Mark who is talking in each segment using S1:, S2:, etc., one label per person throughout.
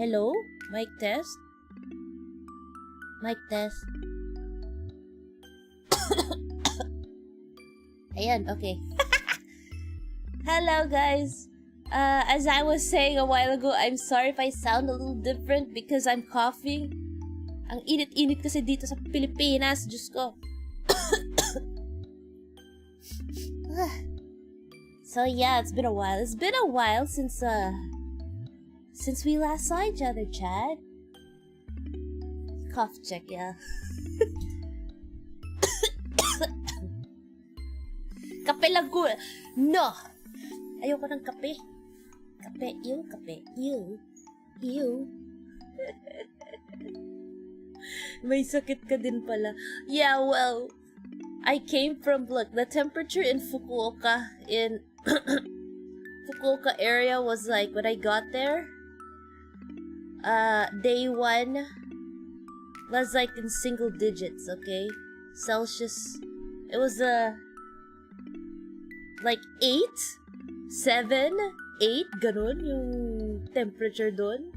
S1: Hello? Mic test? Mic test. Ayan, okay. Hello, guys. As I was saying a while ago, I'm sorry if I sound a little different because I'm coughing. Ang init-init kasi dito sa Pilipinas. Diyos ko. So yeah, it's been a while. It's been a while since we last saw each other, Chad. Cough check, yeah. Kape lang ko. No! Ayoko ng kape. Kape, ew, kape, ew. Ew. May sakit ka din pala. Yeah, well, I came from, look, the temperature in Fukuoka, Fukuoka area was like, when I got there, day 1 was like in single digits, okay? Celsius. It was, like 8, 7, 8, ganun yung temperature doon.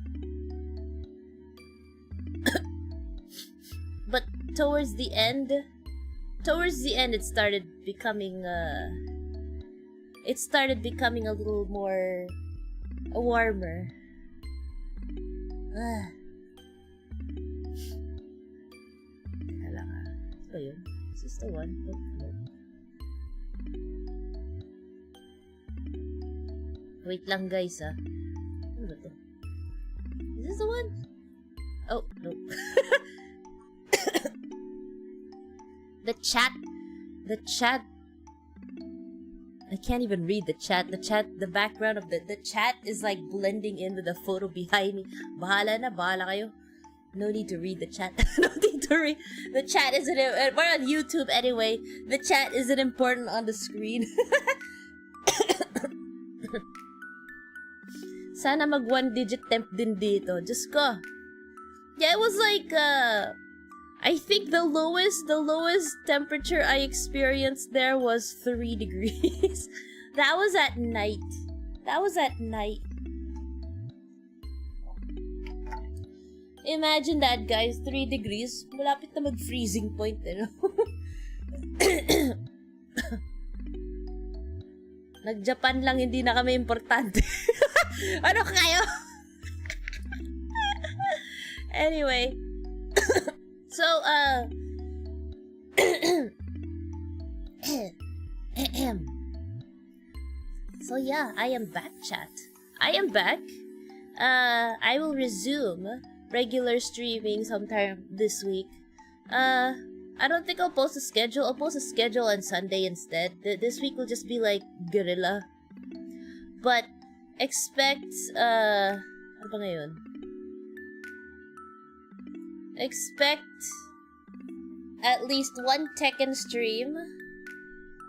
S1: But towards the end, it started becoming a little more warmer. Teka lang ah. Ito ba yun? Is this the one? Wait lang guys ah. Ano ba to? Is this the one? Oh, no. The chat. I can't even read the chat. The background of the chat is like blending in with the photo behind me. Bahala kayo. No need to read the chat. No need to read. The chat isn't, we're on YouTube anyway. The chat isn't important on the screen. Sana mag 1-digit temp din dito. Just ko. Yeah, it was like, I think the lowest temperature I experienced there was 3 degrees. That was at night. Imagine that, guys. 3 degrees. Malapit na mag-freezing point, you know? Nag-Japan lang, hindi na kami importante. Ano kayo? Anyway. So, so yeah, I am back, chat. I am back. I will resume regular streaming sometime this week. I don't think I'll post a schedule. I'll post a schedule on Sunday instead. This week will just be like guerrilla. But expect, ano ba ngayon? Expect at least one Tekken stream,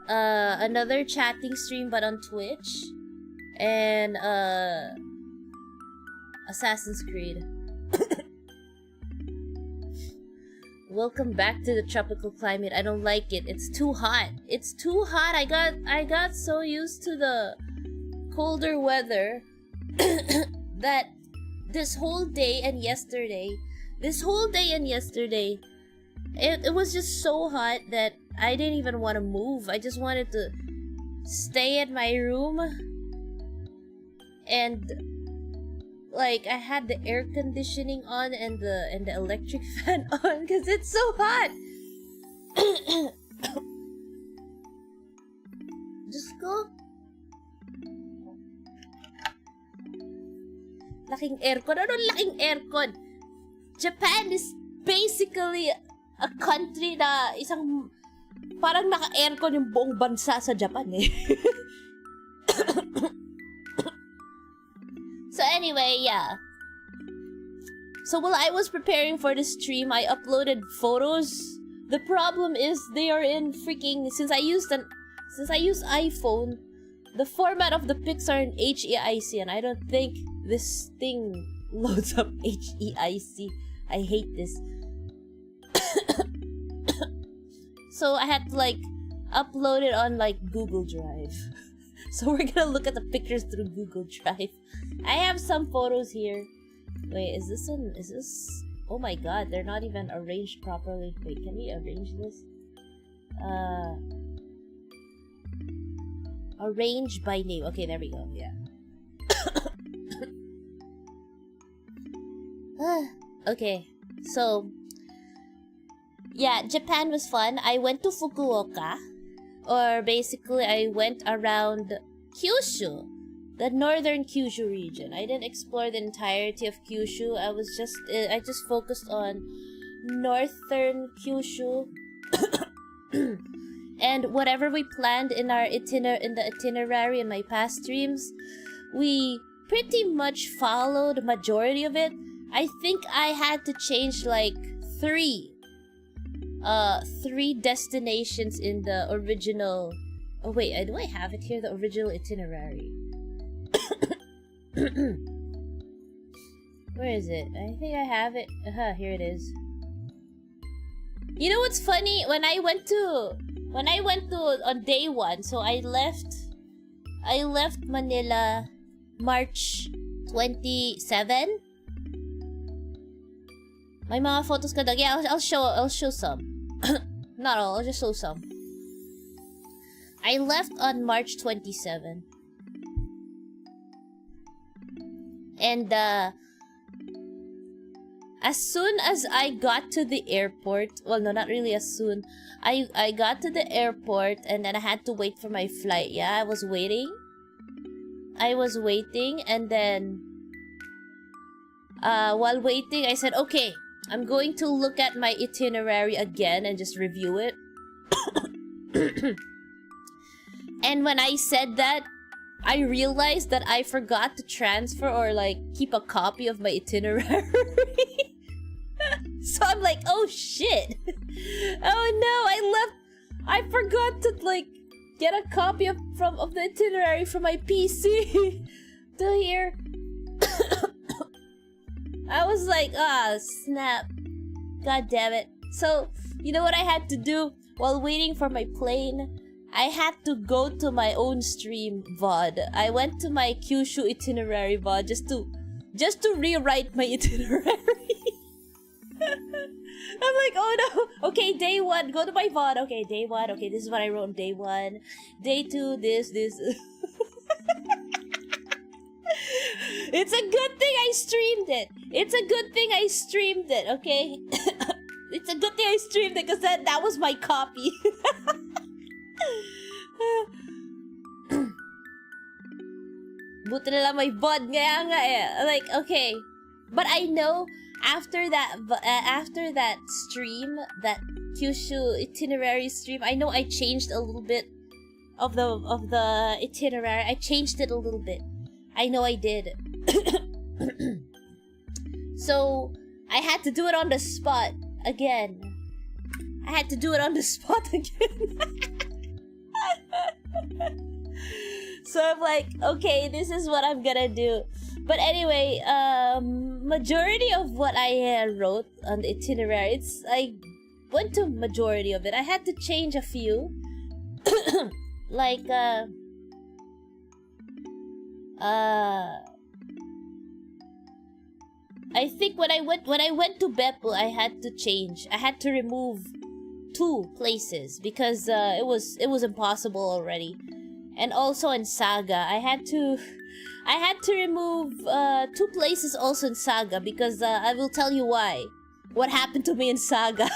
S1: another chatting stream but on Twitch, and Assassin's Creed. Welcome back to the tropical climate. I don't like it. It's too hot. I got so used to the colder weather that this whole day and yesterday, it was just so hot that I didn't even want to move. I just wanted to stay in my room, and like I had the air conditioning on and the electric fan on because it's so hot. Just go. Laking aircon. Ano laking aircon? Japan is basically a country na isang parang naka-aircon yung buong bansa sa Japan eh. So anyway, yeah. So while I was preparing for the stream, I uploaded photos. The problem is they are in freaking, since I use iPhone, the format of the pics are in HEIC, and I don't think this thing loads up HEIC. I hate this. So I had to like upload it on like Google Drive. So we're gonna look at the pictures through Google Drive. I have some photos here Wait, is this an... Is this... Oh my god, they're not even arranged properly. Wait, can we arrange this? Arrange by name. Okay, there we go. Yeah. Okay, so... Yeah, Japan was fun. I went to Fukuoka. Or basically, I went around Kyushu. The northern Kyushu region. I didn't explore the entirety of Kyushu. I just focused on northern Kyushu. And whatever we planned in our the itinerary in my past streams, we pretty much followed majority of it. I think I had to change like three destinations in the original. Oh wait, do I have it here? The original itinerary. Where is it? I think I have it. Here it is. You know what's funny? When I went to on day 1, so I left Manila March 27. May mga photos ka dag. Yeah, I'll show some. Not all, I'll just show some. I left on March 27. And as soon as I got to the airport, well, no, not really as soon. I got to the airport and then I had to wait for my flight. Yeah, I was waiting, and then while waiting, I said, okay, I'm going to look at my itinerary again and just review it. And when I said that, I realized that I forgot to transfer or like keep a copy of my itinerary. So I'm like, oh shit. Oh no, I forgot to like get a copy of the itinerary from my PC to here. I was like, snap. God damn it. So, you know what I had to do while waiting for my plane? I had to go to my own stream VOD. I went to my Kyushu itinerary VOD just to rewrite my itinerary. I'm like, oh no. Okay, day 1, go to my VOD. Okay, day 1. Okay, this is what I wrote on day 1. Day 2, this. It's a good thing I streamed it. Okay? It's a good thing I streamed it because that was my copy. Buti na lang may VOD nga eh. Like, okay. But I know after that stream, that Kyushu itinerary stream, I know I changed a little bit of the itinerary. I changed it a little bit. I know I did. So I had to do it on the spot again. So I'm like, okay, this is what I'm gonna do. But anyway, majority of what I wrote on the itinerary, I went to majority of it. I had to change a few. Like, I think when I went to Beppu, I had to remove 2 places because it was impossible already. And also in Saga, I had to remove 2 places also in Saga because I will tell you why. What happened to me in Saga?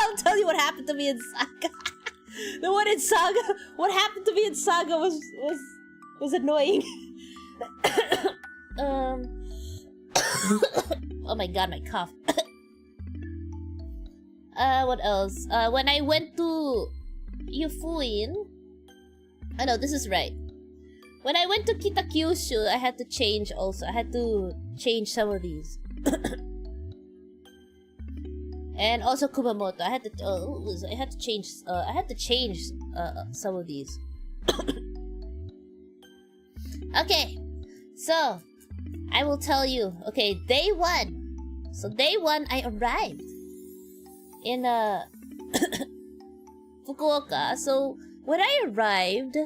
S1: I'll tell you what happened to me in Saga. The one in Saga, what happened to me in Saga was annoying. Oh my god, my cough. What else? When I went to Yufuin, oh no, this is right. When I went to Kitakyushu, I had to change also. I had to change some of these. And also Kumamoto. I had to change some of these. Okay. So, I will tell you. Okay, day 1. So day 1 I arrived in Fukuoka. So when I arrived,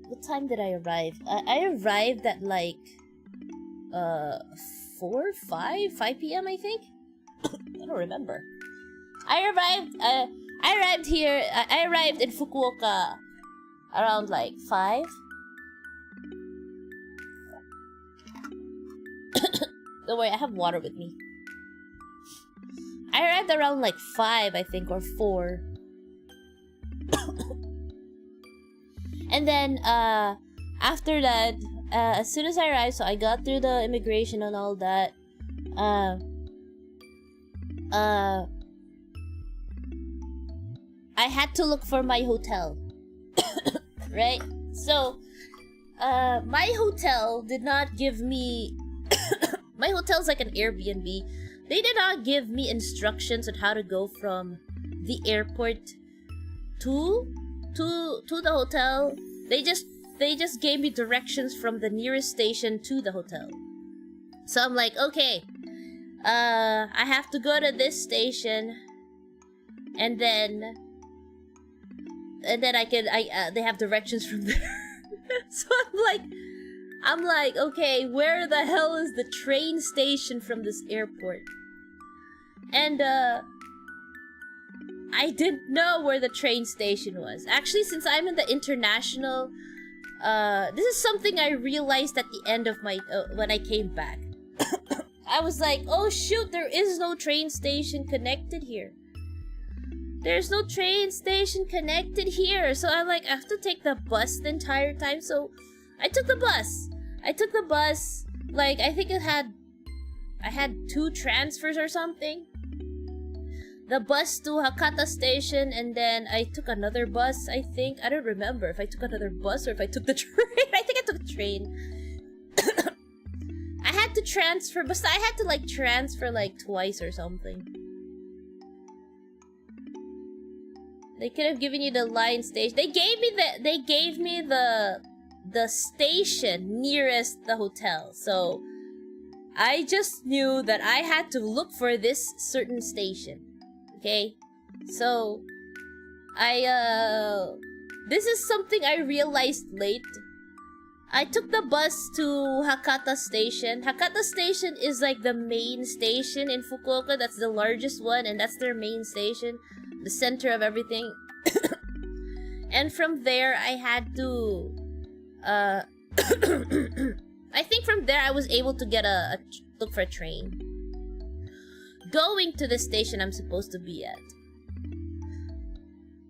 S1: what time did I arrive? I arrived at like uh 5 p.m. I think. I don't remember. I arrived in Fukuoka around like 5. Don't worry, I have water with me. I arrived around like 5, I think, or 4. And then after that, as soon as I arrived, so I got through the immigration and all that. I had to look for my hotel. Right? So, my hotel did not give me... My hotel's like an Airbnb. They did not give me instructions on how to go from the airport to the hotel. They just gave me directions from the nearest station to the hotel. So I'm like, okay, I have to go to this station, and then they have directions from there. So I'm like, okay, where the hell is the train station from this airport? And I didn't know where the train station was. Actually, since I'm in the international, this is something I realized at the end of my when I came back. I was like, oh shoot, there is no train station connected here. There's no train station connected here. So I have to take the bus the entire time. So I took the bus. Like, I think I had 2 transfers or something. The bus to Hakata Station, and then I took another bus, I think. I don't remember if I took another bus or if I took the train. I think I took the train. I had to transfer, but I had to transfer twice or something. They could have given you the line station. They gave me the station nearest the hotel. So I just knew that I had to look for this certain station. Okay? So this is something I realized late. I took the bus to Hakata Station. Hakata Station is like the main station in Fukuoka. That's the largest one, and that's their main station. The center of everything. And from there, I had to... I think from there, I was able to get look for a train. Going to the station I'm supposed to be at.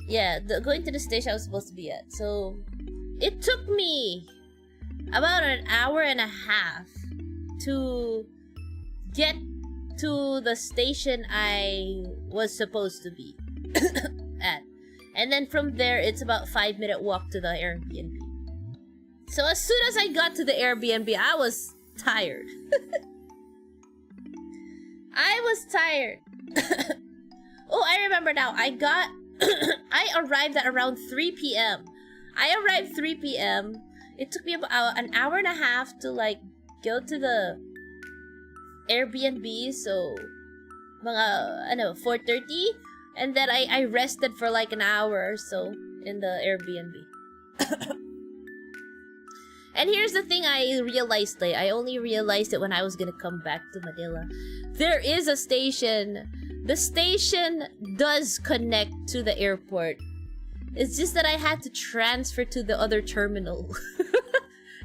S1: Yeah, going to the station I was supposed to be at. So, it took me about an hour and a half to get to the station I was supposed to be at. And then from there, it's about 5-minute walk to the Airbnb. So as soon as I got to the Airbnb, I was tired. I was tired. Oh, I remember now. I arrived at around 3 p.m. I arrived 3 p.m. It took me about an hour and a half to go to the Airbnb. So, mga 4:30, and then I rested for an hour or so in the Airbnb. And here's the thing I realized late. I only realized it when I was gonna come back to Manila. There is a station. The station does connect to the airport. It's just that I had to transfer to the other terminal.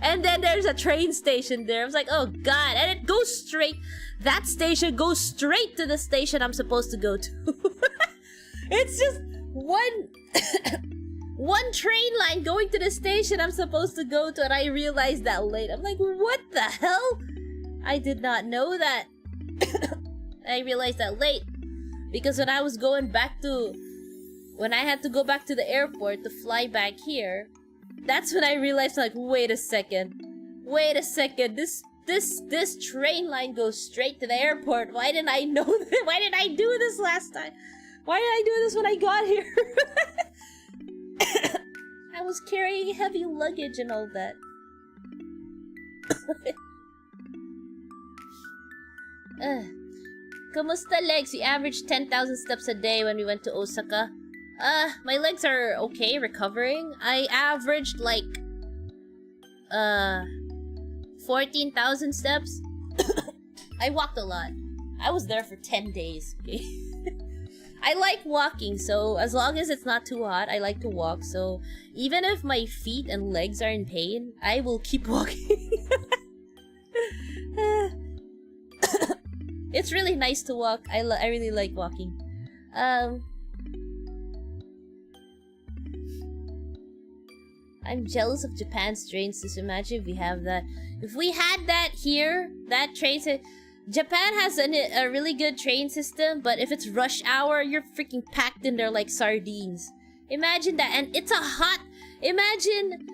S1: And then there's a train station there. I was like, oh god. And it goes straight. That station goes straight to the station I'm supposed to go to. It's just one train line going to the station I'm supposed to go to, and I realized that late. I'm like, what the hell? I did not know that. I realized that late. Because when I was going back to... When I had to go back to the airport to fly back here, that's when I realized, wait a second. Wait a second. This train line goes straight to the airport. Why didn't I know that? Why didn't I do this last time? Why did I do this when I got here? I was carrying heavy luggage and all that. Kamusta legs? We averaged 10,000 steps a day when we went to Osaka. My legs are okay, recovering. I averaged 14,000 steps. I walked a lot. I was there for 10 days, okay? I like walking, so as long as it's not too hot, I like to walk. So even if my feet and legs are in pain, I will keep walking. It's really nice to walk. I really like walking. I'm jealous of Japan's train system. Imagine if we have that. If we had that here, that train system... Japan has a really good train system, but if it's rush hour, you're freaking packed in there like sardines. Imagine that. And it's a hot... Imagine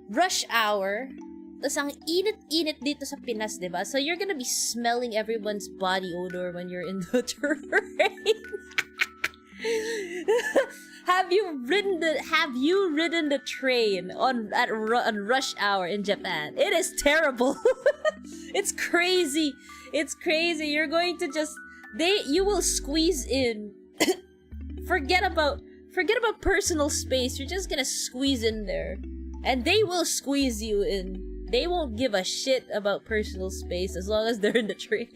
S1: rush hour. Tas ang init-init dito sa Pinas, diba? So you're gonna be smelling everyone's body odor when you're in the train. Have you ridden the train on rush hour in Japan? It is terrible. It's crazy. It's crazy. You're going to just you will squeeze in. Forget about personal space. You're just gonna squeeze in there. And they will squeeze you in. They won't give a shit about personal space as long as they're in the train.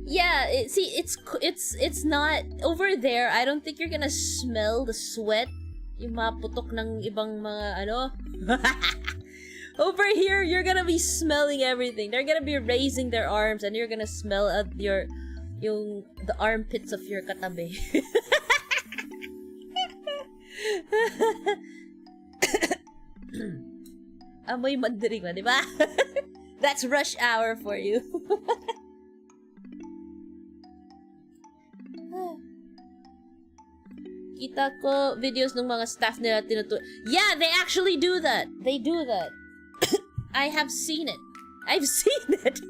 S1: Yeah, it's not over there. I don't think you're gonna smell the sweat, yung maputok ng ibang mga ano. Over here, you're gonna be smelling everything. They're gonna be raising their arms, and you're gonna smell the armpits of your katabi. Amoy mandaring na, diba? That's rush hour for you. Kita ko videos ng mga staff nila Yeah, they actually do that. They do that. I have seen it. I've seen it.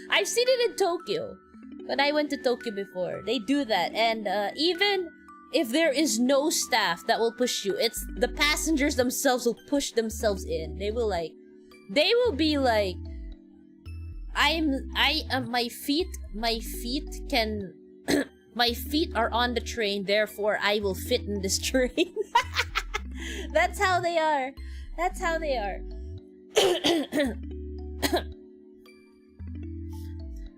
S1: I've seen it in Tokyo. When I went to Tokyo before, they do that. And even if there is no staff that will push you, it's the passengers themselves will push themselves in. They will be like, my feet can, my feet are on the train, therefore I will fit in this train. That's how they are. That's how they are.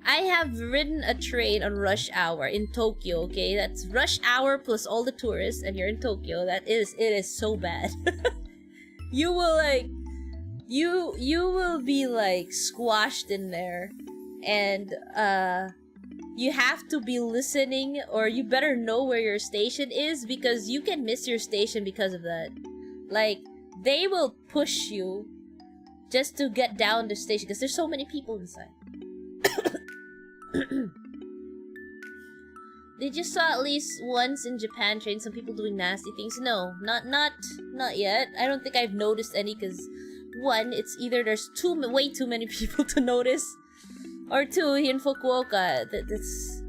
S1: I have ridden a train on rush hour in Tokyo, okay? That's rush hour plus all the tourists, and you're in Tokyo. It is so bad. You will be like squashed in there, and you have to be listening, or you better know where your station is, because you can miss your station because of that. Like, they will push you just to get down the station because there's so many people inside. Did you saw at least once in Japan train some people doing nasty things? No, not yet. I don't think I've noticed any, because one, it's either there's way too many people to notice, or two, in Fukuoka, that's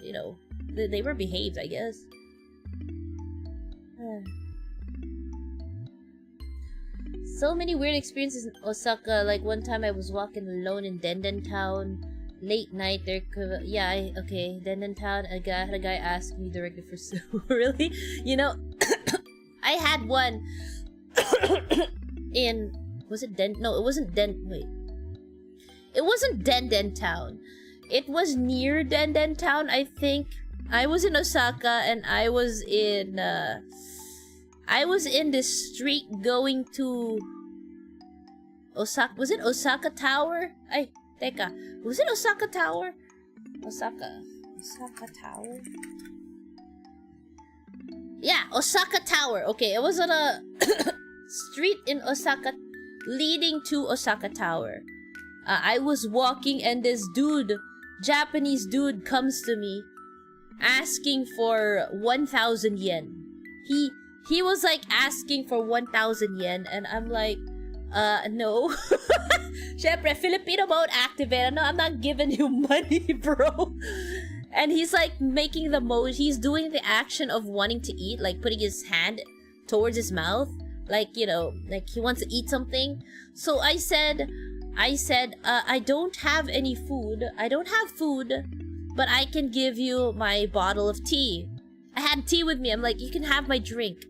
S1: you know, they were behaved, I guess. So many weird experiences in Osaka. Like one time I was walking alone in Denden Town, late night. Okay, Denden Town. A guy asked me directly for soup. Really? You know, I had one in, was it No, it wasn't wait. It wasn't Denden Town. It was near Denden Town, I think. I was in Osaka, and I was in this street going to Osaka. Was it Osaka Tower? Ay, teka. Was it Osaka Tower? Osaka Tower? Yeah, Osaka Tower. Okay, it was on a street in Osaka leading to Osaka Tower. I was walking, and this Japanese dude comes to me asking for 1,000 yen. He was like asking for 1,000 yen, and I'm like, no. Syempre, Filipino mode activate. No, I'm not giving you money, bro. And he's like making the most. He's doing the action of wanting to eat, like putting his hand towards his mouth, like, you know, like he wants to eat something. So I said, I don't have any food. I don't have food, but I can give you my bottle of tea. I had tea with me. I'm like, you can have my drink.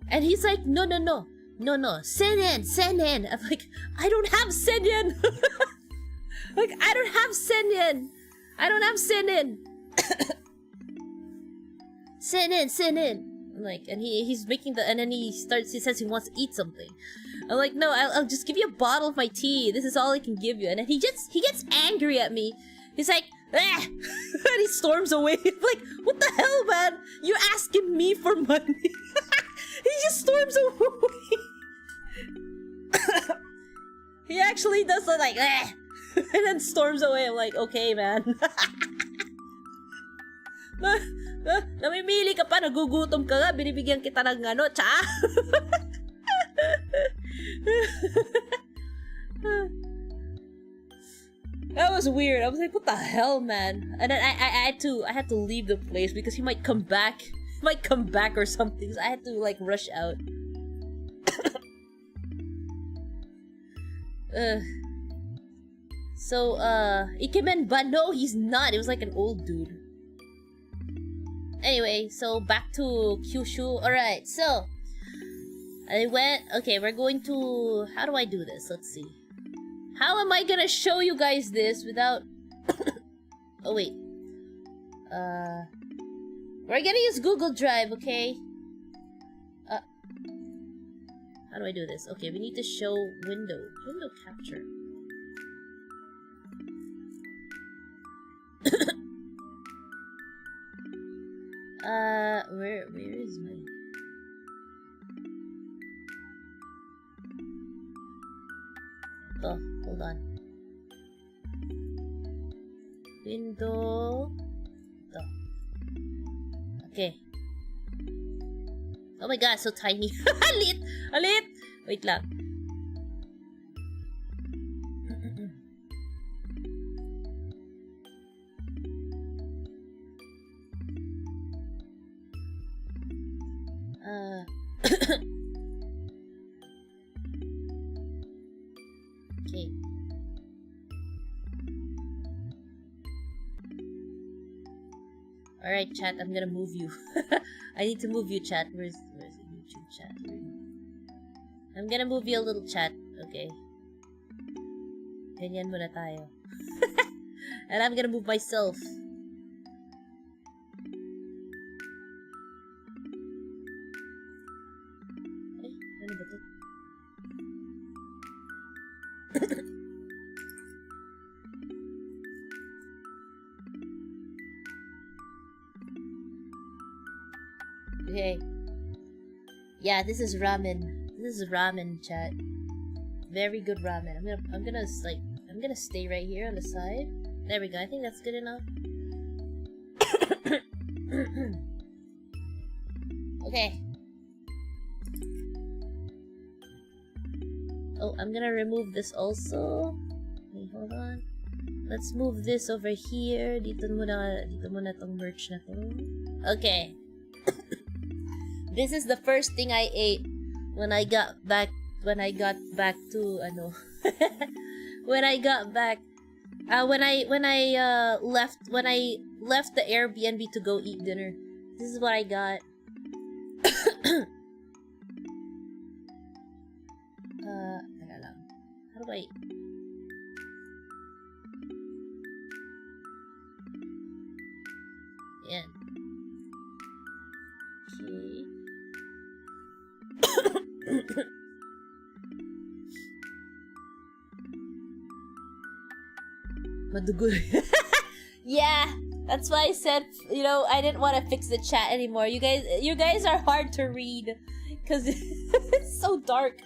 S1: And he's like, no. no, send in. I'm like, I don't have send in. Like, I don't have send in. Send in. I'm like, and he's making and then he says he wants to eat something. I'm like, no, I'll just give you a bottle of my tea. This is all I can give you. And then he gets angry at me. He's like, ah! And he storms away. I'm like, what the hell, man? You're asking me for money. He just storms away. He actually does the like, ah! And then storms away. I'm like, okay, man. Namimili ka pa, nagugutom ka nga, binibigyan kita ng ano, tsa? That was weird. I was like, what the hell, man? And then I had to leave the place because he might come back. Or something. So I had to like rush out. So Ikemen, but no, he's not. It was like an old dude. Anyway, so back to Kyushu. Alright, so I went. Okay, we're going to. How do I do this? Let's see. How am I gonna show you guys this without... Oh, wait. We're gonna use Google Drive, okay? How do I do this? Okay, we need to show window capture. Where is my... Oh, hold on. Window. Oh. Okay. Oh my god, so tiny. Alit! Wait lang. Okay. Alright, chat, I'm gonna move you. I need to move you, chat. Where's the YouTube chat? I'm gonna move you a little, chat. Okay. Ganyan muna tayo. And I'm gonna move myself. Ano ba to? Okay. Yeah, this is ramen. This is ramen, chat. Very good ramen. I'm gonna stay right here on the side. There we go. I think that's good enough. Okay. Oh, I'm gonna remove this also. Wait, hold on. Let's move this over here. Dito muna tong merch na to. Okay. This is the first thing I ate when I got back to when I left the Airbnb to go eat dinner. This is what I got. Teka lang. How do I... Yan. Okay. Madugo. Yeah, that's why I said, I didn't want to fix the chat anymore. You guys are hard to read because it's so dark.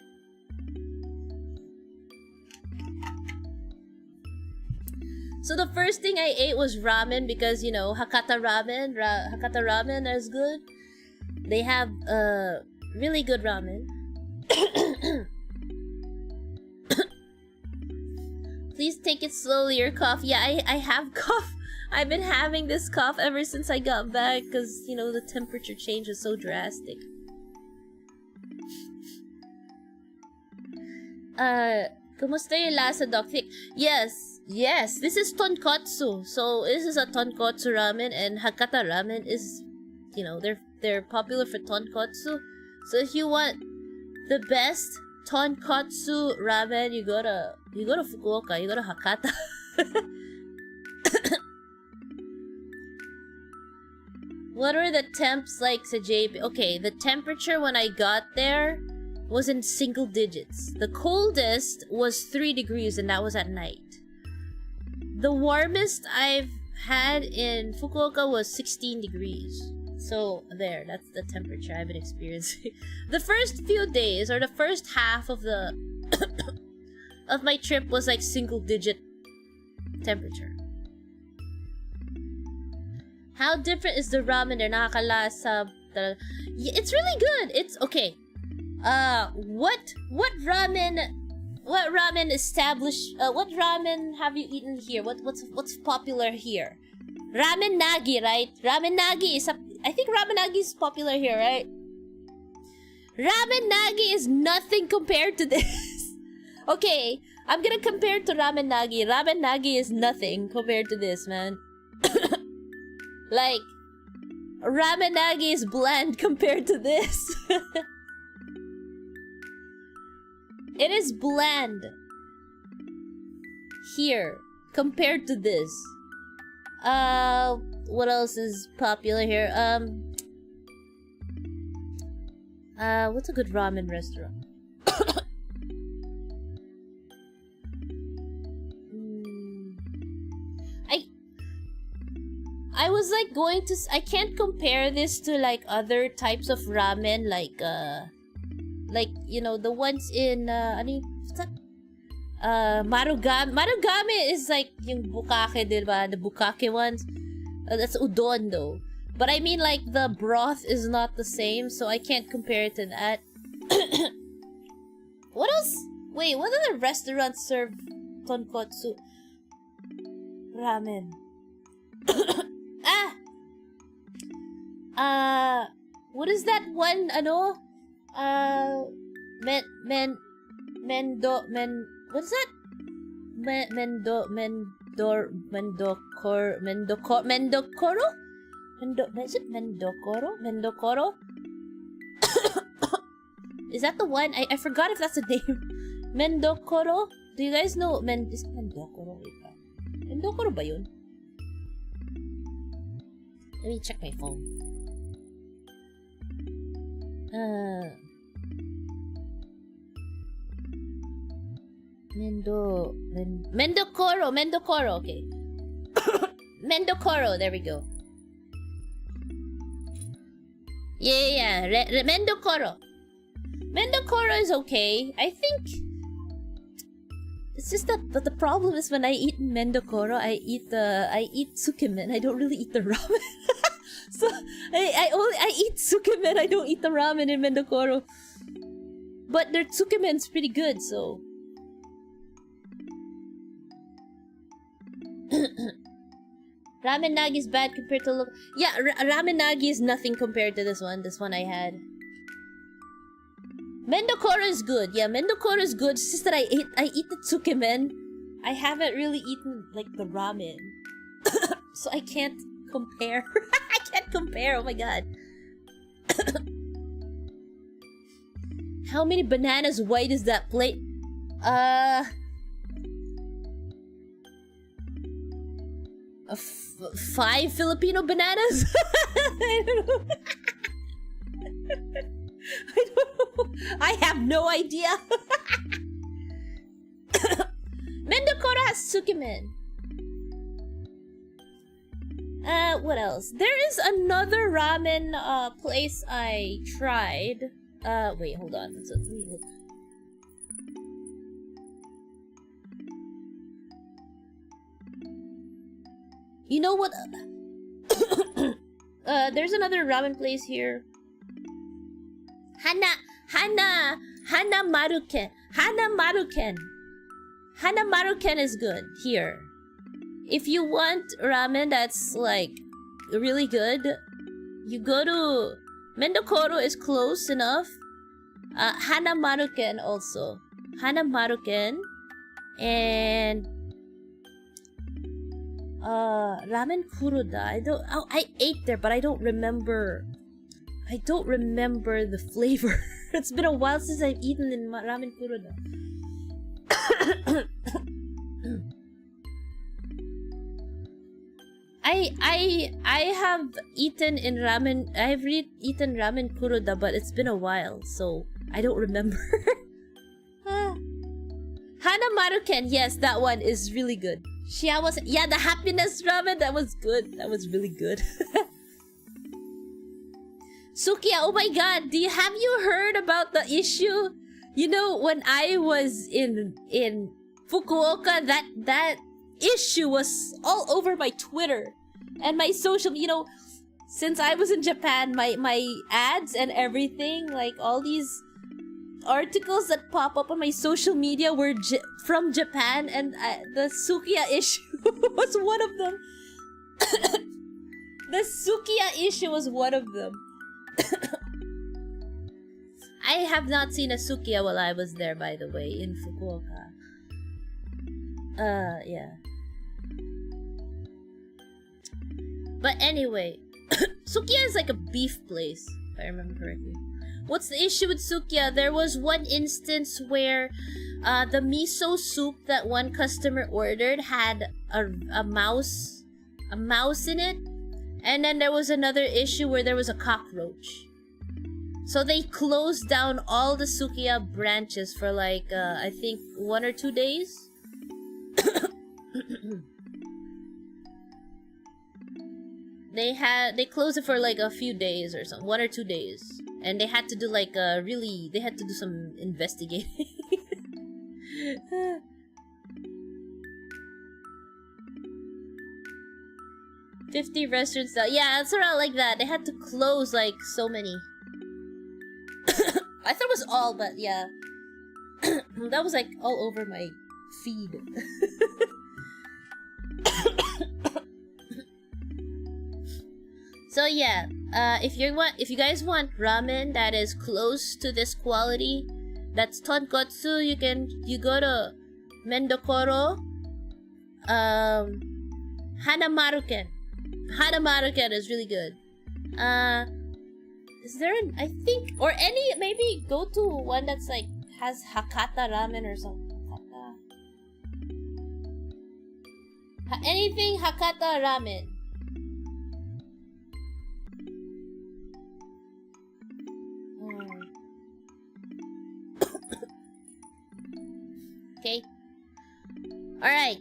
S1: So the first thing I ate was ramen because, Hakata ramen is good. They have really good ramen. Please take it slowly, your cough. Yeah, I have cough. I've been having this cough ever since I got back because, the temperature change was so drastic. Kumusta yung lasa, Doc? Yes, this is tonkotsu. So, this is a tonkotsu ramen, and Hakata ramen is, they're popular for tonkotsu. So, if you want The best tonkotsu ramen, you go to Fukuoka, you go to Hakata. What are the temps like sa JP? Okay, the temperature when I got there was in single digits. The coldest was 3 degrees and that was at night. The warmest I've had in Fukuoka was 16 degrees. So there, that's the temperature I've been experiencing. The first few days, or the first half of the of my trip was like single digit temperature. How different is the ramen there? Nakakalasa. It's really good. It's okay. What ramen established? What ramen have you eaten here? What's popular here? Ramen Nagi, right? Ramen Nagi is I think Ramen Nagi is popular here, right? Ramen Nagi is nothing compared to this. Okay, I'm gonna compare it to Ramen Nagi. Ramen Nagi is nothing compared to this, man. Like, Ramen Nagi is bland compared to this. It is bland here compared to this. What else is popular here? What's a good ramen restaurant? I was like going to. I can't compare this to like other types of ramen, like you know the ones in what's that? Marugame. Marugame is like yung bukake, diba? The bukake ones. That's udon though. But I mean like the broth is not the same, so I can't compare it to that. What else? Wait, what other restaurants serve tonkotsu ramen? What is that one? What is that? Is it Mendokoro? Is that the one? I forgot if that's the name. Mendokoro? Do you guys know is it Mendokoro? Mendokoro ba yun? Let me check my phone. Mendokoro, okay. Mendokoro, there we go. Yeah. Mendokoro. Mendokoro is okay. I think it's just that, but the problem is when I eat Mendokoro, I eat tsukemen. I don't really eat the ramen. So I eat tsukemen. I don't eat the ramen in Mendokoro. But their tsukemen's pretty good, so. Ramen Nagi is bad compared to yeah, Ramen Nagi is nothing compared to this one. This one I had. Mendokoro is good. Yeah, Mendokoro is good. It's just that I eat the tsukemen. I haven't really eaten like the ramen. So I can't compare. I can't compare. Oh my god. How many bananas white is that plate? 5 Filipino bananas? I don't know. I don't know. I have no idea. Mendokoro has tsukemen. What else? There is another ramen place I tried. Wait, hold on. Let me look. You know what? There's another ramen place here. Hana Maruken. Hana Maruken is good here. If you want ramen that's like really good, you go to Mendokoro is close enough. Hana Maruken also. Hana Maruken and Ramen Kuroda. I ate there, but I don't remember the flavor. It's been a while since I've eaten in ramen kuroda. I have eaten in ramen. I've eaten ramen kuroda, but it's been a while, so I don't remember. Hanamaru-ken, yes, that one is really good. Yeah, the happiness ramen, that was good. That was really good. Sukiya, oh my god, have you heard about the issue? You know, when I was in Fukuoka, that issue was all over my Twitter and my social, you know, since I was in Japan, my ads and everything, like all these articles that pop up on my social media were from Japan, and the Sukiya issue was one of them. The Sukiya issue was one of them. I have not seen a Sukiya while I was there, by the way, in Fukuoka. Yeah. But anyway, Sukiya is like a beef place, if I remember correctly. What's the issue with Sukiya? There was one instance where the miso soup that one customer ordered had a mouse in it, and then there was another issue where there was a cockroach. So they closed down all the Sukiya branches for like I think 1 or 2 days. They closed it for like a few days or something, 1 or 2 days, and they had to do like they had to do some investigating. 50 restaurants now. Yeah, it's around like that. They had to close like so many. I thought it was all, but yeah. That was like all over my feed. So yeah, if you guys want ramen that is close to this quality, that's tonkotsu, you go to Mendokoro. Hanamaru-ken. Hanamaru-ken is really good. Is there an, I think, or any, maybe go to one that's like has Hakata ramen or something. Anything Hakata ramen. Okay. Alright.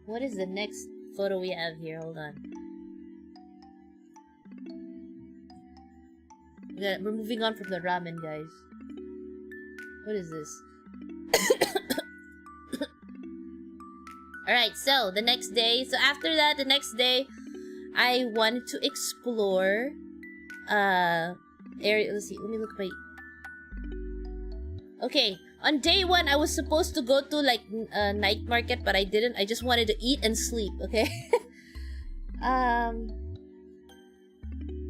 S1: What is the next photo we have here? Hold on. We're moving on from the ramen, guys. What is this? Alright, so the next day. So after that, the next day, I wanted to explore area. Let's see. Let me look at my. Okay, on day 1, I was supposed to go to like night market, but I didn't. I just wanted to eat and sleep. Okay.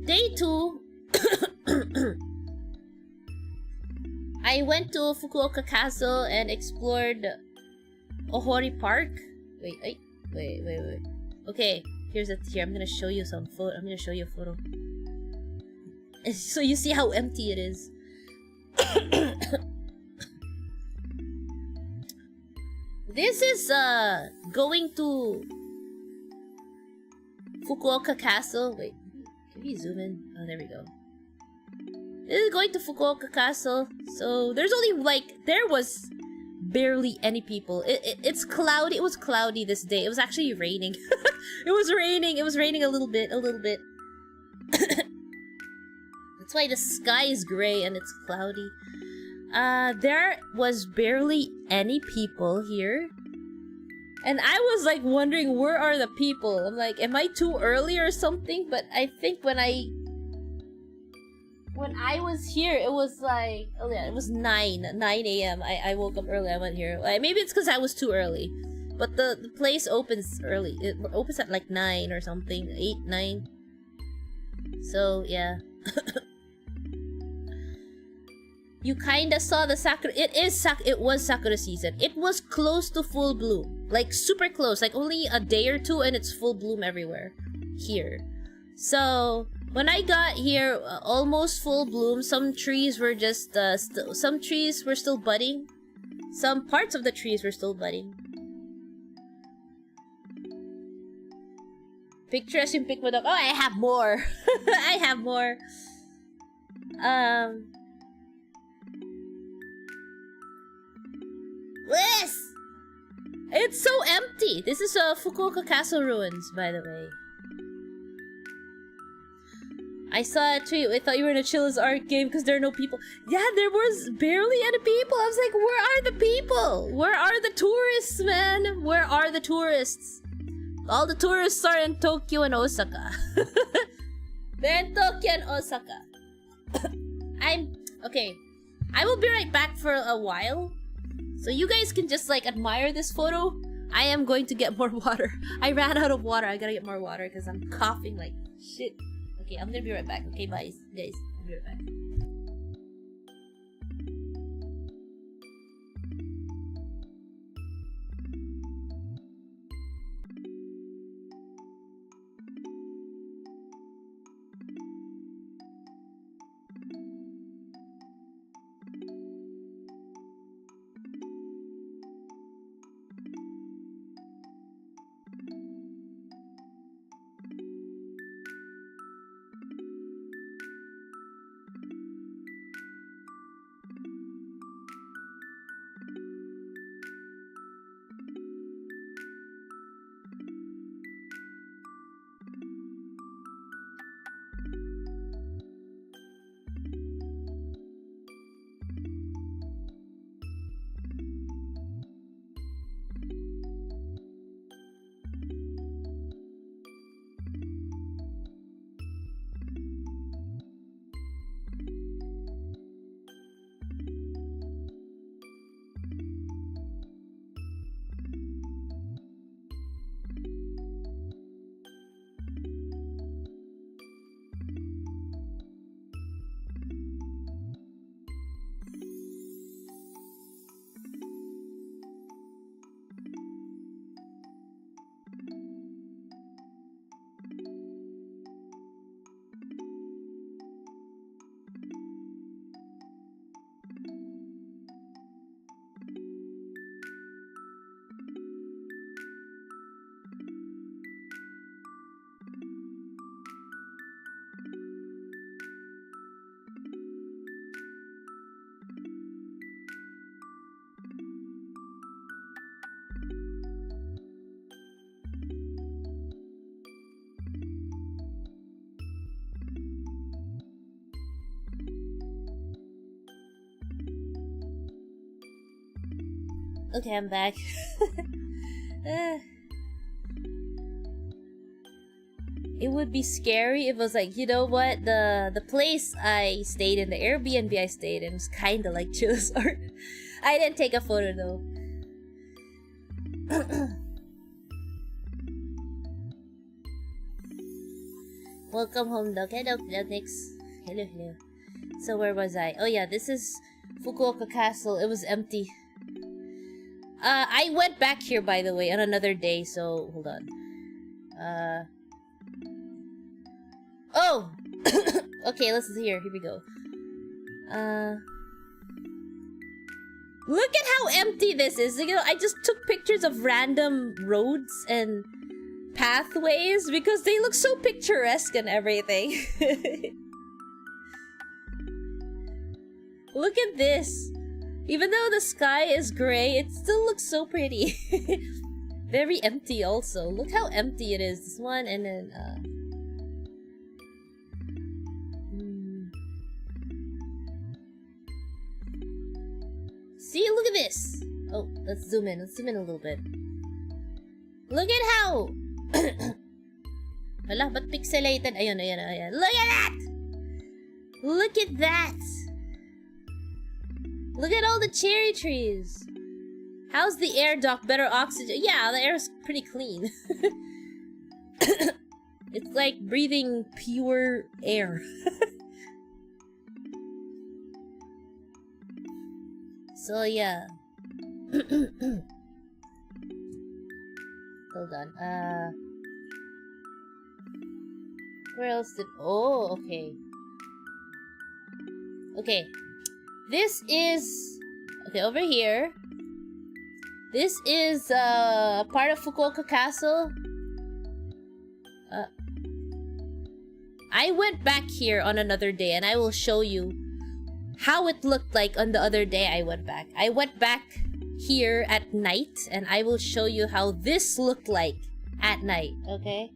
S1: Day 2. I went to Fukuoka Castle and explored Ohori Park. Wait. Okay, here. I'm gonna show you some photo. I'm gonna show you a photo, so you see how empty it is. This is going to Fukuoka Castle. Wait, can we zoom in? Oh, there we go. This is going to Fukuoka Castle. So there's only there was barely any people. It's cloudy. It was cloudy this day. It was actually raining. It was raining. It was raining a little bit. That's why the sky is gray and it's cloudy. There was barely any people here. And I was like wondering, where are the people? I'm like, am I too early or something? But I think when I was here, it was like, oh yeah, it was 9 a.m. I woke up early. I went here. Like, maybe it's because I was too early. But the place opens early. It opens at like 9 or something. 8, 9. So, yeah. You kinda saw the sakura. It was sakura season. It was close to full bloom. Like, super close. Like, only a day or two and it's full bloom everywhere. Here. So, When I got here, almost full bloom. Some trees were just some trees were still budding. Some parts of the trees were still budding. Pictures yung pic mo daw. Oh, I have more. I have more. Yes! It's so empty. This is Fukuoka Castle ruins, by the way. I saw a tweet. I thought you were in a Chill's art game because there are no people. Yeah, there was barely any people. I was like, where are the people? Where are the tourists, man? Where are the tourists? All the tourists are in Tokyo and Osaka. They're in Tokyo and Osaka. Okay. I will be right back for a while. So you guys can just like admire this photo. I am going to get more water. I ran out of water. I gotta get more water because I'm coughing like shit. Okay, I'm gonna be right back. Okay, bye, guys. I'll be right back. Okay, I'm back. It would be scary if it was like, you know what, the place I stayed in, the Airbnb I stayed in, was kinda like Chill's art. I didn't take a photo though. Welcome home, Doc. Hello, Nix. Hello, hello. So where was I? Oh yeah, this is Fukuoka Castle. It was empty. I went back here, by the way, on another day, so hold on. Oh! Okay, let's see here. Here we go. Look at how empty this is. You know, I just took pictures of random roads and pathways because they look so picturesque and everything. Look at this. Even though the sky is gray, it still looks so pretty. Very empty also. Look how empty it is. This one and then See, look at this. Oh, let's zoom in. Let's zoom in a little bit. Look at how Wala, ba't pixelated? Ayun, ayun, ayun. Look at that! Look at that! Look at all the cherry trees. How's the air, Doc? Better oxygen? Yeah, the air is pretty clean. It's like breathing pure air. So yeah. Hold on. Where else did... Oh, okay. Okay. This is... Okay, over here. This is part of Fukuoka Castle. I went back here on another day and I will show you how it looked like on the other day I went back. I went back here at night and I will show you how this looked like at night, okay?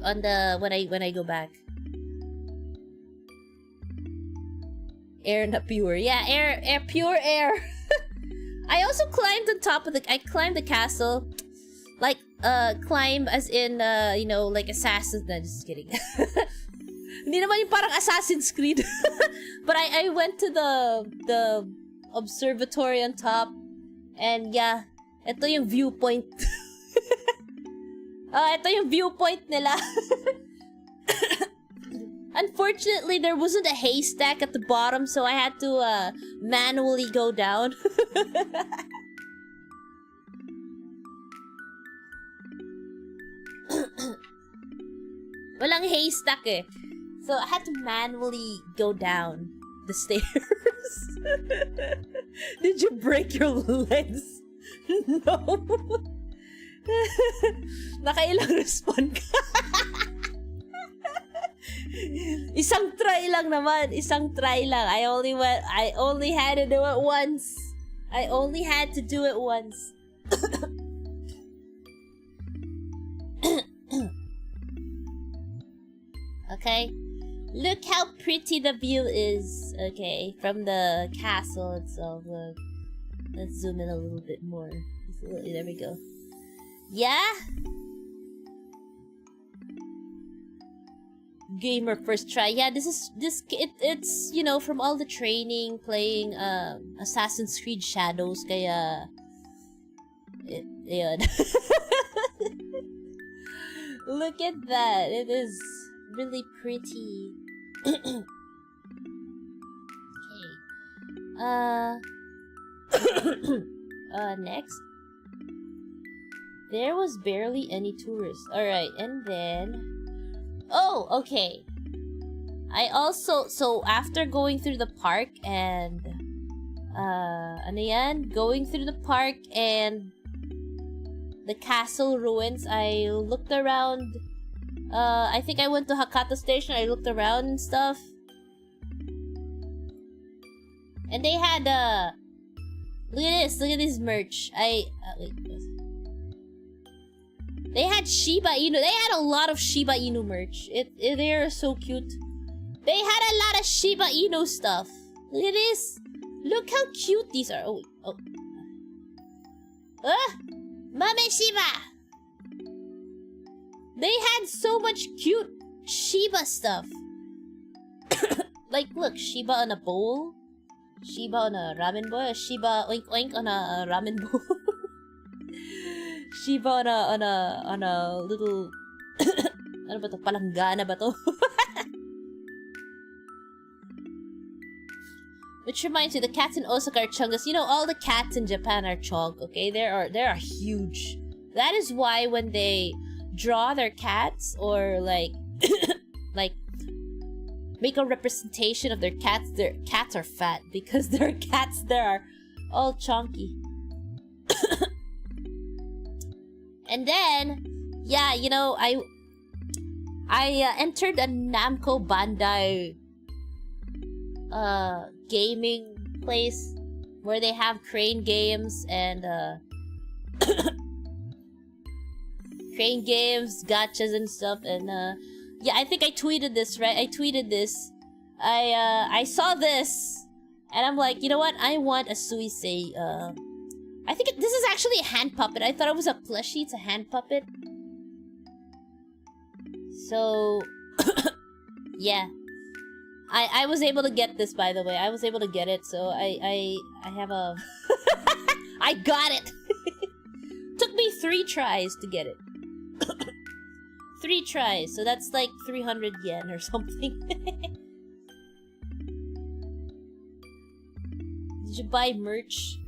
S1: On the when I go back. Air not pure. Yeah, air pure air. I also climbed on top of I climbed the castle. Like climb as in you know, like Assassin's... No, just kidding. Hindi naman yung parang Assassin's Creed. But I went to the observatory on top. And yeah, ito yung viewpoint. Ito yung viewpoint nila. Unfortunately, there wasn't a haystack at the bottom, so I had to manually go down. Walang haystack eh. So I had to manually go down the stairs. Did you break your legs? No. Nakailang respawn ka. Isang try lang naman. Isang try lang. I only had to do it once. I only had to do it once. Okay. Look how pretty the view is. Okay, from the castle itself. Look. Let's zoom in a little bit more. There we go. Yeah? Gamer first try. Yeah, it's you know, from all the training playing Assassin's Creed Shadows, kaya yun. Look at that. It is really pretty. Okay. Next. There was barely any tourists. Alright, and then... Oh, okay. I also... So, after going through the park and... ano yan? Going through the park and... the castle ruins, I looked around... I think I went to Hakata Station. I looked around and stuff. And they had, look at this merch. Wait. They had Shiba Inu. They had a lot of Shiba Inu merch. They're so cute. They had a lot of Shiba Inu stuff. Look at this. Look how cute these are. Oh. Mame Shiba! They had so much cute Shiba stuff. Like, look, Shiba on a bowl. Shiba on a ramen bowl. Shiba oink oink on a ramen bowl. Shiba on a little... ano ba to? Palanggana ba to? Which reminds me, the cats in Osaka are chungus. You know, all the cats in Japan are chunk, okay? They are huge. That is why when they draw their cats or like like make a representation of their cats are fat because their cats there are all chunky. And then yeah, you know, I entered a Namco Bandai gaming place where they have crane games and crane games, gachas and stuff, and yeah, I think I tweeted this, right? I tweeted this. I saw this and I'm like, you know what? I want a Suisei. I think this is actually a hand puppet. I thought it was a plushie. It's a hand puppet. So yeah. I was able to get this, by the way. I was able to get it, so I have a... I got it! Took me 3 tries to get it. 3 tries, so that's like 300 yen or something. Did you buy merch?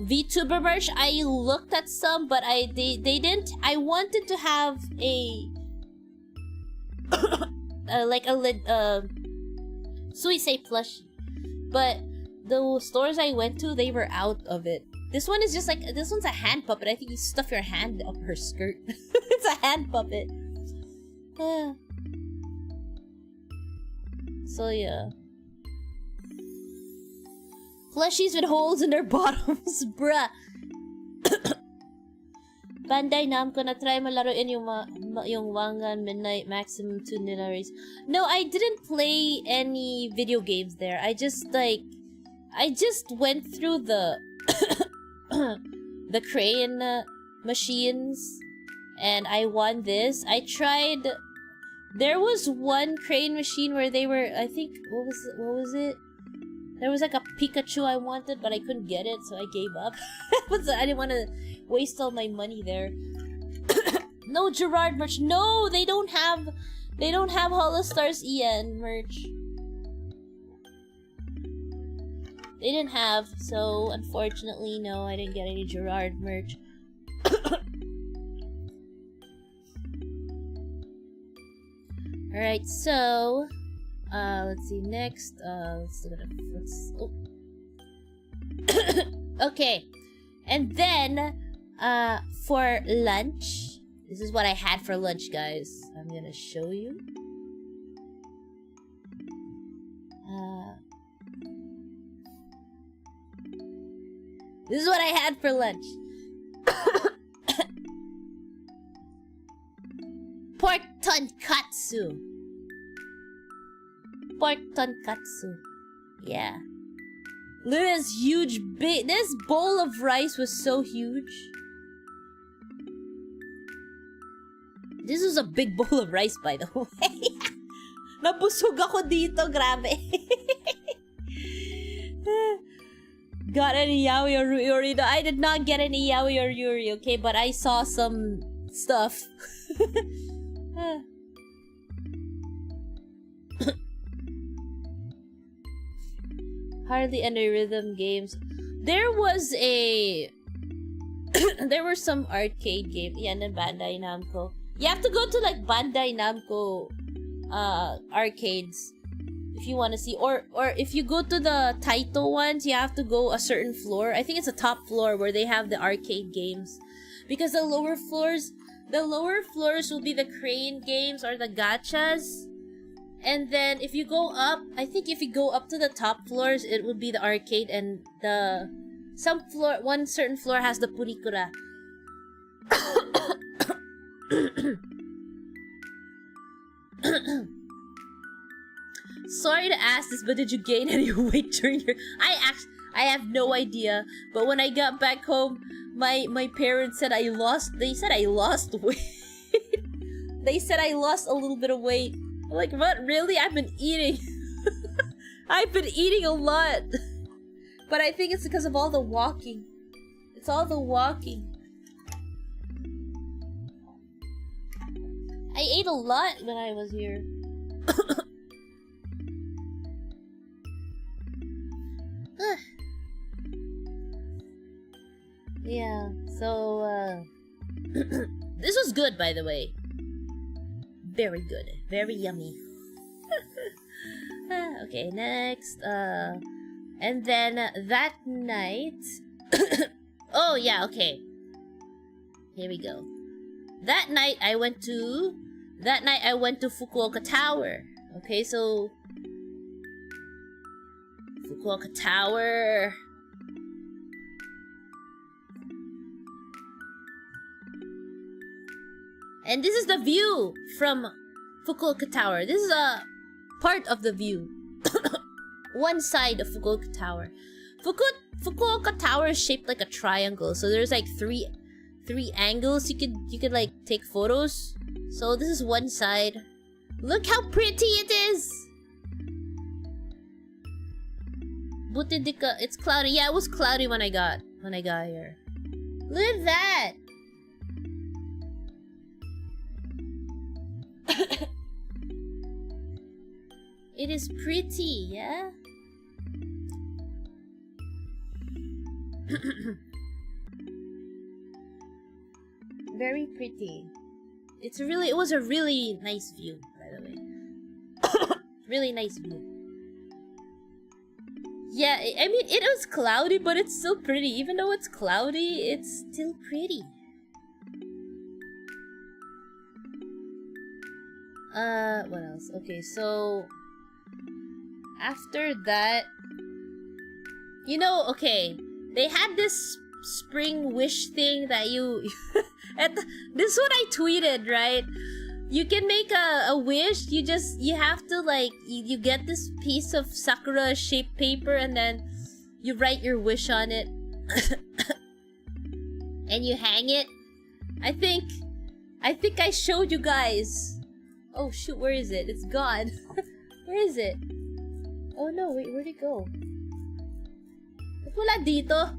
S1: VTuber merch? I looked at some, but they didn't... I wanted to have a like a Suisei plushie. But the stores I went to, they were out of it. This one is just like, this one's a hand puppet. I think you stuff your hand up her skirt. It's a hand puppet. So yeah. Plushies with holes in their bottoms, bruh. Bandai Namco na try malaruin yung Wangan Midnight Maximum 2 nila race. No, I didn't play any video games there. I just went through the the crane machines and I won this. I tried. There was one crane machine where they were, I think, what was it? There was like a Pikachu I wanted, but I couldn't get it, so I gave up. I didn't want to waste all my money there. No Gerard merch. No, they don't have Holostars EN merch. They didn't have, so unfortunately, no, I didn't get any Gerard merch. Alright, so let's see next. Okay. And then for lunch, this is what I had for lunch, guys. I'm gonna show you. This is what I had for lunch. Pork tonkatsu. Pork tonkatsu. Yeah. Look at this huge this bowl of rice was so huge. This was a big bowl of rice, by the way. Nabusog ako dito, grabe. Got any yaoi or yuri? No, I did not get any yaoi or yuri, okay? But I saw some stuff. Hardly any rhythm games. There was a... there were some arcade games. Yan in Bandai Namco. You have to go to like Bandai Namco arcades if you want to see. Or if you go to the Taito ones, you have to go a certain floor. I think it's a top floor where they have the arcade games. Because the lower floors will be the crane games or the gachas. And then if you go up, I think if you go up to the top floors, it would be the arcade, and one certain floor has the purikura. Sorry to ask this, but did you gain any weight during your... I have no idea. But when I got back home, my parents said I lost weight. They said I lost a little bit of weight. I'm like, what? Really? I've been eating. I've been eating a lot. But I think it's because of all the walking. It's all the walking. I ate a lot when I was here. Yeah, so, this was good, by the way. Very good. Very yummy. Okay, next, and then that night... oh, yeah, okay. Here we go. That night, I went to Fukuoka Tower. Okay, so... Fukuoka Tower... And this is the view from Fukuoka Tower. This is a part of the view. One side of Fukuoka Tower. Fukuoka Tower is shaped like a triangle, so there's like three angles you could like take photos. So this is one side. Look how pretty it is. Butidika, it's cloudy. Yeah, it was cloudy when I got here. Look at that. It is pretty, yeah? Very pretty. It was a really nice view, by the way. Really nice view. Yeah, I mean, it was cloudy, but it's still pretty. Even though it's cloudy, it's still pretty. What else? Okay, so after that, you know, okay, they had this spring wish thing that you this is what I tweeted, right? You can make a wish. You have to like you get this piece of sakura shaped paper and then you write your wish on it and you hang it. I think I showed you guys. Oh shoot, where is it? It's gone. Where is it? Oh no, wait, where'd it go? Wala dito.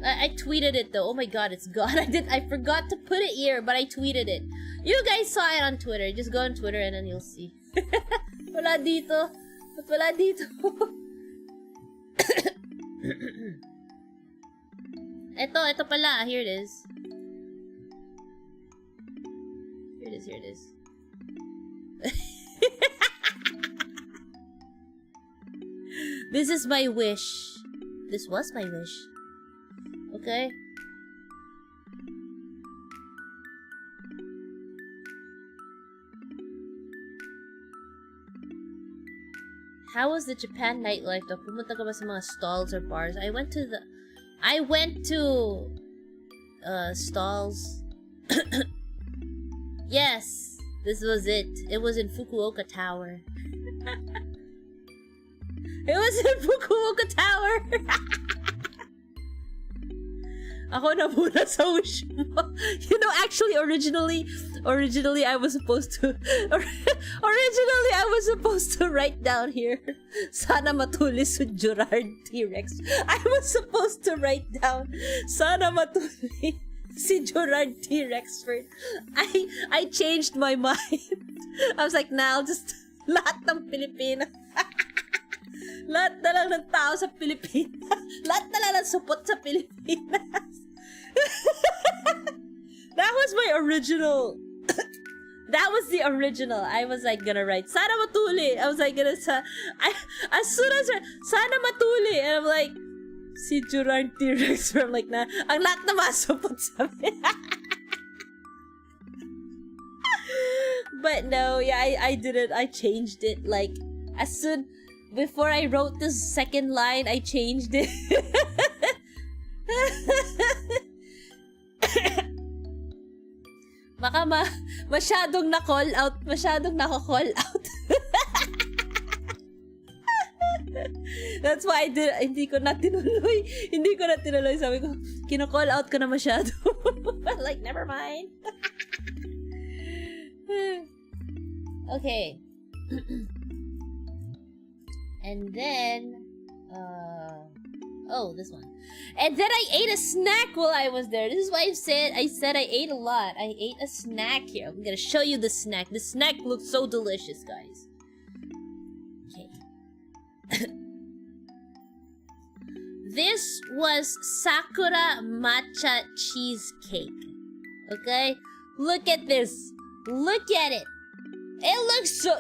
S1: I tweeted it though. Oh my god, it's gone. I forgot to put it here, but I tweeted it. You guys saw it on Twitter. Just go on Twitter and then you'll see. Wala dito. Wala dito. Ito pala. Here it is. Here it is. This is my wish. This was my wish. Okay? How was the Japan nightlife though? Pumunta ka ba sa mga stalls or bars? I went to stalls. Yes, this was it. It was in Fukuoka Tower. It was in Fukuoka Tower. Ako na muna sa wish mo. You know, actually, originally I was supposed to write down here, sana matuli si Gerard T-Rex. I was supposed to write down, sana matuli si Gerard T-Rex first. I changed my mind. I was like, nah, I'll just, lahat ng Pilipinas. Lahat na lang ng tao sa Pilipinas. Lahat na lang ng supot sa Pilipinas. That was my original. That was the original. I was like gonna write sana matuli. I was like gonna as soon as sana matuli, and I'm like si Gerard T-Rex. I'm like na ang lahat na masupot sa But no, yeah, I did it. I changed it like as soon before I wrote the second line. I changed it. Baka masyadong na-call out. Masyadong nako-call out. That's why I did. Hindi ko na tinuloy. Sabi ko, kino-call out ko na masyado. Like, never mind. Okay. And then, oh, this one. And then I ate a snack while I was there. This is why I said I ate a lot. I ate a snack here. I'm gonna show you the snack. The snack looks so delicious, guys. Okay. This was Sakura Matcha Cheesecake. Okay? Look at this. Look at it. It looks so...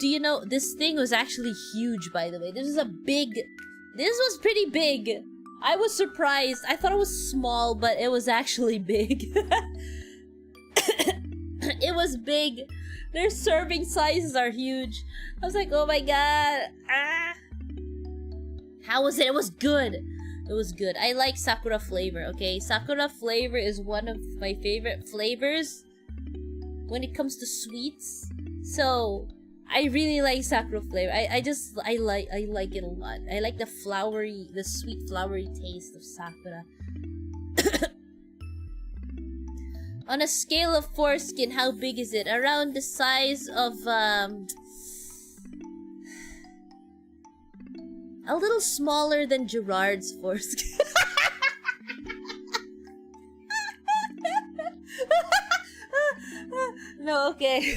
S1: do you know, this thing was actually huge, by the way. This was pretty big. I was surprised. I thought it was small, but it was actually big. It was big. Their serving sizes are huge. I was like, oh my god. Ah. How was it? It was good. It was good. I like sakura flavor, okay? Sakura flavor is one of my favorite flavors when it comes to sweets. So, I really like sakura flavor. I like it a lot. I like the sweet flowery taste of sakura. On a scale of foreskin, how big is it? Around the size of a little smaller than Gerard's foreskin. No, okay.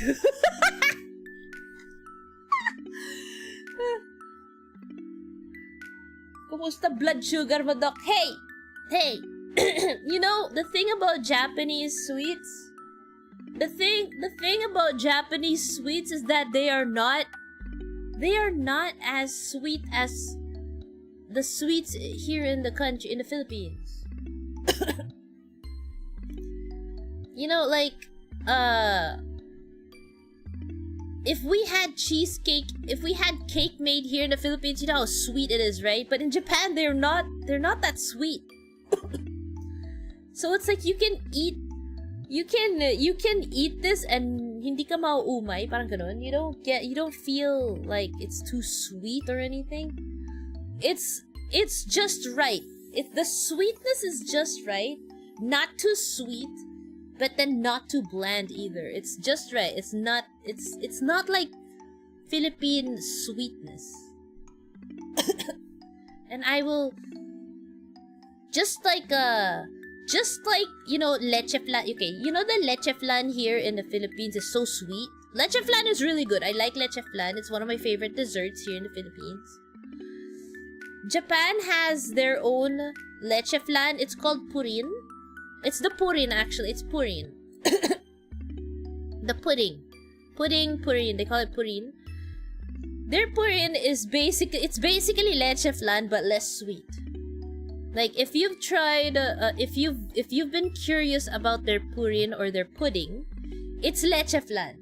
S1: Kumusta blood sugar mo, Doc? Hey! You know, the thing about Japanese sweets, the thing about Japanese sweets is that they are not as sweet as the sweets here in the country, in the Philippines. You know, like, if we had cheesecake, if we had cake made here in the Philippines, you know how sweet it is, right? But in Japan, they're not that sweet. So it's like you can eat this and hindi ka mauumay, parang ganon. You don't feel like it's too sweet or anything. It's just right. The sweetness is just right. Not too sweet, but then not too bland either. It's just right. It's not like Philippine sweetness. And I will just like you know, leche flan. Okay, you know the leche flan here in the Philippines is so sweet. Leche flan is really good. I like leche flan. It's one of my favorite desserts here in the Philippines. Japan has their own leche flan. It's called purin. It's the purin, actually. It's purin. The pudding. Purin. They call it purin. Their purin is basically leche flan but less sweet. Like, if you've tried, if you've been curious about their purin or their pudding, it's leche flan.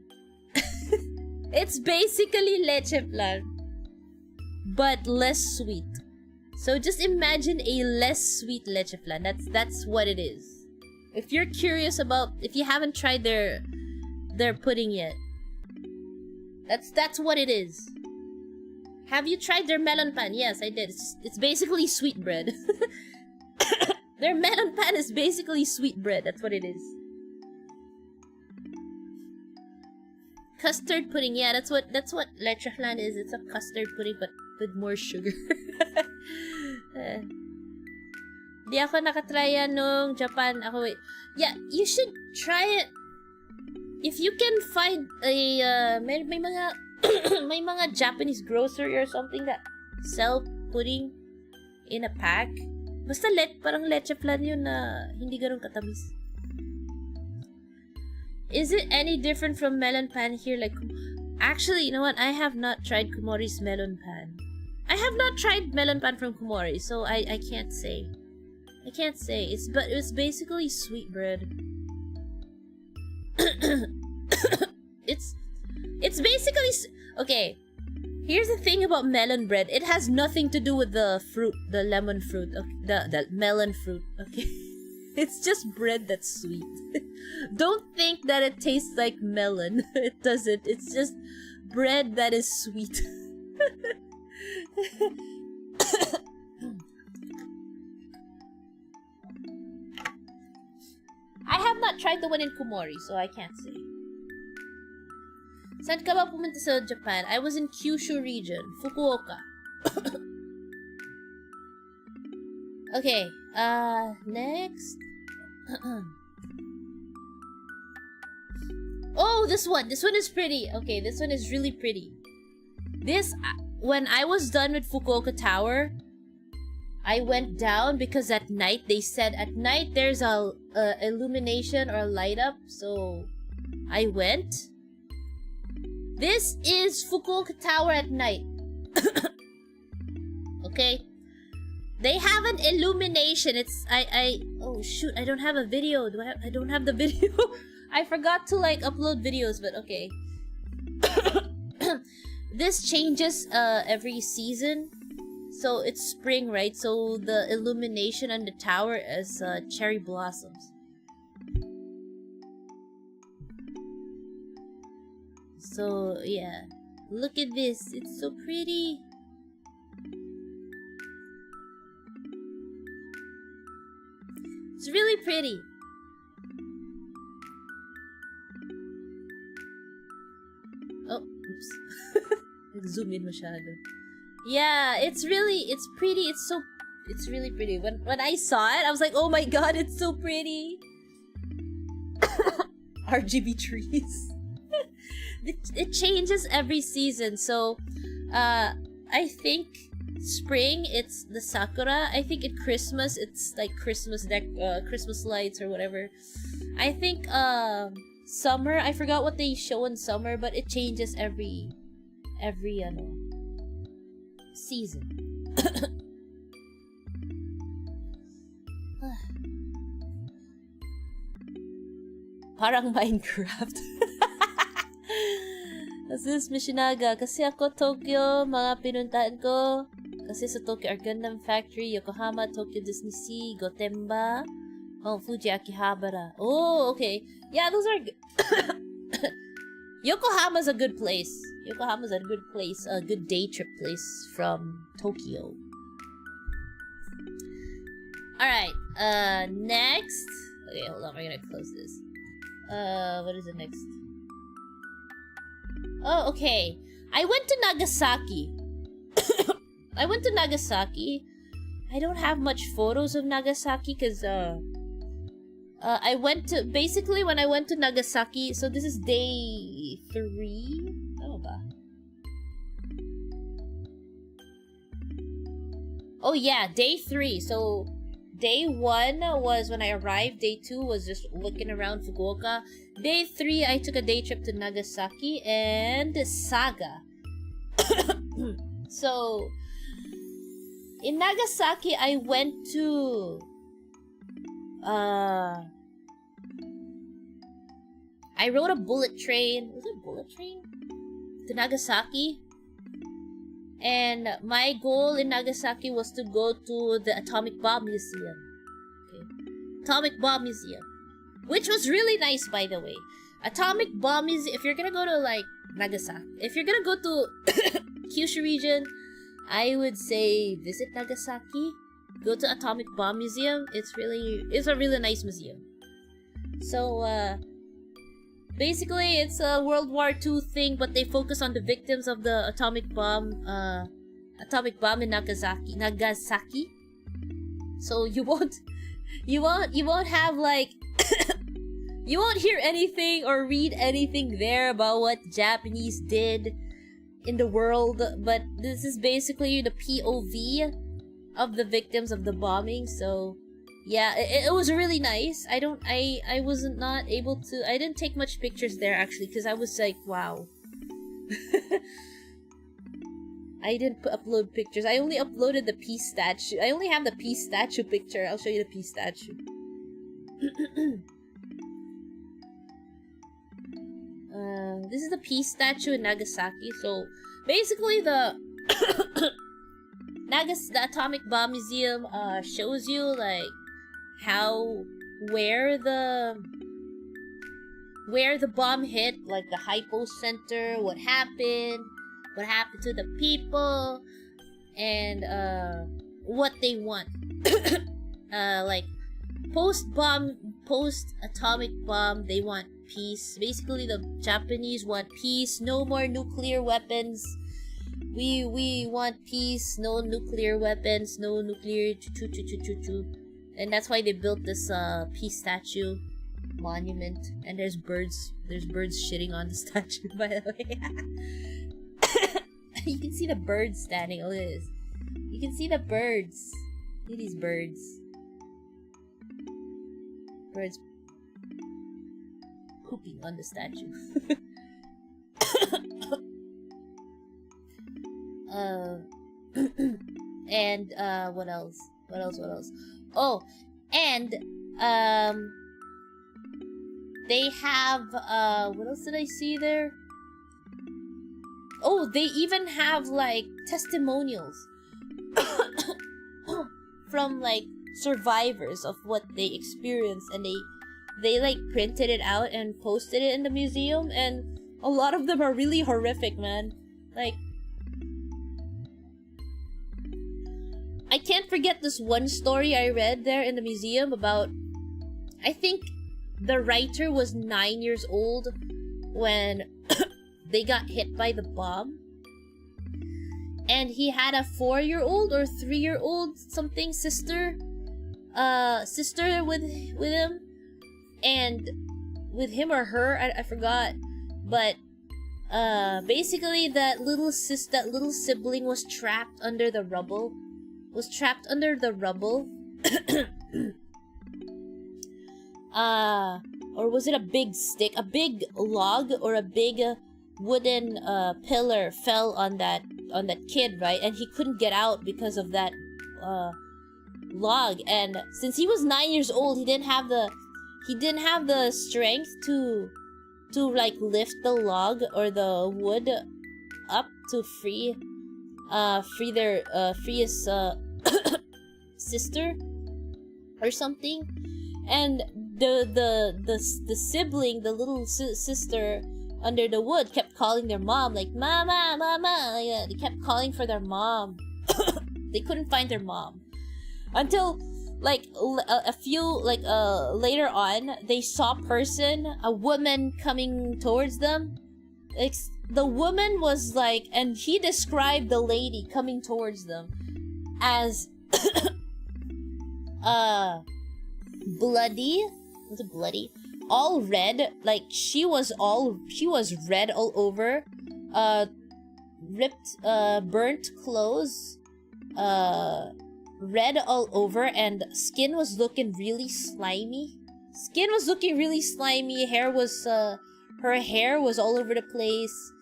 S1: It's basically leche flan, but less sweet. So just imagine a less sweet leche flan. That's what it is. If you're curious about, if you haven't tried their pudding yet, that's what it is. Have you tried their melon pan? Yes, I did. It's basically sweet bread. Their melon pan is basically sweet bread. That's what it is. Custard pudding. Yeah, that's what leche flan is. It's a custard pudding but with more sugar. Di ako nakatry yan nung Japan. Wait. Yeah, you should try it. If you can find a may mga may mga Japanese grocery or something that sell pudding in a pack. Basta parang leche flan yun na hindi ganun katamis. Is it any different from melon pan here? Like, actually, you know what? I have not tried Kumori's melon pan. I have not tried melon pan from Kumori, so I can't say. I can't say. It's basically sweet bread. It's basically okay. Here's the thing about melon bread. It has nothing to do with the fruit, the lemon fruit, the melon fruit. Okay, it's just bread that's sweet. Don't think that it tastes like melon. It doesn't. It's just bread that is sweet. I have not tried the one in Kumori, so I can't say. Saan ka ba pumunta sa Japan? I was in Kyushu region, Fukuoka. Okay, next. Oh, this one is pretty. Okay, this one is really pretty. When I was done with Fukuoka Tower, I went down because at night, they said at night there's a illumination or a light up, so I went. This is Fukuoka Tower at night. Okay? They have an illumination. Oh shoot, I don't have a video. I don't have the video. I forgot to upload videos, but okay. This changes every season. So it's spring, right? So the illumination on the tower is cherry blossoms. So yeah, look at this. It's so pretty. It's really pretty. Oh, oops. Zoom in masyado. Yeah, it's pretty. It's really pretty. When I saw it, I was like, oh my god, it's so pretty. RGB trees. It changes every season. So, I think spring it's the sakura. I think at Christmas it's like Christmas lights or whatever. I think summer. I forgot what they show in summer, but it changes every season. Parang Minecraft. This Mishinaga. Kasi ako Tokyo, mga pinuntahan ko. Kasi sa Tokyo are Gundam Factory, Yokohama, Tokyo Disney Sea, Gotemba, Mount Fuji, Akihabara. Oh, okay. Yeah, those are good. Yokohama's a good place. Yokohama's a good place. A good day trip place from Tokyo. Alright, next. Okay, hold on, we're gonna close this. What is it next? Oh, okay. I went to Nagasaki. I went to Nagasaki. I don't have much photos of Nagasaki because I went to basically when I went to Nagasaki. So this is day 3. Oh, ba? Oh yeah, day 3. So day 1 was when I arrived. Day 2 was just looking around Fukuoka. Day 3, I took a day trip to Nagasaki and Saga. So in Nagasaki, I went to I rode a bullet train. Was it a bullet train? To Nagasaki. And my goal in Nagasaki was to go to the Atomic Bomb Museum. Okay. Atomic Bomb Museum. Which was really nice, by the way. Atomic Bomb Museum, if you're gonna go to, like, Nagasaki. If you're gonna go to Kyushu region, I would say visit Nagasaki. Go to Atomic Bomb Museum. It's a really nice museum. So, basically, it's a World War II thing, but they focus on the victims of the atomic bomb in Nagasaki. So you won't have like you won't hear anything or read anything there about what Japanese did in the world, but this is basically the POV of the victims of the bombing. So yeah, it was really nice. I didn't take much pictures there actually because I was like, wow. I didn't upload pictures. I only uploaded the peace statue. I only have the peace statue picture. I'll show you the peace statue. This is the peace statue in Nagasaki. So basically the the Atomic Bomb Museum shows you like where the bomb hit, like the hypo center, what happened to the people, and what they want. Like post atomic bomb, they want peace. Basically, the Japanese want peace, no more nuclear weapons. We want peace, no nuclear weapons, no nuclear and that's why they built this peace statue monument. And there's birds shitting on the statue, by the way. You can see the birds standing. Look at this. You can see the birds. Look at these birds. Birds pooping on the statue. And what else? Oh, and they have what else did I see there? Oh, they even have like testimonials from like survivors of what they experienced, and they like printed it out and posted it in the museum, and a lot of them are really horrific, man. Like, I can't forget this one story I read there in the museum about, I think the writer was 9 years old when they got hit by the bomb. And he had a 4-year-old or 3-year-old something sister with him. And with him or her, I forgot. But basically that little sibling was trapped under the rubble. or was it a big stick? A big log or a big wooden pillar fell on that kid, right? And he couldn't get out because of that log. And since he was 9 years old, he didn't have the strength to like lift the log or the wood up to free his sister or something. And the sibling, the little sister under the wood, kept calling their mom, like, mama, mama. Yeah, they kept calling for their mom. They couldn't find their mom until like a few later on, they saw a woman coming towards them. Like, the woman was like, and he described the lady coming towards them as bloody. Was it bloody? All red. Like, she was red all over. Ripped, burnt clothes. Red all over, and skin was looking really slimy. Hair was, her hair was all over the place.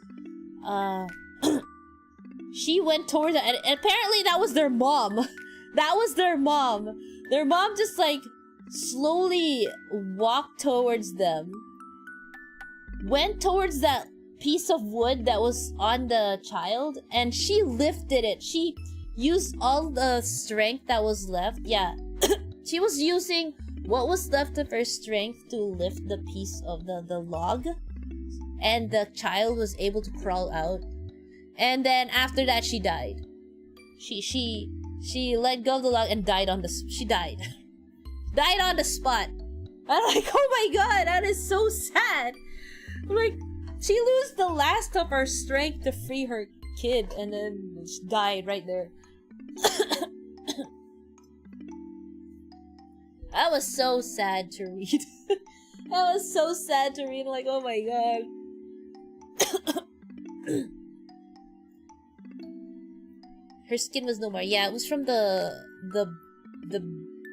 S1: She went towards it, and apparently that was their mom. Their mom just, like, slowly walked towards them. Went towards that piece of wood that was on the child, and she lifted it. She used all the strength that was left. Yeah. She was using what was left of her strength to lift the piece of the log. And the child was able to crawl out. And then after that, she died. She let go of the log and died on the... She died. Died on the spot. I'm like, oh my god, that is so sad. I'm like, she lost the last of her strength to free her kid, and then she died right there. That was so sad to read. Like, oh my god. Her skin was no more. Yeah, it was from the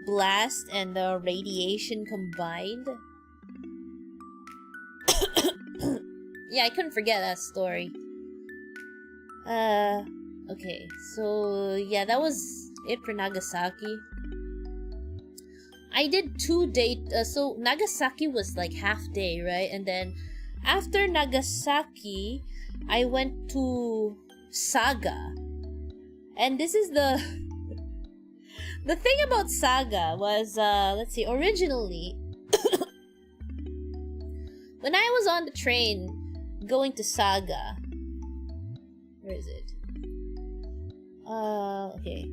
S1: blast and the radiation combined. Yeah, I couldn't forget that story. Okay, so yeah, that was it for Nagasaki. I did 2 days. So Nagasaki was like half day, right? And then after Nagasaki, I went to Saga. And this is the thing about Saga was, let's see, originally, when I was on the train going to Saga, where is it? Okay.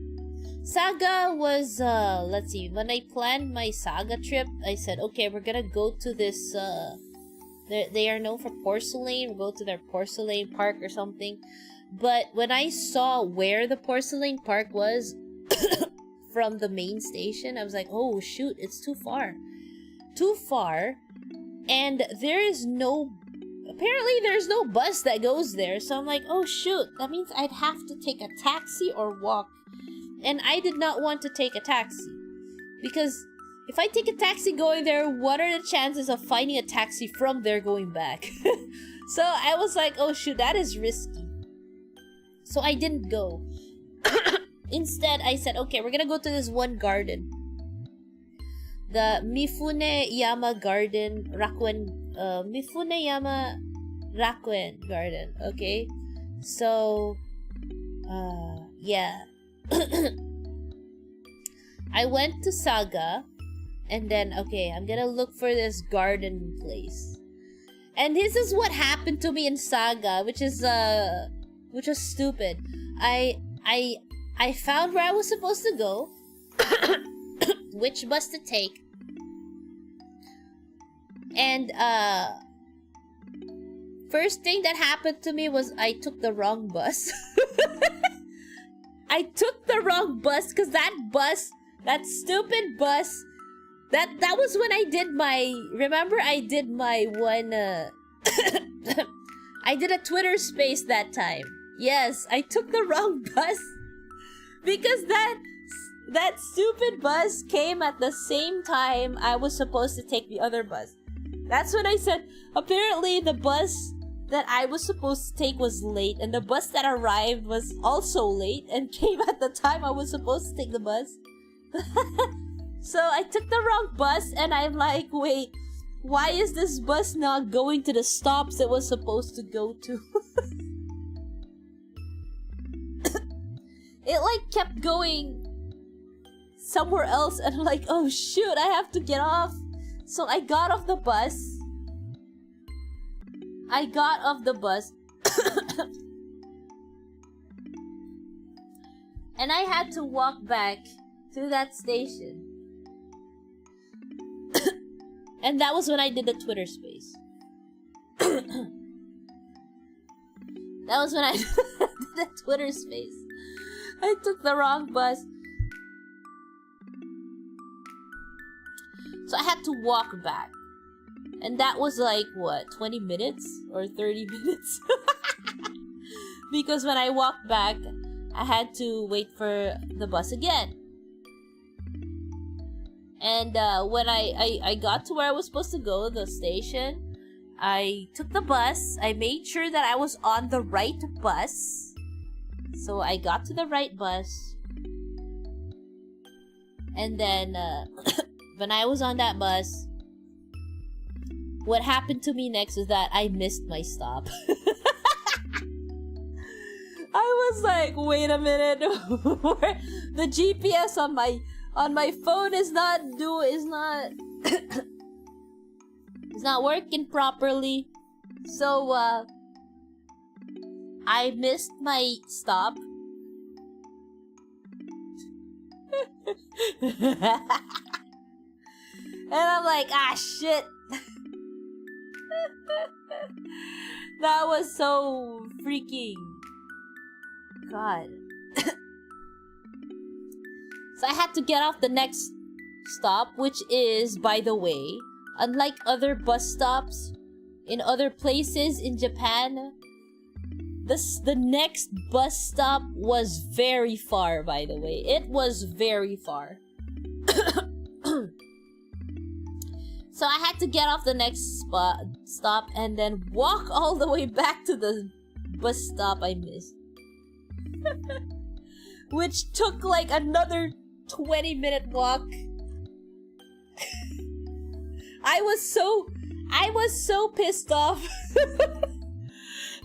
S1: Saga was, let's see, when I planned my Saga trip, I said, okay, we're gonna go to this, they are known for porcelain, we'll go to their porcelain park or something. But when I saw where the porcelain park was from the main station, I was like, oh shoot, it's too far. And there's no bus that goes there. So I'm like, oh shoot, that means I'd have to take a taxi or walk. And I did not want to take a taxi, because if I take a taxi going there, what are the chances of finding a taxi from there going back? So I was like, oh shoot, that is risky. So I didn't go. Instead, I said, okay, we're gonna go to this one garden. The Mifune-yama Garden, Mifune-yama Rakuen Garden, okay? So, yeah. I went to Saga, and then, okay, I'm gonna look for this garden place. And this is what happened to me in Saga, which was stupid. I found where I was supposed to go, which bus to take, and first thing that happened to me was I took the wrong bus. I took the wrong bus, because that stupid bus, that was when I did my, remember I did my one, I did a Twitter space that time. Yes, I took the wrong bus, because that stupid bus came at the same time I was supposed to take the other bus. That's when I said, apparently the bus that I was supposed to take was late, and the bus that arrived was also late and came at the time I was supposed to take the bus. So I took the wrong bus, and I'm like, wait, why is this bus not going to the stops it was supposed to go to? It like kept going somewhere else, and I'm like, oh shoot, I have to get off. So I got off the bus. And I had to walk back to that station. And that was when I did the Twitter space. That was when I did the Twitter space. I took the wrong bus. So I had to walk back. And that was like, what, 20 minutes? Or 30 minutes? Because when I walked back, I had to wait for the bus again. And when I got to where I was supposed to go, the station, I took the bus. I made sure that I was on the right bus. So I got to the right bus. And then when I was on that bus, what happened to me next is that I missed my stop. I was like, wait a minute. The GPS on my phone is not it's not working properly. So I missed my stop. And I'm like, ah shit. That was so freaking God. So I had to get off the next stop, which is, by the way, unlike other bus stops in other places in Japan, the next bus stop was very far, by the way. It was very far. So I had to get off the next stop and then walk all the way back to the bus stop I missed. Which took like another 20-minute walk. I was so pissed off.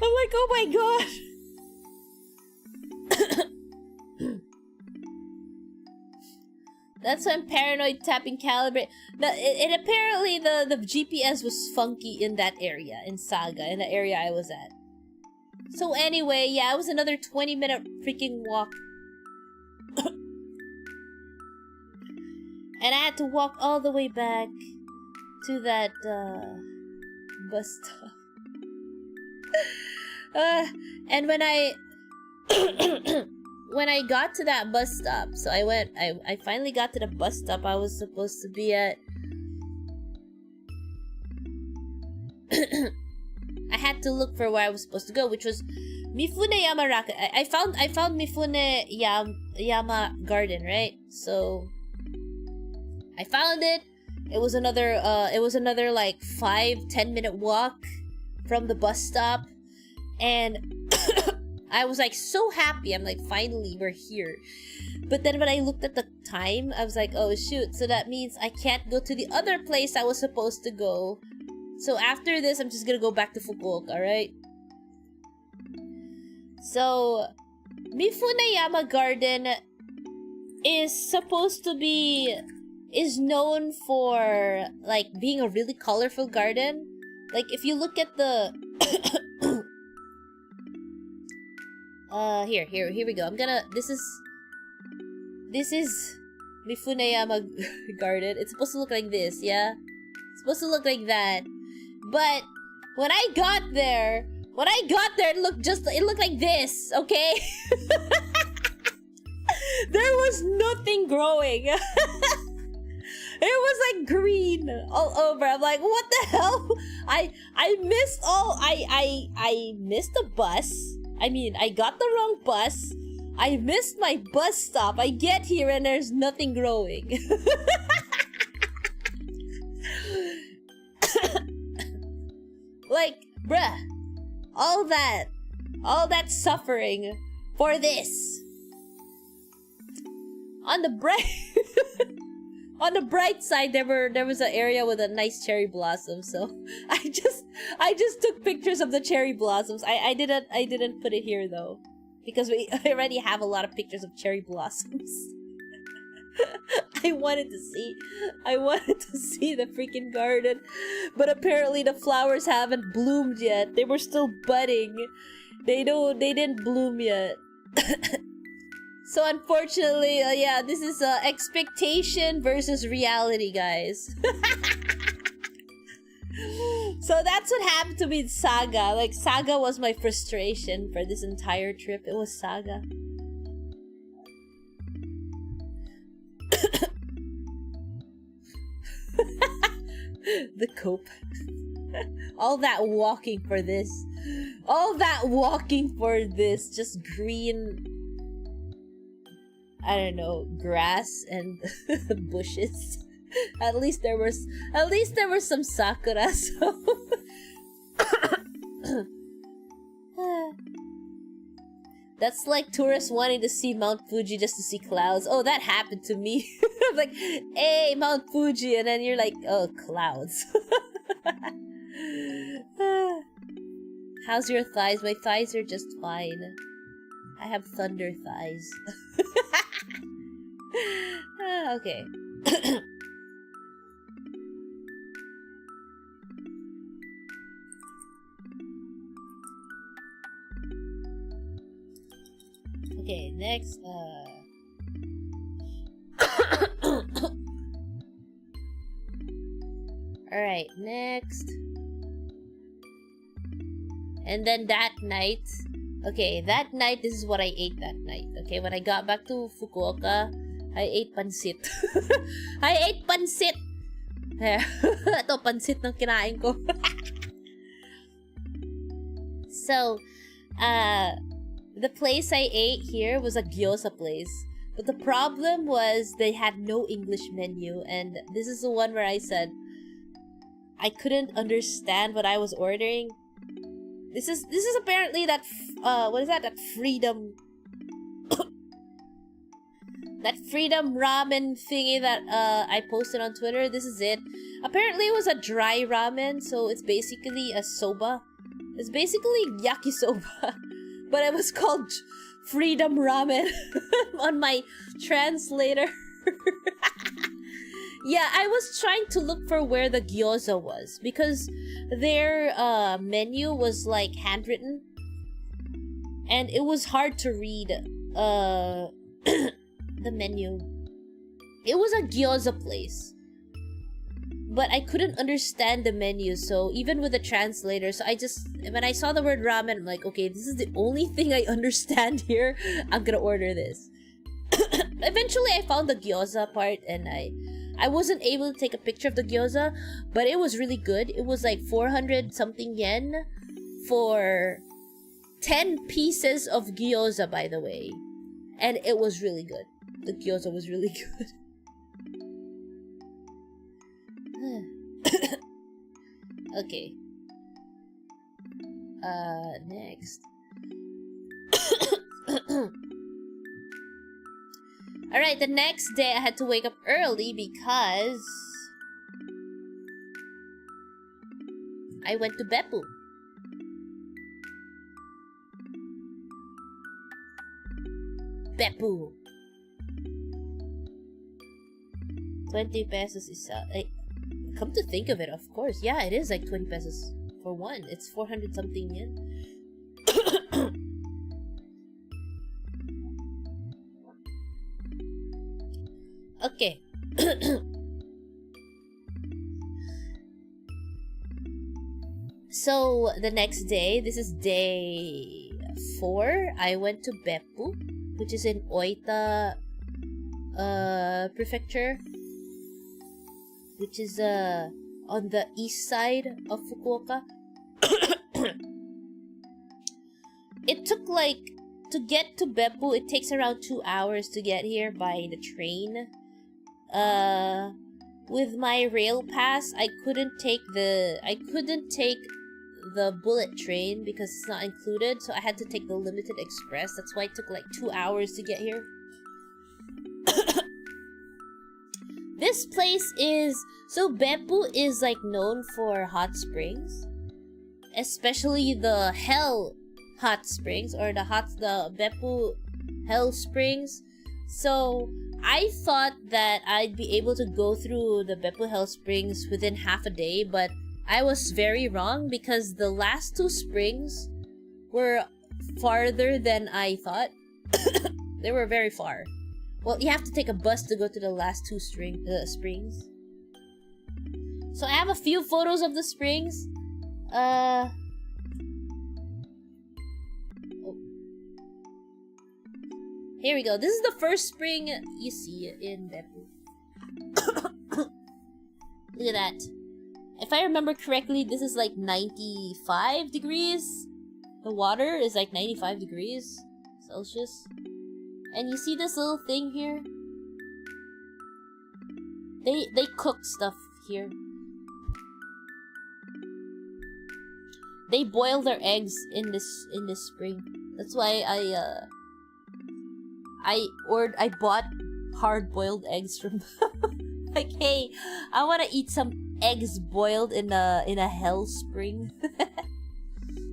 S1: I'm like, oh my god. That's why I'm paranoid tapping calibrate. It apparently the GPS was funky in that area, in Saga, in the area I was at. So anyway, yeah, it was another 20-minute freaking walk. And I had to walk all the way back to that bus stop. And when I when I got to that bus stop, so I finally got to the bus stop I was supposed to be at. I had to look for where I was supposed to go, which was Mifune Yamaraka. I found Mifune Yama Garden, right? So I found it. It was another like 5-10 minute walk from the bus stop, and I was like so happy. I'm like, finally we're here. But then when I looked at the time, I was like, oh shoot, so that means I can't go to the other place I was supposed to go. So after this, I'm just gonna go back to Fukuoka, right? So Mifuneyama Garden is known for like being a really colorful garden. Like if you look at the here we go. This is Mifuneyama Garden. It's supposed to look like this, yeah? It's supposed to look like that. But when I got there, it looked like this, okay? There was nothing growing. It was like green all over. I'm like, what the hell? I missed the bus. I mean, I got the wrong bus. I missed my bus stop. I get here and there's nothing growing. Bruh. All that suffering for this. On the bright on the bright side, there was an area with a nice cherry blossom, so I just took pictures of the cherry blossoms. I didn't put it here though, because I already have a lot of pictures of cherry blossoms. I wanted to see the freaking garden, but apparently the flowers haven't bloomed yet. They were still budding. They didn't bloom yet. So unfortunately, yeah, this is expectation versus reality, guys. So that's what happened to me in Saga. Like, Saga was my frustration for this entire trip. It was Saga. The cope. All that walking for this. All that walking for this. Just green, I don't know, grass and bushes. At least there was some sakura, so that's like tourists wanting to see Mount Fuji just to see clouds. Oh, that happened to me. I'm like, hey, Mount Fuji, and then you're like, oh, clouds. How's your thighs? My thighs are just fine. I have thunder thighs. Okay. Okay, next, Alright, next. And then that night, okay, that night, this is what I ate that night. Okay, when I got back to Fukuoka, I ate pansit. I ate pansit! Ito, pansit ng kinain ko. So, the place I ate here was a gyoza place. But the problem was they had no English menu, and this is the one where I said I couldn't understand what I was ordering. This is apparently that what is that? That freedom that freedom ramen thingy that I posted on Twitter. This is it. Apparently it was a dry ramen, so it's basically a soba. It's basically yakisoba, but it was called freedom ramen on my translator. Yeah, I was trying to look for where the gyoza was, because their menu was like handwritten, and it was hard to read the menu. It was a gyoza place, but I couldn't understand the menu, so even with the translator, so when I saw the word ramen, I'm like, okay, this is the only thing I understand here. I'm gonna order this. Eventually, I found the gyoza part, and I wasn't able to take a picture of the gyoza, but it was really good. It was like 400 something yen for 10 pieces of gyoza, by the way. And it was really good. The gyoza was really good. Okay. Next. Alright, the next day I had to wake up early because I went to Beppu. Beppu. 20 pesos is come to think of it, of course. Yeah, it is like 20 pesos for one. It's 400 something yen. Okay. So, the next day, this is day 4, I went to Beppu, which is in Oita Prefecture, which is on the east side of Fukuoka. It took like, to get to Beppu, it takes around 2 hours to get here by the train. With my rail pass, I couldn't take the bullet train because it's not included, so I had to take the limited express. That's why it took like 2 hours to get here. This place is... So Beppu is like known for hot springs. Especially the Hell Hot Springs, or the Beppu Hell Springs. So I thought that I'd be able to go through the Beppu Hell Springs within half a day, but I was very wrong because the last 2 springs were farther than I thought. They were very far. Well, you have to take a bus to go to the last 2 springs. So I have a few photos of the springs. Oh. Here we go. This is the first spring you see in Beppu. Look at that. If I remember correctly, this is like 95 degrees. The water is like 95 degrees Celsius. And you see this little thing here? They cook stuff here. They boil their eggs in this spring. That's why I bought hard-boiled eggs from like, hey, I want to eat some eggs boiled in a hell spring.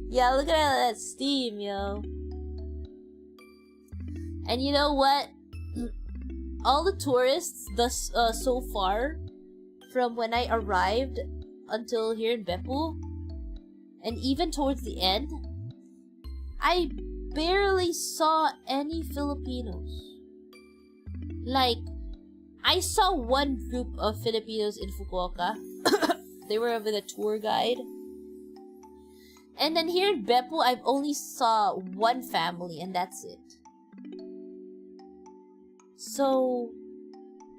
S1: Yeah, look at that steam, yo. And you know what? All the tourists so far, from when I arrived until here in Beppu, and even towards the end, I barely saw any Filipinos. Like, I saw one group of Filipinos in Fukuoka. They were with a tour guide. And then here in Beppu, I've only saw one family, and that's it. So,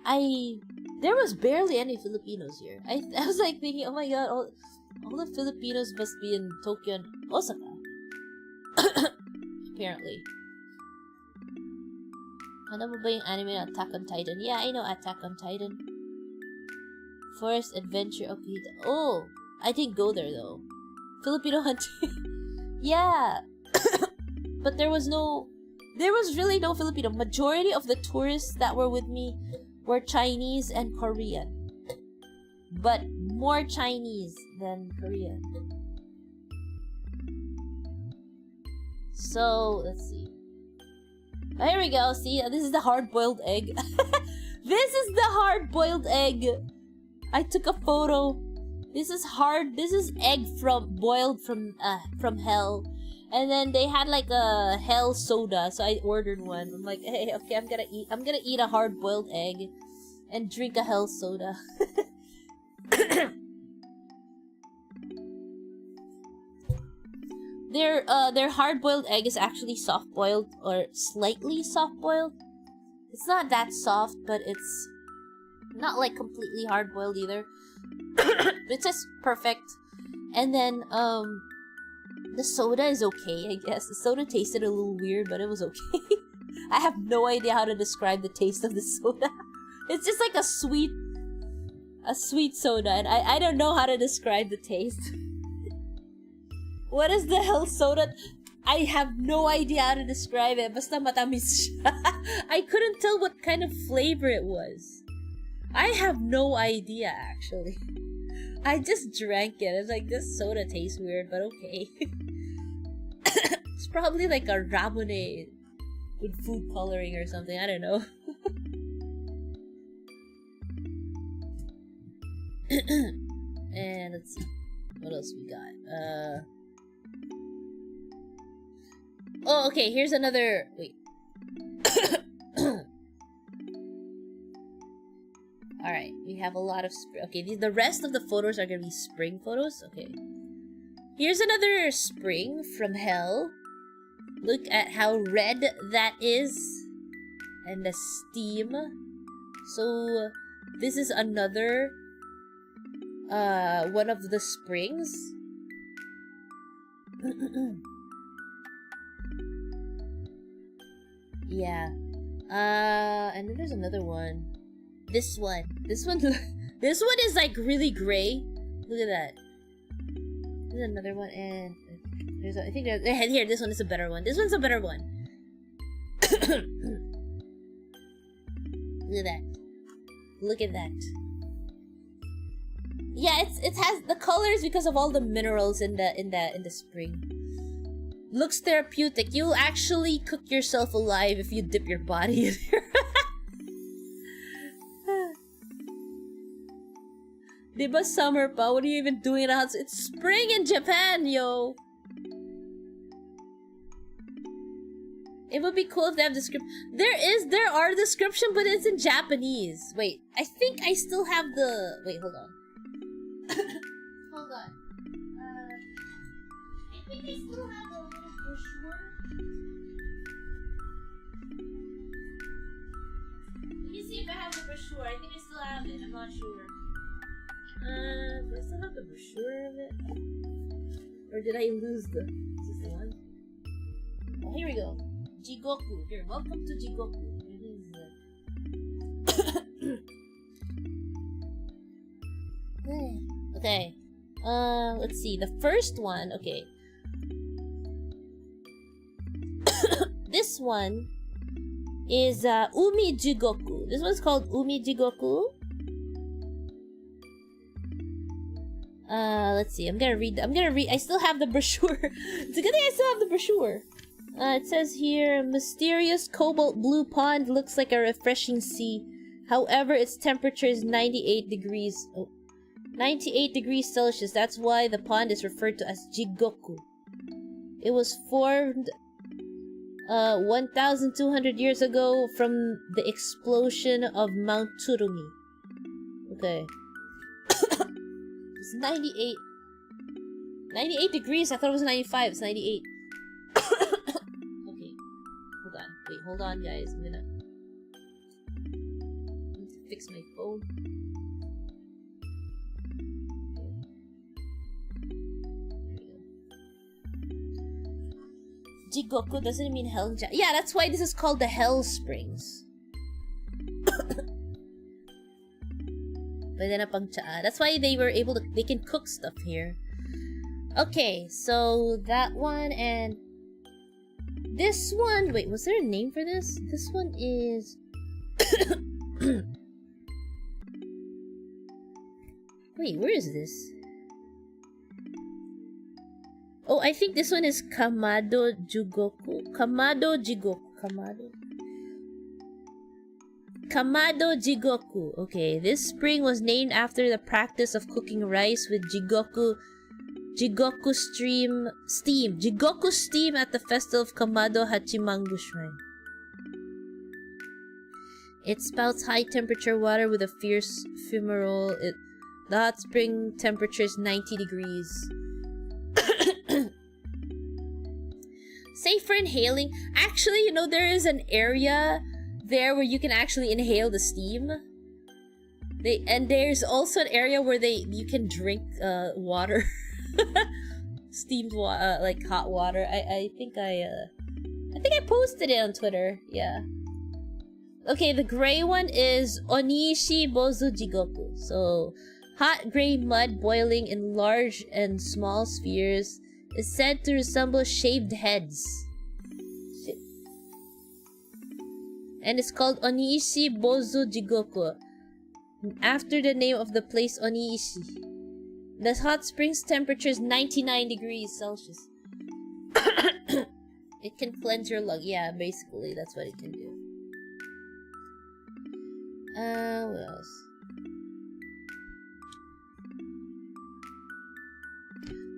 S1: there was barely any Filipinos here. I was like thinking, oh my god, all the Filipinos must be in Tokyo and Osaka. Apparently. Ano mo ba yung anime na Attack on Titan? Yeah, I know Attack on Titan. Forest Adventure of Pita. Oh, I didn't go there though. Filipino hunting. Yeah. But there was really no Filipino. Majority of the tourists that were with me were Chinese and Korean. But more Chinese than Korean. So, let's see. Oh, here we go. See, this is the hard-boiled egg. This is the hard-boiled egg. I took a photo. This is egg boiled from hell. And then they had like a hell soda, so I ordered one. I'm like, hey, okay, I'm gonna eat a hard-boiled egg and drink a hell soda. Their hard-boiled egg is actually soft-boiled or slightly soft-boiled. It's not that soft, but it's not like completely hard-boiled either. It's just perfect. And then the soda is okay, I guess. The soda tasted a little weird, but it was okay. I have no idea how to describe the taste of the soda. It's just like a sweet soda, and I don't know how to describe the taste. What is the hell soda? I have no idea how to describe it. Basta matamis siya. I couldn't tell what kind of flavor it was. I have no idea, actually. I just drank it. It's like, this soda tastes weird, but okay. It's probably like a ramen with food coloring or something. I don't know. And let's see. What else we got? Oh, okay, here's another... Wait. Alright, we have a lot of... Okay, the rest of the photos are gonna be spring photos. Okay. Here's another spring from hell. Look at how red that is. And the steam. So, this is another... one of the springs. Yeah. And then there's another one. This one is like really gray. Look at that. Look There's another one, and there's I think there's here. This one is a better one. This one's a better one. Look at that. Look at that. Yeah, it has the colors because of all the minerals in the spring. Looks therapeutic. You'll actually cook yourself alive if you dip your body in here. Diba summer pa? What are you even doing in the house? It's spring in Japan, yo! It would be cool if they have description. There are description, but it's in Japanese. Wait, I think I still have the. Wait, hold on. Hold on. I think I still have the little brochure. Let me see if I have the brochure. I think I still have it. I'm not sure. Do I still have the brochure of it? Or did I lose the... Is this the one? Oh, here we go. Jigoku. Here, welcome to Jigoku. It is... Okay. Let's see. The first one, okay. This one is Umi Jigoku. This one's called Umi Jigoku. Let's see. I'm gonna read. I still have the brochure. It's a good thing I still have the brochure. It says here, mysterious cobalt blue pond looks like a refreshing sea. However, its temperature is 98 degrees. Oh, 98 degrees Celsius. That's why the pond is referred to as Jigoku. It was formed 1,200 years ago from the explosion of Mount Tsurumi. Okay. It's 98. 98 degrees? I thought it was 95. It's 98. Okay. Hold on. Wait, hold on, guys. I'm gonna... need to fix my phone. Jigoku doesn't mean hell. Yeah, that's why this is called the Hell Springs. That's why they were able to. They can cook stuff here. Okay, so that one and this one. Wait, was there a name for this? This one is. Wait, where is this? Oh, I think this one is Kamado Jigoku. Kamado Jigoku. Kamado Jigoku. Okay, this spring was named after the practice of cooking rice with Jigoku steam at the festival of Kamado Hachimangu Shrine. It spouts high temperature water with a fierce fumarole. The hot spring temperature is 90 degrees. Safe for inhaling. Actually, you know, there is an area there where you can actually inhale the steam. There's also an area where you can drink water. Steamed water, like hot water. I think I posted it on Twitter. Yeah. Okay, the gray one is Oniishi Bozu Jigoku. So, hot gray mud boiling in large and small spheres is said to resemble shaved heads. Shit. And it's called Oniishi Bozu Jigoku, after the name of the place Oniishi. The hot spring's temperature is 99 degrees Celsius. It can cleanse your lung. Yeah, basically, that's what it can do. What else?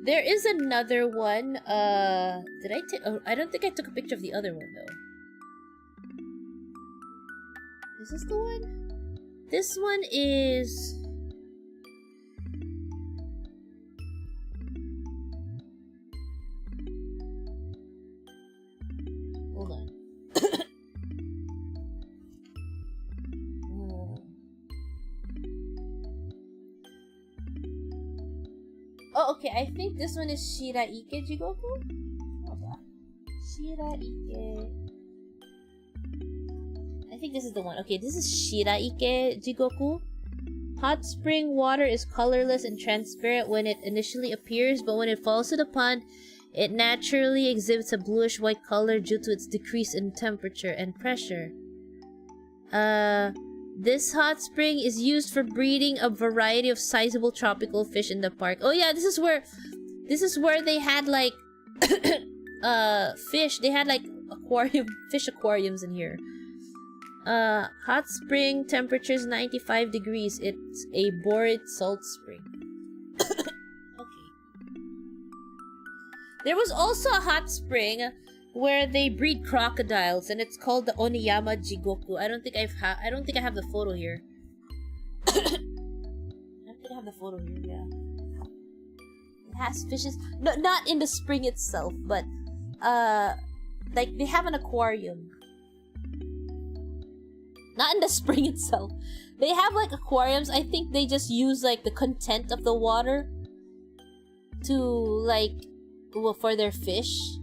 S1: There is another one. Did I take? Oh, I don't think I took a picture of the other one though. Is this the one? This one is. Hold on. Oh, okay. I think this one is Shiraike Jigoku. Hold on. Shiraike. I think this is the one. Okay, this is Shiraike Jigoku. Hot spring water is colorless and transparent when it initially appears, but when it falls to the pond, it naturally exhibits a bluish-white color due to its decrease in temperature and pressure. This hot spring is used for breeding a variety of sizable tropical fish in the park. Oh yeah, this is where they had like fish. They had like fish aquariums in here. Hot spring temperatures 95 degrees. It's a bored salt spring. Okay. There was also a hot spring where they breed crocodiles, and it's called the Oniyama Jigoku. I don't think I have the photo here. I don't think I have the photo here. Yeah. It has fishes. No, not in the spring itself, but like they have an aquarium. Not in the spring itself. They have like aquariums. I think they just use like the content of the water to like for their fish.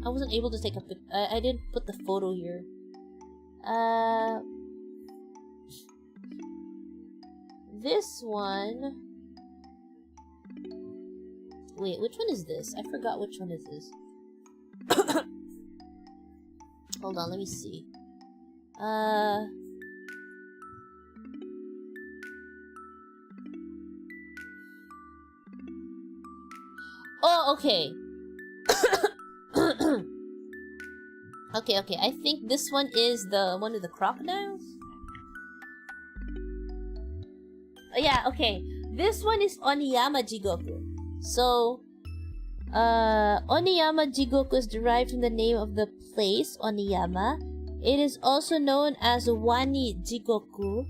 S1: I wasn't able to take a pic. I didn't put the photo here. This one. Wait, which one is this? I forgot which one is this. Hold on, let me see. Oh, okay. Okay. I think this one is the one of the crocodiles. Oh, yeah, okay. This one is Oniyama Jigoku. So, Oniyama Jigoku is derived from the name of the place, Oniyama. It is also known as Wani Jigoku,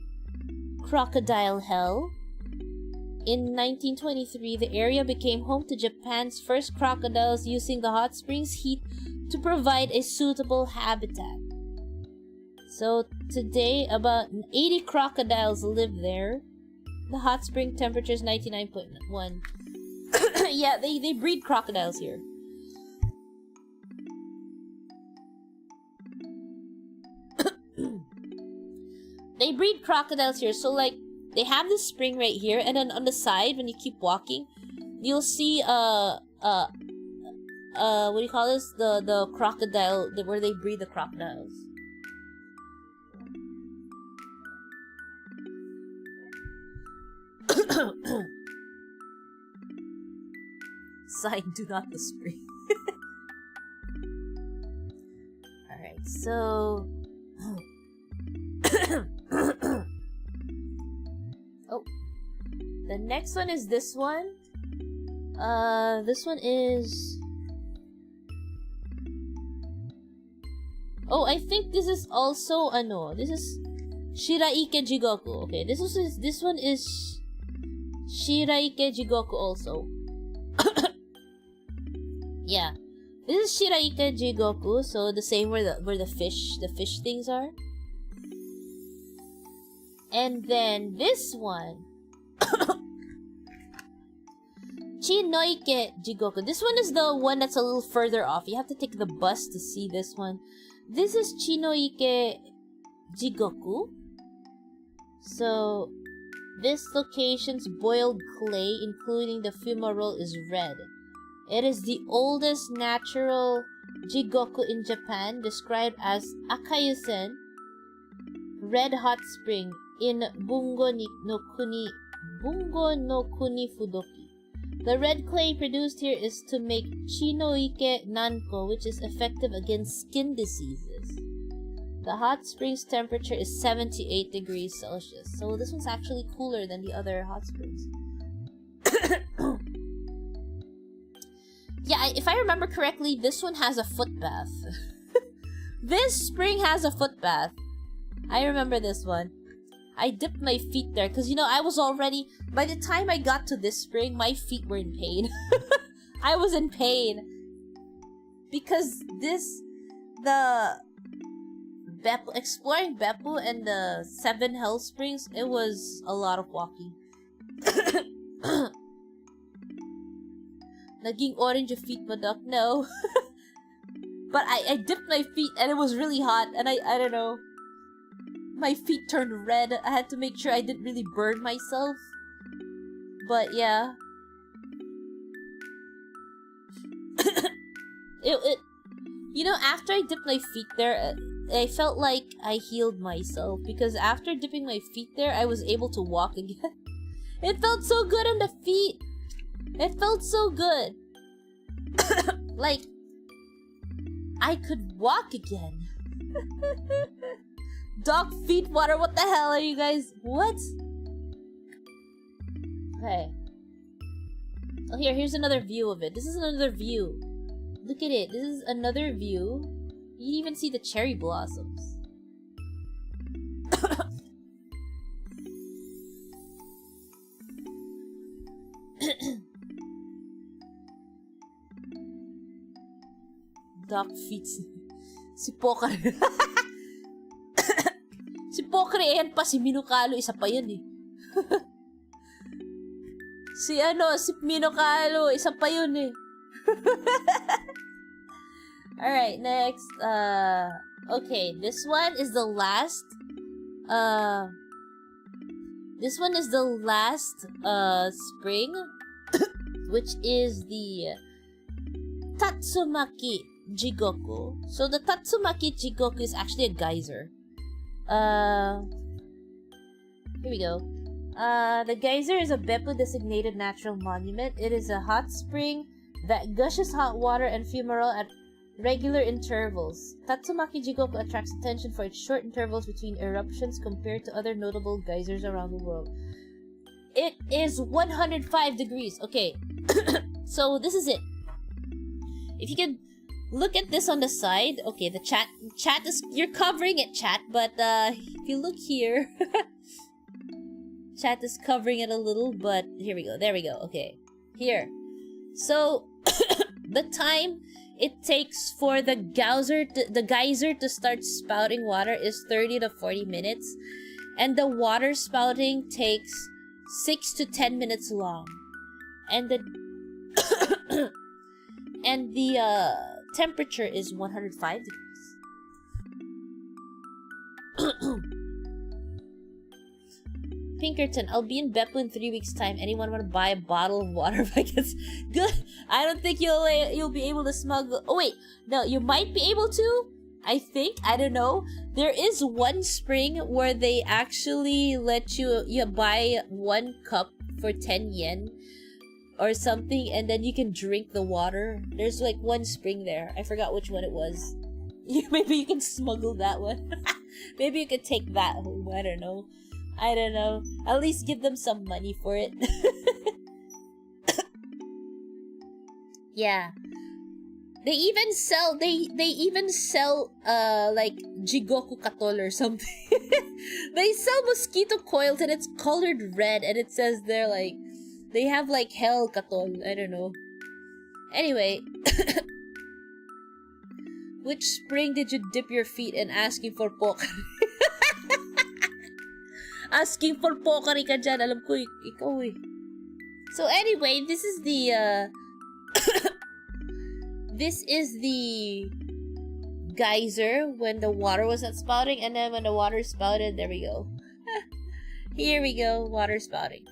S1: Crocodile Hell. In 1923, the area became home to Japan's first crocodiles, using the hot springs' heat to provide a suitable habitat. So today, about 80 crocodiles live there. The hot spring temperature is 99.1. Yeah, they breed crocodiles here. They breed crocodiles here, so like they have this spring right here, and then on the side, when you keep walking, you'll see what do you call this? The crocodile, where they breed the crocodiles. Sign, do not the spring. Alright, so... Oh. The next one is this one. This one is... Oh, I think this is also, this is Shiraike Jigoku. Okay, this one is Shiraike Jigoku also. Yeah. This is Shiraike Jigoku, so the same where the fish things are. And then this one, Chinoike Jigoku. This one is the one that's a little further off. You have to take the bus to see this one. This is Chinoike Jigoku. So, this location's boiled clay, including the fumarole, is red. It is the oldest natural Jigoku in Japan, described as Akayusen, red hot spring, in Bungo no Kuni Fudoki. The red clay produced here is to make Chinoike Nanko, which is effective against skin diseases. The hot spring's temperature is 78 degrees Celsius, so this one's actually cooler than the other hot springs. Yeah, if I remember correctly, this one has a foot bath. This spring has a foot bath. I remember this one. I dipped my feet there because, I was already... By the time I got to this spring, my feet were in pain. I was in pain. Because exploring Beppu and the 7 Hell Springs, it was a lot of walking. Naging orange yung feet mo, Doc? No. But I dipped my feet and it was really hot and I don't know. my feet turned red. I had to make sure I didn't really burn myself. But yeah. You know, after I dipped my feet there, I felt like I healed myself. Because after dipping my feet there, I was able to walk again. It felt so good on the feet. It felt so good. Like, I could walk again. Dog feet water, what the hell are you guys? What? Okay. Oh, here's another view of it. This is another view. Look at it. This is another view. You can even see the cherry blossoms. Dog feet. Si Pokari. Si Pokari, ayan pa. Si Minokalo, isa pa yun eh. Si Minokalo, isa pa yun eh. Alright, next. Okay, this one is the last. This one is the last spring, which is the Tatsumaki Jigoku. So the Tatsumaki Jigoku is actually a geyser. Here we go. The geyser is a Beppu designated natural monument. It is a hot spring that gushes hot water and fumarole at regular intervals. Tatsumaki Jigoku attracts attention for its short intervals between eruptions compared to other notable geysers around the world. It is 105 degrees. Okay, so this is it. If you could look at this on the side. Okay, the chat is, you're covering it, chat, but if you look here, chat is covering it a little, but here we go. There we go. Okay, here. So the time it takes for the geyser to start spouting water is 30 to 40 minutes, and the water spouting takes 6 to 10 minutes long, and the and the temperature is 105 degrees. Pinkerton, I'll be in Beppu in 3 weeks' time. Anyone want to buy a bottle of water if I get good? I don't think you'll be able to smuggle. Oh wait, no, you might be able to. I think, I don't know. There is one spring where they actually let you buy 1 cup for 10 yen or something, and then you can drink the water. There's like one spring there. I forgot which one it was. Maybe you can smuggle that one. Maybe you could take that home. I don't know. At least give them some money for it. Yeah. They even sell like Jigoku Katol or something. They sell mosquito coils and it's colored red, and it says they're like, they have like hell Katol. I don't know. Anyway. Which spring did you dip your feet in asking for pokari? Asking for pokari ka dyan. Alam ko, ikaw eh. So anyway, this is the this is the geyser when the water was not spouting, and then when the water spouted, there we go. Here we go, water spouting.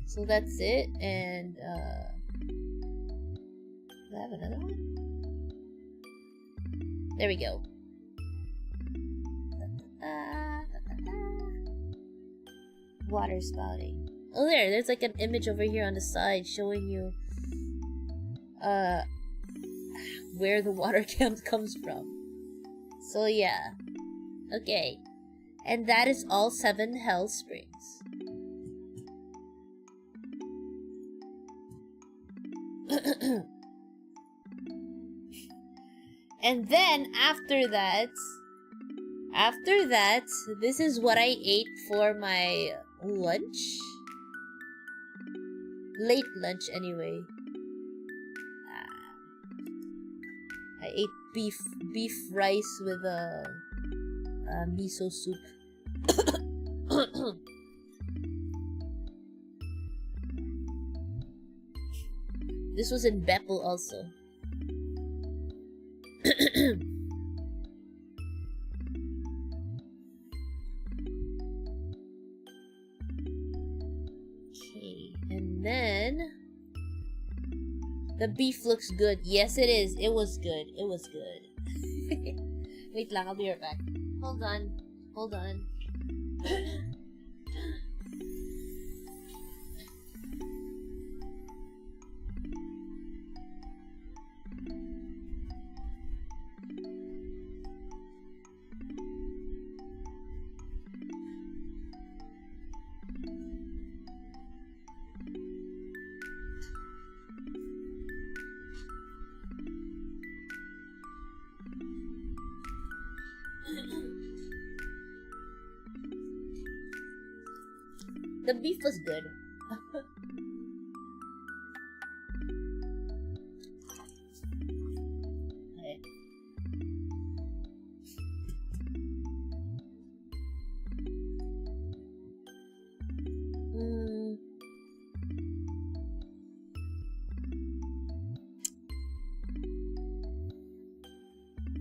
S1: So that's it, and do I have another one? There we go. Water spouting. Oh, there's like an image over here on the side showing you where the water comes from. So yeah. Okay. And that is all 7 hell springs. And then after that, this is what I ate for my lunch. Late lunch anyway. I ate beef rice with miso soup. This was in Beppu also. on. The beef looks good. Yes, it is. It was good. It was good. Wait lang, I'll be right back. Hold on. Hold on. The beef was good. Okay.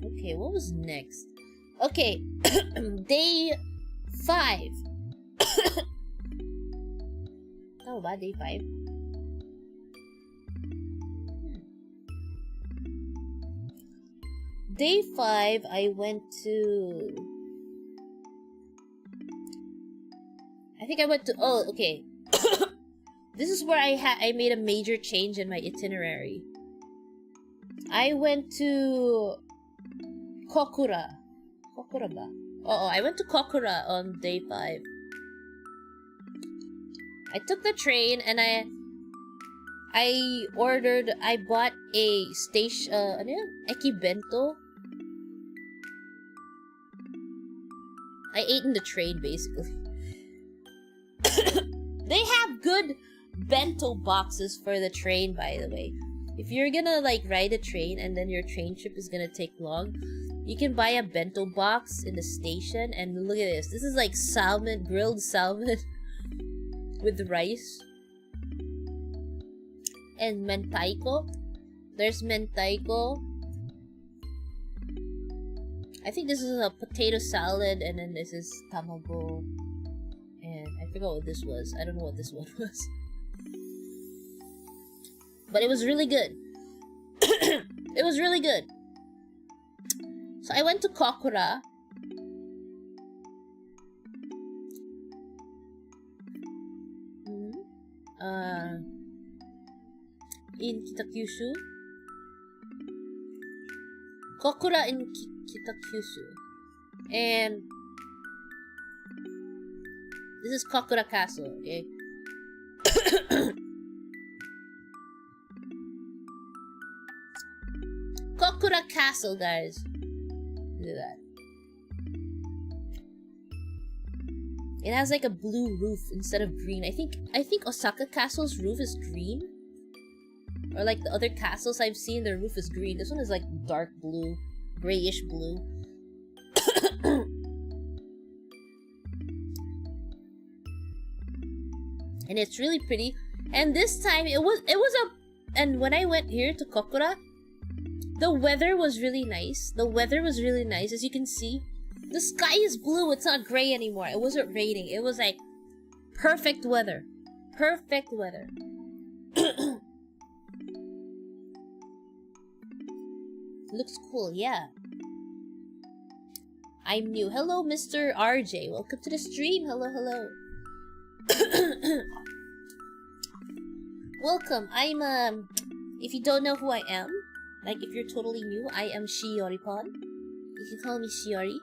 S1: Okay, what was next? Okay, day 5. Oh, bad day 5. Day 5, I went to... I think I went to... Oh, okay. This is where I made a major change in my itinerary. I went to... Kokura. Kokura ba? Oh, I went to Kokura on day 5. I took the train and I bought a station, ano yun? Ekibento. I ate in the train, basically. They have good bento boxes for the train, by the way. If you're gonna, like, ride a train and then your train trip is gonna take long, you can buy a bento box in the station, and look at this. This is like salmon, grilled salmon with rice. And mentaiko. There's mentaiko. I think this is a potato salad, and then this is tamago. And I forgot what this was. I don't know what this one was. But it was really good. It was really good. So I went to Kokura. In Kitakyushu. Kokura in Kitakyushu. And this is Kokura Castle, okay? Kokura Castle, guys. Look at that. It has like a blue roof instead of green. I think Osaka Castle's roof is green. Or like the other castles I've seen, their roof is green. This one is like dark blue, grayish blue. And it's really pretty. And this time and when I went here to Kokura, the weather was really nice. The weather was really nice, as you can see. The sky is blue, it's not gray anymore. It wasn't raining. It was like perfect weather. Perfect weather. Looks cool, yeah. I'm new. Hello, Mr. RJ. Welcome to the stream. Hello, hello. Welcome. I'm, if you don't know who I am, like if you're totally new, I am ShioriPon. You can call me Shiori.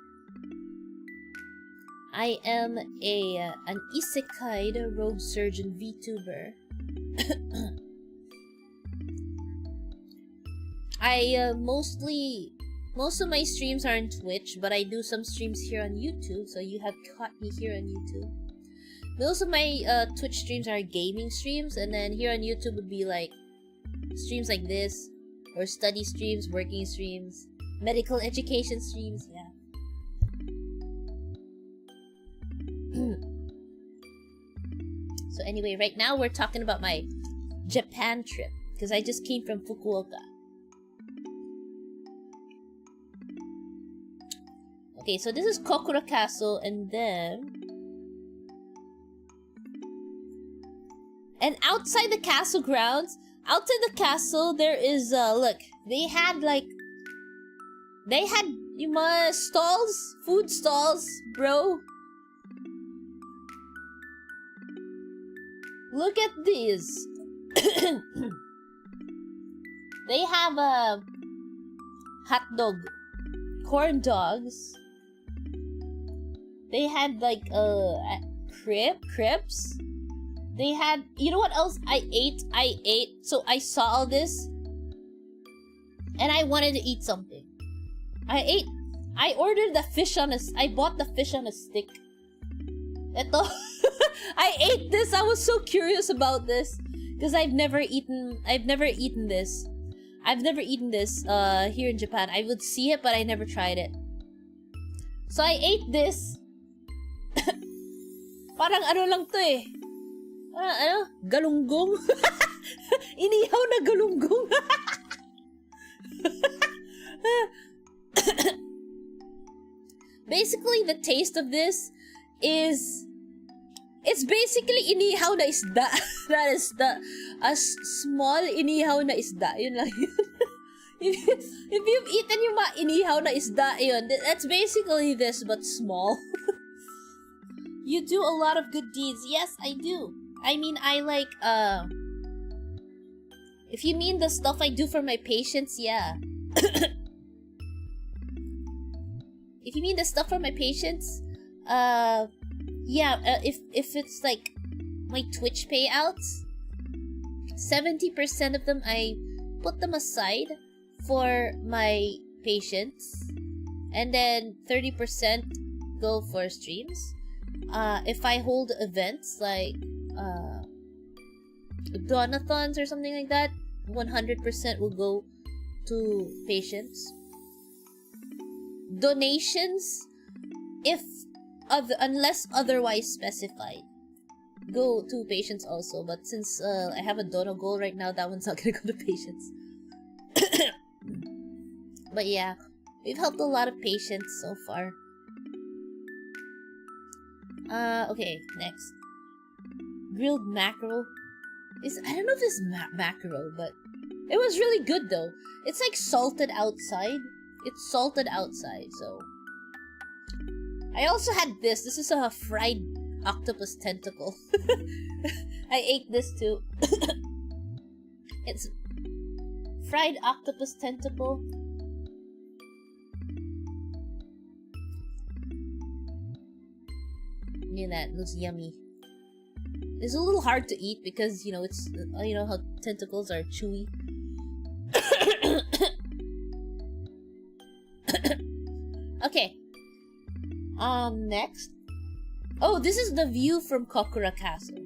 S1: I am an isekai rogue surgeon VTuber. Most of my streams are on Twitch, but I do some streams here on YouTube, so you have caught me here on YouTube. Most of my Twitch streams are gaming streams, and then here on YouTube would be like streams like this, or study streams, working streams, medical education streams, yeah. So anyway, right now we're talking about my Japan trip, because I just came from Fukuoka. Okay, so this is Kokura Castle, and And outside the castle grounds, outside the castle, there is, look, they had yung mga stalls, food stalls, bro. Look at these. They have a hot dog, corn dogs. They had like crepes. They had, you know what else I ate? So I saw all this and I wanted to eat something. I ordered the fish on I bought the fish on a stick. Ito. I ate this. I was so curious about this because I've never eaten this. I've never eaten this here in Japan. I would see it but I never tried it. So I ate this. Parang ano lang to eh. Galunggong. Inihaw na galunggong. Basically, the taste of this is... It's basically inihaw na isda. That is a small inihaw na isda. Yun lang yun. If you've eaten yung mga inihaw na isda, yun, that's basically this, but small. You do a lot of good deeds. Yes, I do. I mean, I like, if you mean the stuff I do for my patients, yeah. If you mean the stuff for my patients, yeah, if it's like my Twitch payouts, 70% of them I put them aside for my patients, and then 30% go for streams. If I hold events like donathons or something like that, 100% will go to patients. Donations, unless otherwise specified, go to patients also. But since I have a dono goal right now, that one's not gonna go to patients. But yeah, we've helped a lot of patients so far. Okay, next. Grilled mackerel. I don't know if it's mackerel, but it was really good though. It's like salted outside. It's salted outside, so. I also had this. This is a fried octopus tentacle. I ate this too. It's fried octopus tentacle. Yeah, that looks yummy. It's a little hard to eat because, you know, it's, you know how tentacles are chewy. Okay. Next. Oh, this is the view from Kokura Castle.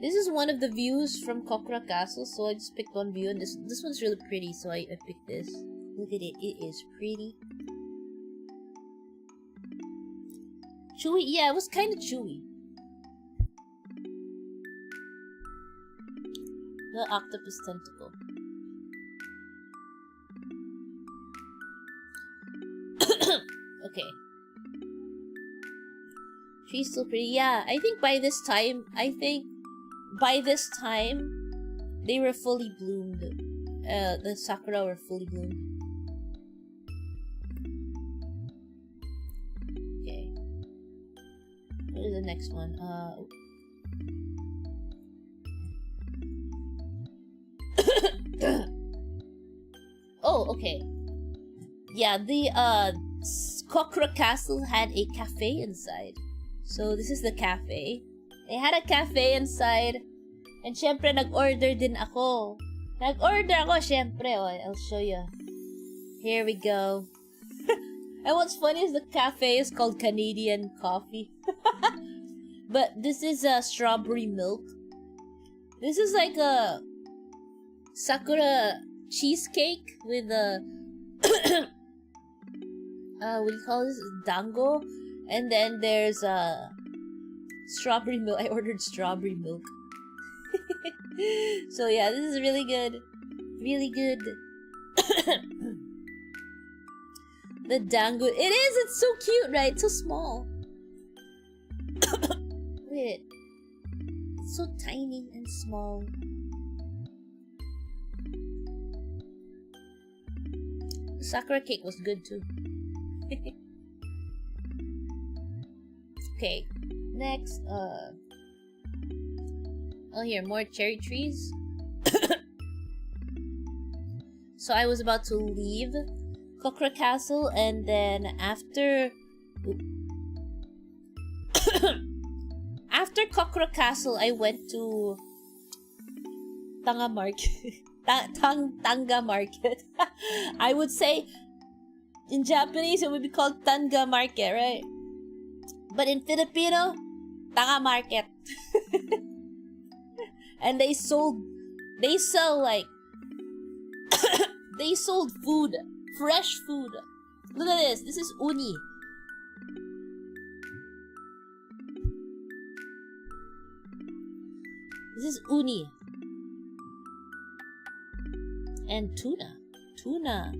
S1: This is one of the views from Kokura Castle, so I just picked one view, and this one's really pretty, so I picked this. Look at it, it is pretty. Chewy? Yeah, it was kind of chewy. The octopus tentacle. Okay. She's still pretty. Yeah, I think by this time, they were fully bloomed. The sakura were fully bloomed. Okay. What is the next one? Oh, okay. Yeah, the Kokura Castle had a cafe inside. So this is the cafe. They had a cafe inside. And syempre, nag-order din ako. Nag-order ako, syempre. Oh, I'll show you. Here we go. And what's funny is the cafe is called Canadian Coffee. But this is strawberry milk. This is like a sakura cheesecake with a what do you call this? Dango. And then there's strawberry milk. I ordered strawberry milk. So yeah, this is really good. Really good. The dango. It is! It's so cute, right? It's so small. Look at it. So tiny and small. The sakura cake was good too. Okay, next, oh here, more cherry trees. So I was about to leave Kokura Castle, and then after after Kokura Castle, I went to Tanga Market. Tanga Market. I would say in Japanese it would be called Tanga Market, right? But in Filipino, Tanga Market. And they sell like they sold food, fresh food. Look at this. This is uni. This is uni. And tuna. Tuna.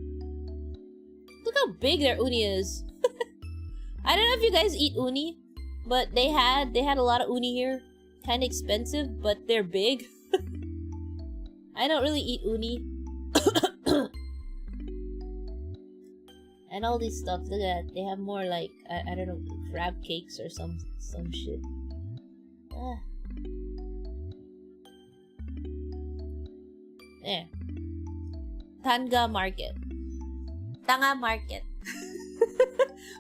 S1: Look how big their uni is. I don't know if you guys eat uni, but they had a lot of uni here. Kind of expensive, but they're big. I don't really eat uni. And all these stuff, look at that. They have more like, I don't know, crab cakes or some shit. There. Tanga Market. Tanga Market.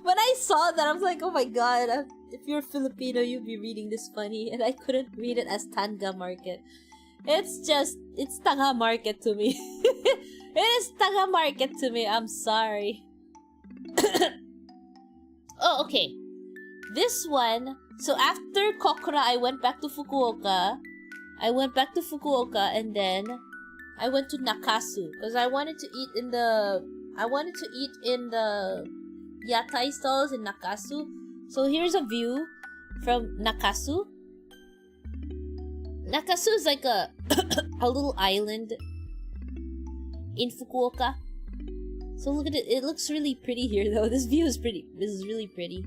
S1: When I saw that, I was like, oh my god, if you're Filipino, you'd be reading this funny. And I couldn't read it as Tanga Market. It's Tanga Market to me. It is Tanga Market to me. I'm sorry. Oh, okay. This one, so after Kokura, I went back to Fukuoka. And then I went to Nakasu because I wanted to eat in the yatai stalls in Nakasu. So here's a view from Nakasu. Nakasu is like a little island in Fukuoka. So look at it. It looks really pretty here, though. This view is pretty. This is really pretty.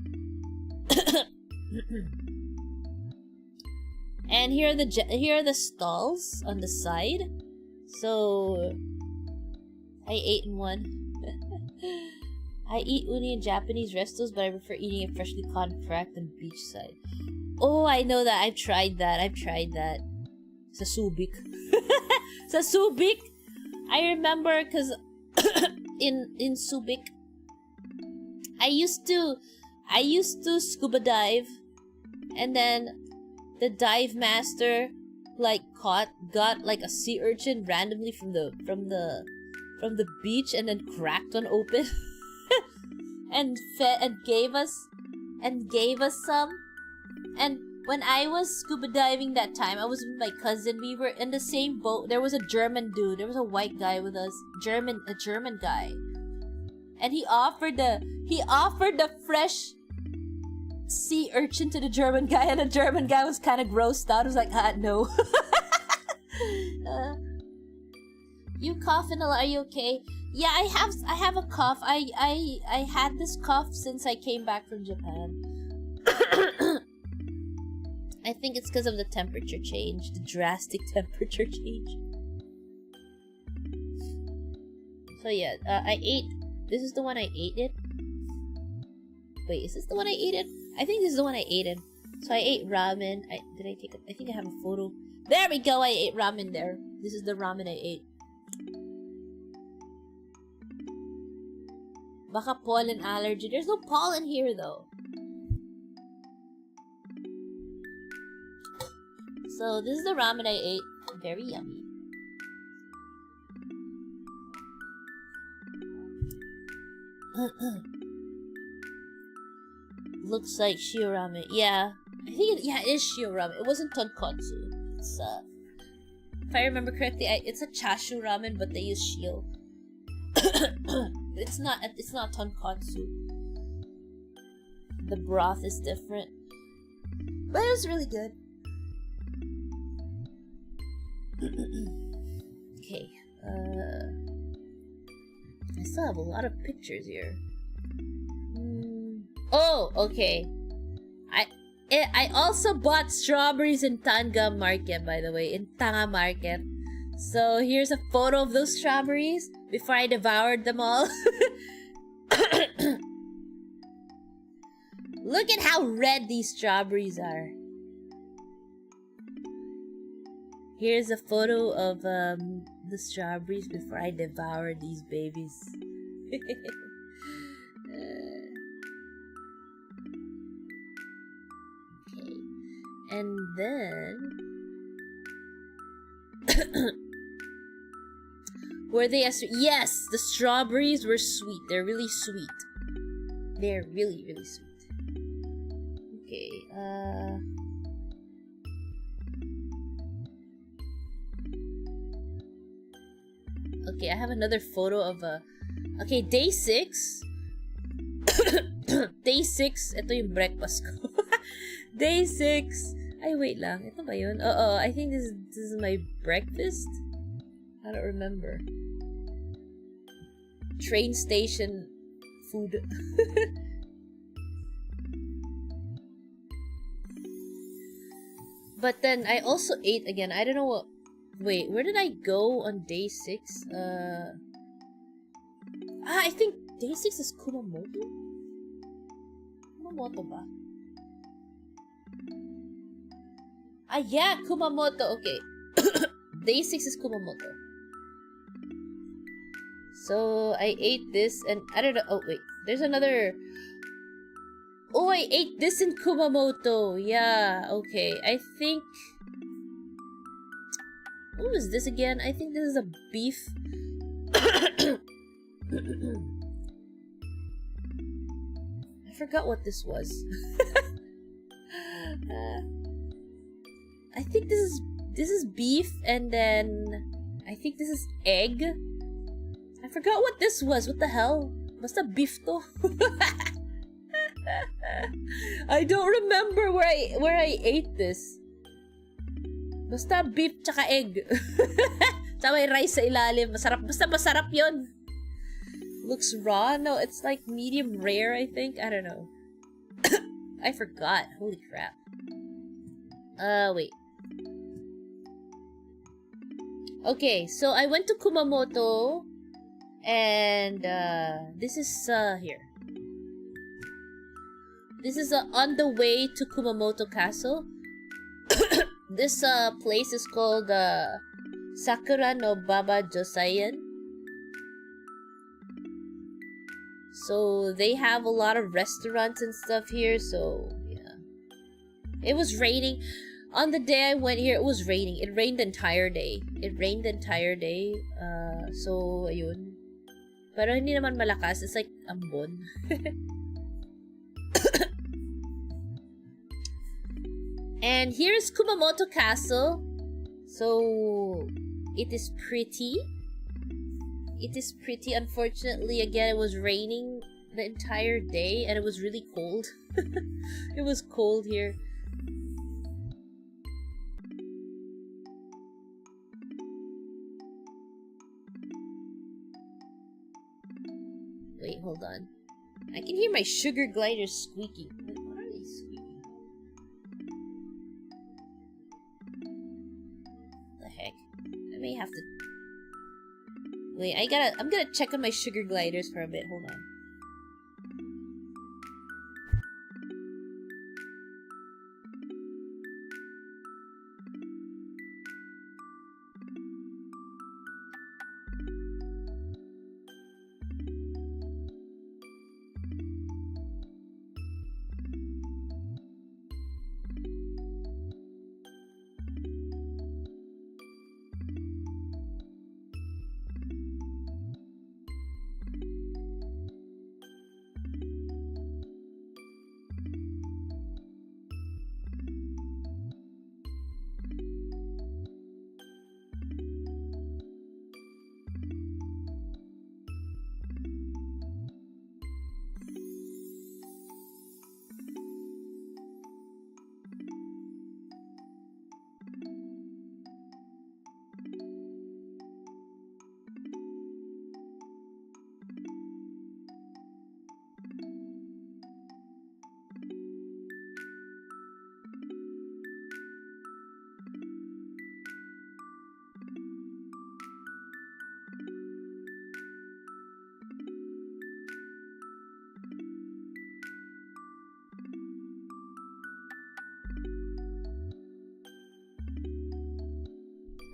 S1: And here are the stalls on the side. So I ate in one. I eat uni in Japanese restos, but I prefer eating it freshly caught and cracked on beachside. Oh, I know that. I've tried that. Sa Subic. Sa Subic. I remember because in Subic, I used to scuba dive, and then the dive master got like a sea urchin randomly from the beach and then cracked one open and gave us some. And when I was scuba diving that time, I was with my cousin. We were in the same boat. There was a German dude. There was a white guy with us. A German guy. And he offered the fresh sea urchin to the German guy, and the German guy was kind of grossed out. I was like, no. You coughing a lot? Are you okay? Yeah, I have a cough. I had this cough since I came back from Japan. I think it's because of the temperature change, the drastic temperature change. So yeah, I ate. This is the one I ate it. Wait, is this the one I ate it? I think this is the one I ate it. So I ate ramen. I think I have a photo. There we go. I ate ramen there. This is the ramen I ate. Baka pollen allergy. There's no pollen here though. So this is the ramen I ate. Very yummy. Looks like shio ramen. Yeah. I think it is shio ramen. It wasn't tonkotsu. It's if I remember correctly, it's a chashu ramen, but they use shio. It's not tonkotsu. The broth is different. But it was really good. Okay. I still have a lot of pictures here. Oh, okay. I also bought strawberries in Tanga Market, by the way, in Tanga Market. So here's a photo of those strawberries before I devoured them all. Look at how red these strawberries are. Here's a photo of the strawberries before I devour these babies. Okay. And then were they as yes, the strawberries were sweet. They're really sweet. They're really, really sweet. Okay, okay, I have another photo of a... Okay, day 6. Day 6, ito yung breakfast ko. Day 6. Ay, wait lang. Ito ba yun? Oo, I think this is my breakfast. I don't remember. Train station food. But then I also ate again. I don't know what... Wait, where did I go on day 6? I think day 6 is Kumamoto? Kumamoto ba? Ah, yeah, Kumamoto. Okay. Day 6 is Kumamoto. So, I ate this and... I don't know... Oh, wait. There's another... Oh, I ate this in Kumamoto. Yeah, okay. I think... What was this again? I think this is a beef... I forgot what this was. I think this is beef, and then... I think this is egg. I forgot what this was. What the hell? Basta beef to. I don't remember where I ate this. Basta beef tsaka egg. Tsaka may rice sa ilalim. Masarap. Basta masarap yun. Looks raw? No, it's like medium rare, I think. I don't know. I forgot. Holy crap. Wait. Okay, so I went to Kumamoto. And, this is, here. This is on the way to Kumamoto Castle. This place is called Sakura no Baba Josayen. So they have a lot of restaurants and stuff here, so yeah. It was raining. On the day I went here, it was raining. It rained the entire day. So ayun. Pero hindi naman malakas. It's like ambon. And here's Kumamoto Castle. So, it is pretty. It is pretty. Unfortunately, again, it was raining the entire day and it was really cold. It was cold here. Wait, hold on. I can hear my sugar gliders squeaking. What are they squeaking? The heck? I may have to... Wait, I'm gonna check on my sugar gliders for a bit. Hold on.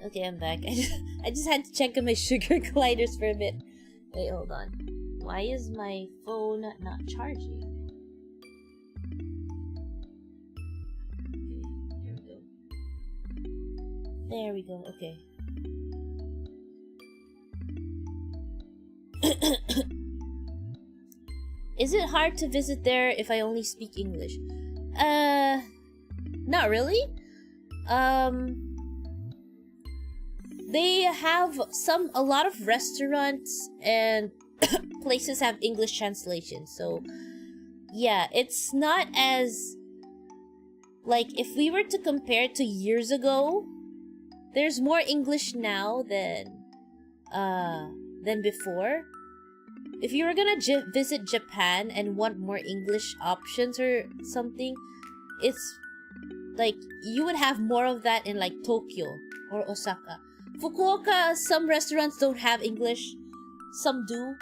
S1: Okay, I'm back. I just had to check on my sugar gliders for a bit. Wait, hold on. Why is my phone not charging? Okay, there we go. Okay. Is it hard to visit there if I only speak English? Not really. They have a lot of restaurants and places have English translation. So, yeah, it's not as like if we were to compare to years ago, there's more English now than before. If you were gonna visit Japan and want more English options or something, it's like you would have more of that in like Tokyo or Osaka. Fukuoka, some restaurants don't have English, some do.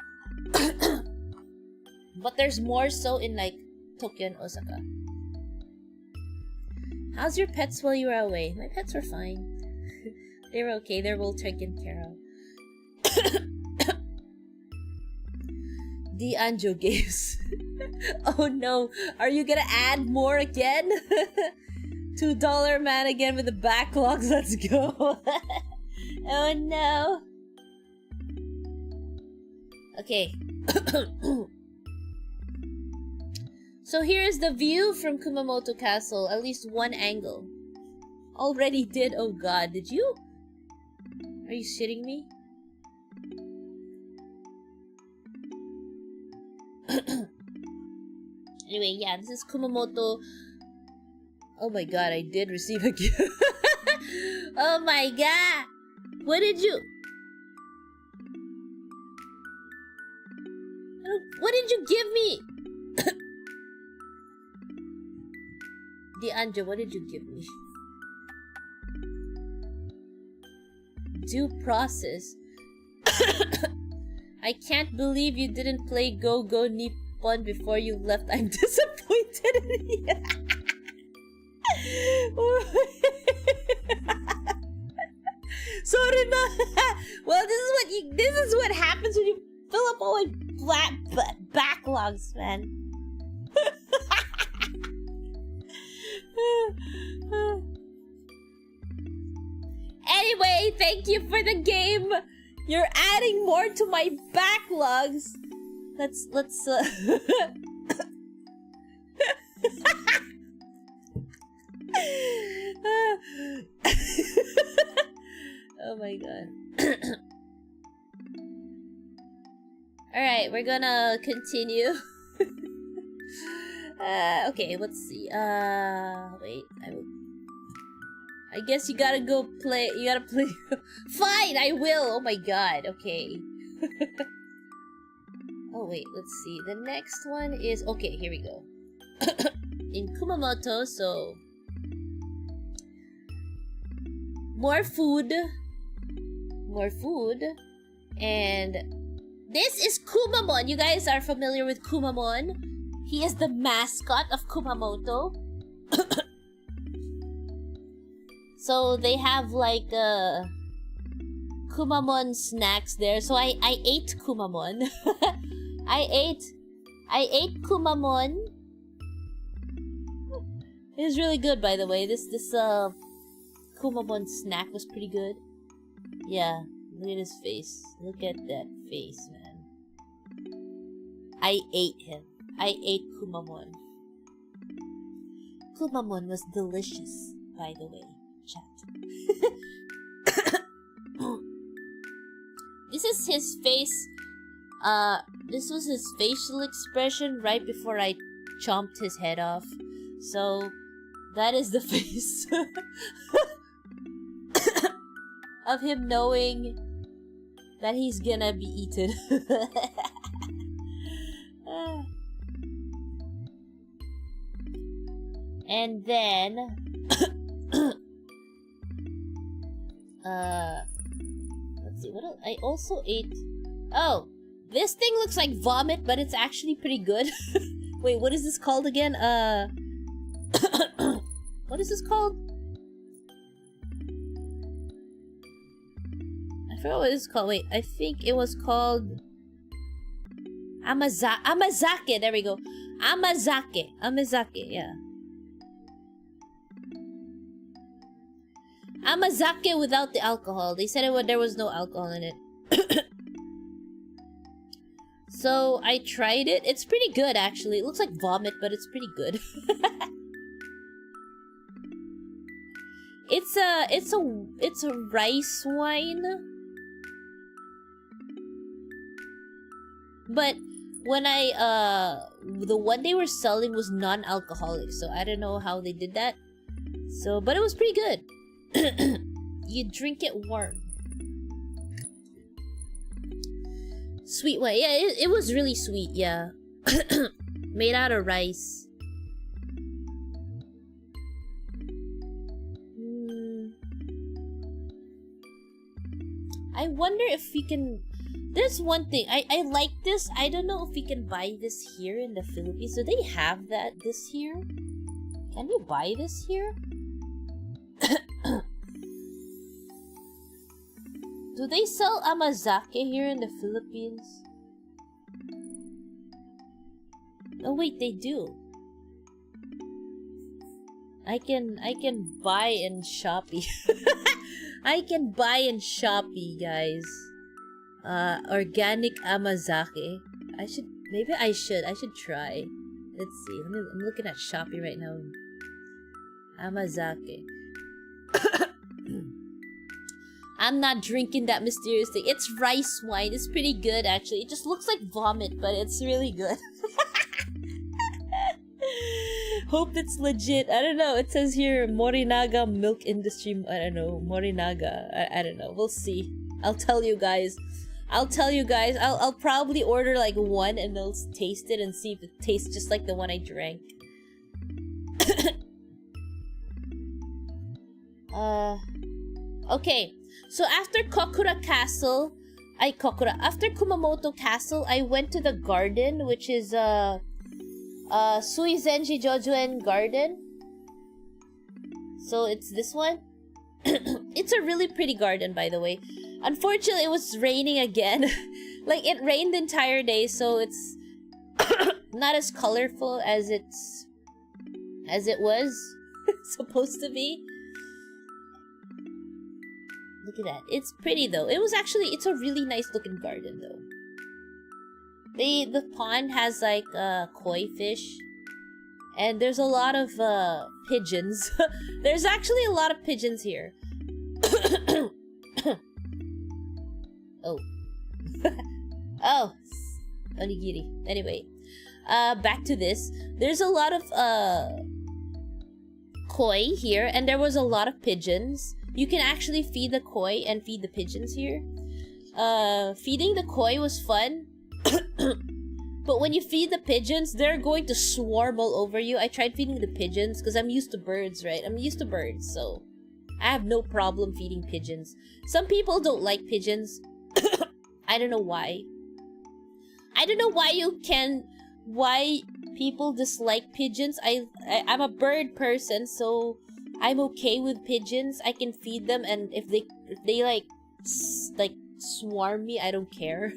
S1: But there's more so in like Tokyo and Osaka. How's your pets while you were away? My pets were fine. They were okay, they're well taken care of. The Anjo games. Oh no, are you gonna add more again? $2 man again with the backlogs, let's go. Oh no. Okay. So here's the view from Kumamoto Castle, at least one angle. Already did, oh god, did you? Are you shitting me? Anyway, yeah, this is Kumamoto. Oh my god, I did receive a gift. Oh my god! What did you... What did you give me? The Anja, what did you give me? Due process. I can't believe you didn't play Go Go Nippon before you left. I'm disappointed in you. Sorry, no. Well, this is what happens when you fill up all my backlogs, man. Anyway, thank you for the game. You're adding more to my backlogs. Let's Oh my god. Alright, we're gonna continue. Okay, let's see. Wait, I guess you gotta go play. You gotta play. Fine, I will. Oh my god. Okay. Oh wait, let's see. The next one is okay. Here we go. In Kumamoto, so more food, and this is Kumamon. You guys are familiar with Kumamon? He is the mascot of Kumamoto. So they have like Kumamon snacks there. So I ate Kumamon. I ate Kumamon. It was really good, by the way. This Kumamon snack was pretty good. Yeah, look at his face. Look at that face, man. I ate him. I ate Kumamon. Kumamon was delicious, by the way. Chat. This is his face. This was his facial expression right before I chomped his head off. So, that is the face of him knowing that he's gonna be eaten. And then let's see, what else? I also ate... Oh! This thing looks like vomit, but it's actually pretty good. Wait, what is this called again? What is this called? forgot what it's called. Wait, I think it was called Amazake. There we go. Amazake, yeah. Amazake without the alcohol. They said there was no alcohol in it. So I tried it. It's pretty good, actually. It looks like vomit, but it's pretty good. It's a rice wine. But when the one they were selling was non-alcoholic, so I don't know how they did that. So, but it was pretty good. You drink it warm. Sweet wine. Yeah, it was really sweet, yeah. Made out of rice. I wonder if we can... There's one thing. I like this. I don't know if we can buy this here in the Philippines. Do they have this here? Can you buy this here? Do they sell Amazake here in the Philippines? Oh wait, they do. I can buy in Shopee. I can buy in Shopee, guys. Organic Amazake. Maybe I should try. Let's see. I'm looking at Shopee right now. Amazake. I'm not drinking that mysterious thing. It's rice wine. It's pretty good, actually. It just looks like vomit, but it's really good. Hope it's legit. I don't know. It says here Morinaga Milk Industry. I don't know. Morinaga. I don't know. We'll see. I'll tell you guys. I'll probably order like one and I'll taste it and see if it tastes just like the one I drank. Okay. So after Kokura Castle, after Kumamoto Castle, I went to the garden, which is Suizenji Jojuen Garden. So it's this one. It's a really pretty garden, by the way. Unfortunately, it was raining again. Like, it rained the entire day, so it's not as colorful as it was supposed to be. Look at that. It's pretty, though. It's a really nice looking garden, though. The pond has, like, koi fish. And there's a lot of, pigeons. There's actually a lot of pigeons here. Oh. Oh. Onigiri. Anyway. Back to this. There's a lot of, koi here. And there was a lot of pigeons. You can actually feed the koi and feed the pigeons here. Feeding the koi was fun. But when you feed the pigeons, they're going to swarm all over you. I tried feeding the pigeons because I'm used to birds, right? I'm used to birds, so I have no problem feeding pigeons. Some people don't like pigeons. I don't know why. I don't know why people dislike pigeons. I'm a bird person, so I'm okay with pigeons. I can feed them, and if they like swarm me, I don't care.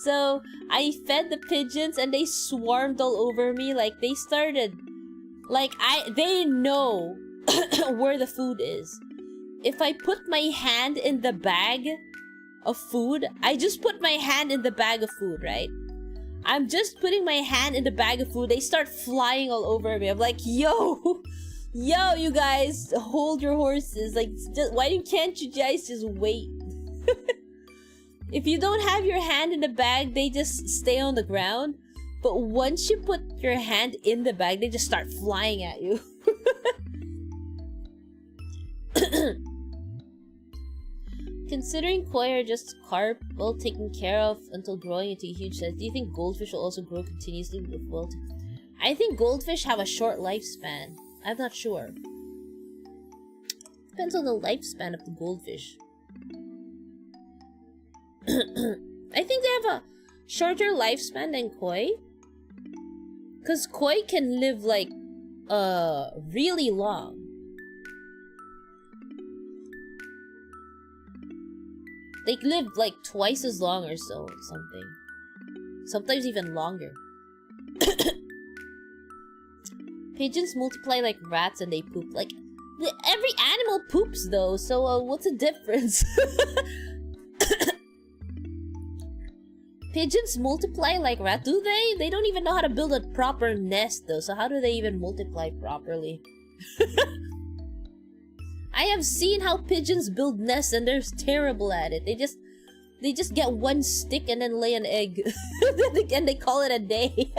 S1: So I fed the pigeons and they swarmed all over me. Like, they started, like, they know where the food is. If I put my hand in the bag of food, I just put my hand in the bag of food, right? I'm just putting my hand in the bag of food. They start flying all over me. I'm like, yo, you guys, hold your horses. Like, why can't you guys just wait? If you don't have your hand in the bag, they just stay on the ground. But once you put your hand in the bag, they just start flying at you. Considering koi are just carp, well taken care of until growing into a huge size, do you think goldfish will also grow continuously with I think goldfish have a short lifespan. I'm not sure. Depends on the lifespan of the goldfish. I think they have a shorter lifespan than koi. Because koi can live like, really long. They live like twice as long or so, something. Sometimes even longer. Pigeons multiply like rats and they poop. Like, every animal poops though, so what's the difference? Pigeons multiply like rats, do they? They don't even know how to build a proper nest though, so how do they even multiply properly? I have seen how pigeons build nests and they're terrible at it. They just get one stick and then lay an egg. And they call it a day.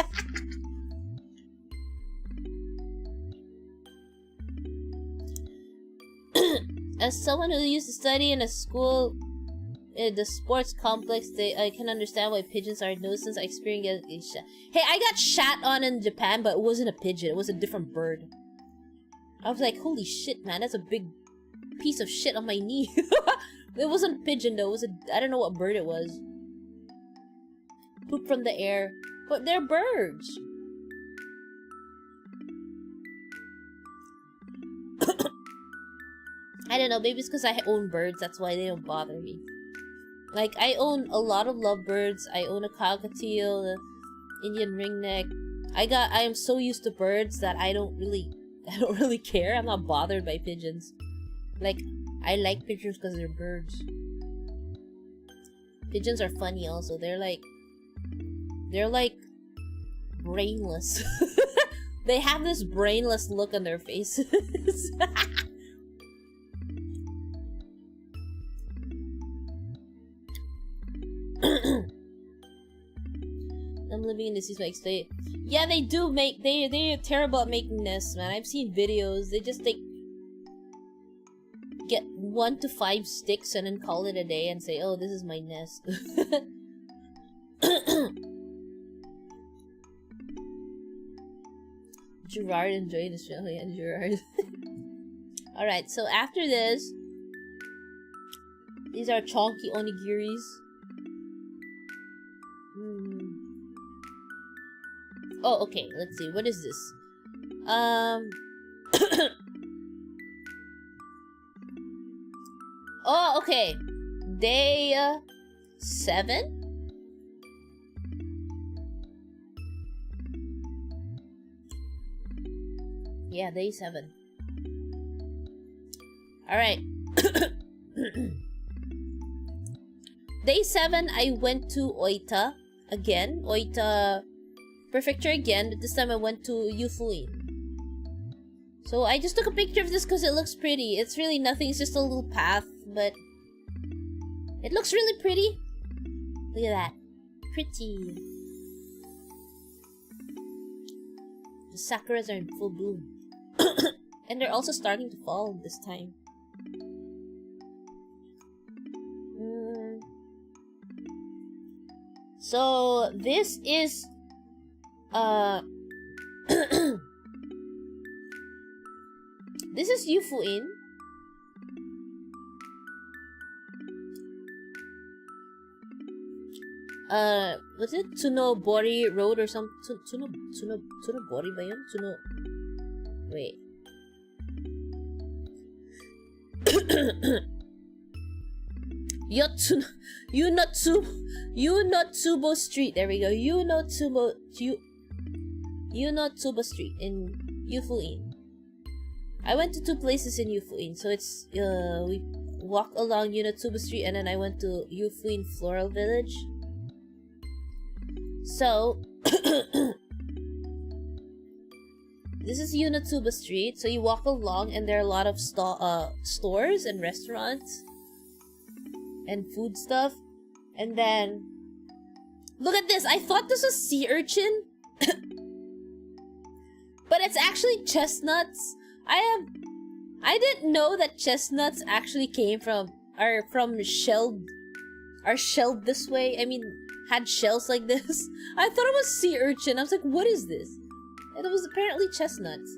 S1: As someone who used to study in a school in the sports complex, I can understand why pigeons are nuisance. I experienced Hey, I got shat on in Japan, but it wasn't a pigeon. It was a different bird. I was like, holy shit, man, that's a big piece of shit on my knee. It wasn't a pigeon though. It was I don't know what bird it was. Poop from the air, but they're birds. I don't know, maybe it's because I own birds, that's why they don't bother me. Like, I own a lot of lovebirds. I own a cockatiel, Indian ringneck. I am so used to birds that I don't really care. I'm not bothered by pigeons. Like, I like pigeons because they're birds. Pigeons are funny also. They're like brainless. They have this brainless look on their faces. I'm living in the seas like stay. Yeah, they do make they're terrible at making nests, man. I've seen videos. They just get 1 to 5 sticks and then call it a day and say, "Oh, this is my nest." Gerard enjoyed Australia and Gerard. Alright, so after this, these are chonky onigiris. Oh, okay, let's see. What is this? Oh, okay. Day 7? Yeah, day 7. Alright. Day 7, I went to Oita again. Oita Prefecture again, but this time I went to Yufuin. So I just took a picture of this because it looks pretty. It's really nothing, it's just a little path, but it looks really pretty. Look at that. Pretty. The sakuras are in full bloom. And they're also starting to fall this time. So this is this is Yufuin. Was it Tsunobori Road or some Tsunobori ba yun? Wait. Yunotsubo Street. There we go. Yunotsubo Street in Yufuin. I went to 2 places in Yufuin, so it's we walk along Yunotsubo Street and then I went to Yufuin Floral Village. So this is Yunotsubo Street. So you walk along and there are a lot of stores and restaurants and food stuff. And then look at this. I thought this was sea urchin. But it's actually chestnuts. I didn't know that chestnuts actually are shelled this way. I mean, had shells like this. I thought it was sea urchin. I was like, what is this? And it was apparently chestnuts.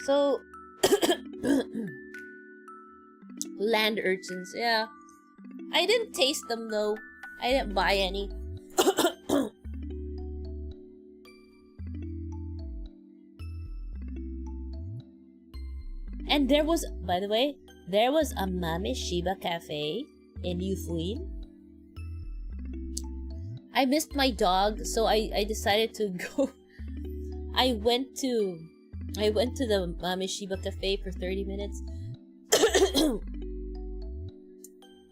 S1: So land urchins, yeah. I didn't taste them though. I didn't buy any. And there was, by the way, there was a Mame Shiba cafe in Yufuin. I missed my dog, so I decided to go. I went to the Mami Shiba Cafe for 30 minutes.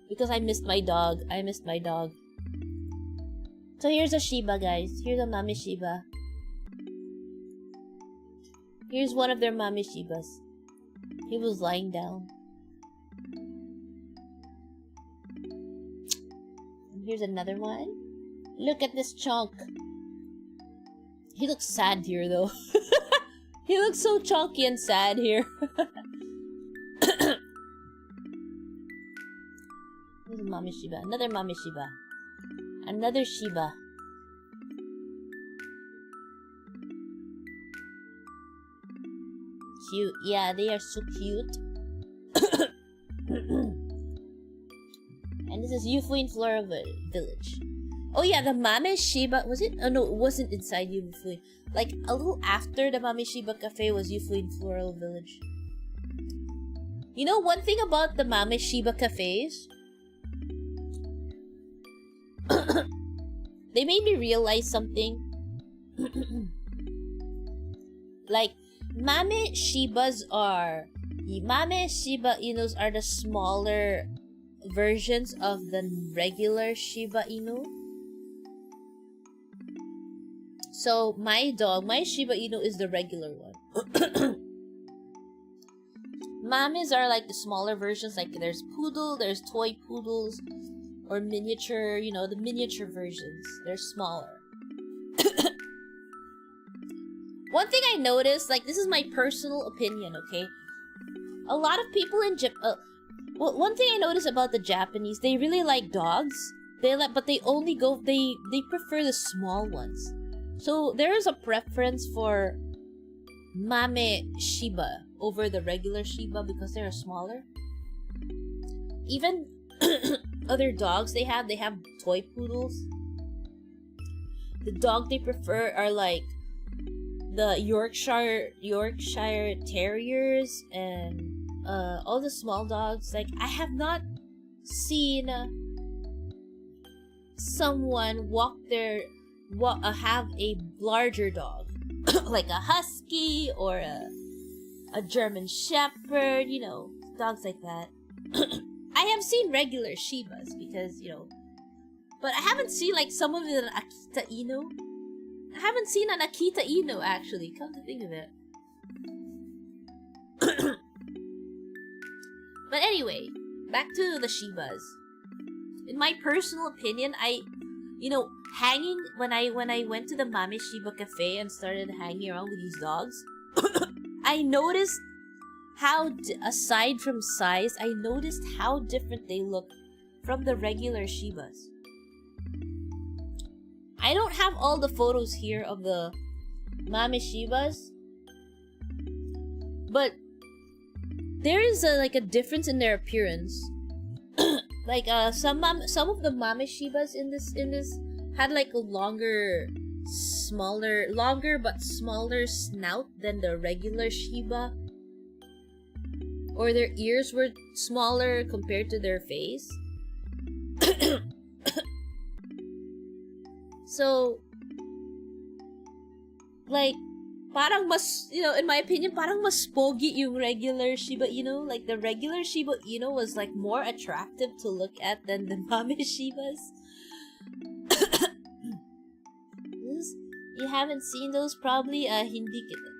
S1: Because I missed my dog. So here's a Shiba, guys. Here's a Mami Shiba. Here's one of their Mami Shibas. He was lying down. And here's another one. Look at this chunk. He looks sad here, though. He looks so chunky and sad here. Here's a Mami Shiba. Another Mami Shiba. Another Shiba. Cute. Yeah, they are so cute. And this is Yufuin Floral Village. Oh yeah, the Mame Shiba, was it? Oh no, it wasn't inside Yufuin. Like, a little after the Mame Shiba Cafe was Yufuin Floral Village. You know, one thing about the Mame Shiba cafes, they made me realize something. Like, Mame Shiba Inus are the smaller versions of the regular Shiba Inu. So my Shiba Inu is the regular one. Mames are like the smaller versions, like there's poodle, there's toy poodles, or miniature, you know, the miniature versions. They're smaller. One thing I noticed, like, this is my personal opinion, okay? A lot of people in Japan, well, one thing I noticed about the Japanese, they really like dogs. But they only go, they prefer the small ones. So there is a preference for Mame Shiba over the regular Shiba because they're smaller. Even other dogs they have toy poodles. The dog they prefer are like the Yorkshire Terriers and all the small dogs. Like, I have not seen someone have a larger dog like a husky or a German Shepherd, you know, dogs like that. I have seen regular Shibas because, you know, but I haven't seen like some of an Akita Inu. I haven't seen an Akita Inu, actually, come to think of it. But anyway, back to the Shibas. In my personal opinion, hanging when I went to the Mame Shiba Cafe and started hanging around with these dogs, I noticed how, aside from size, I noticed how different they look from the regular Shibas. I don't have all the photos here of the Mame Shibas, but there is a difference in their appearance. Like some of the Mame Shibas in this had like a longer but smaller snout than the regular Shiba, or their ears were smaller compared to their face. So, like, parang mas, you know, in my opinion, parang mas pogi yung regular Shiba Inu. Like, the regular Shiba Inu was, like, more attractive to look at than the Mame Shibas. You haven't seen those, probably, hindi kita.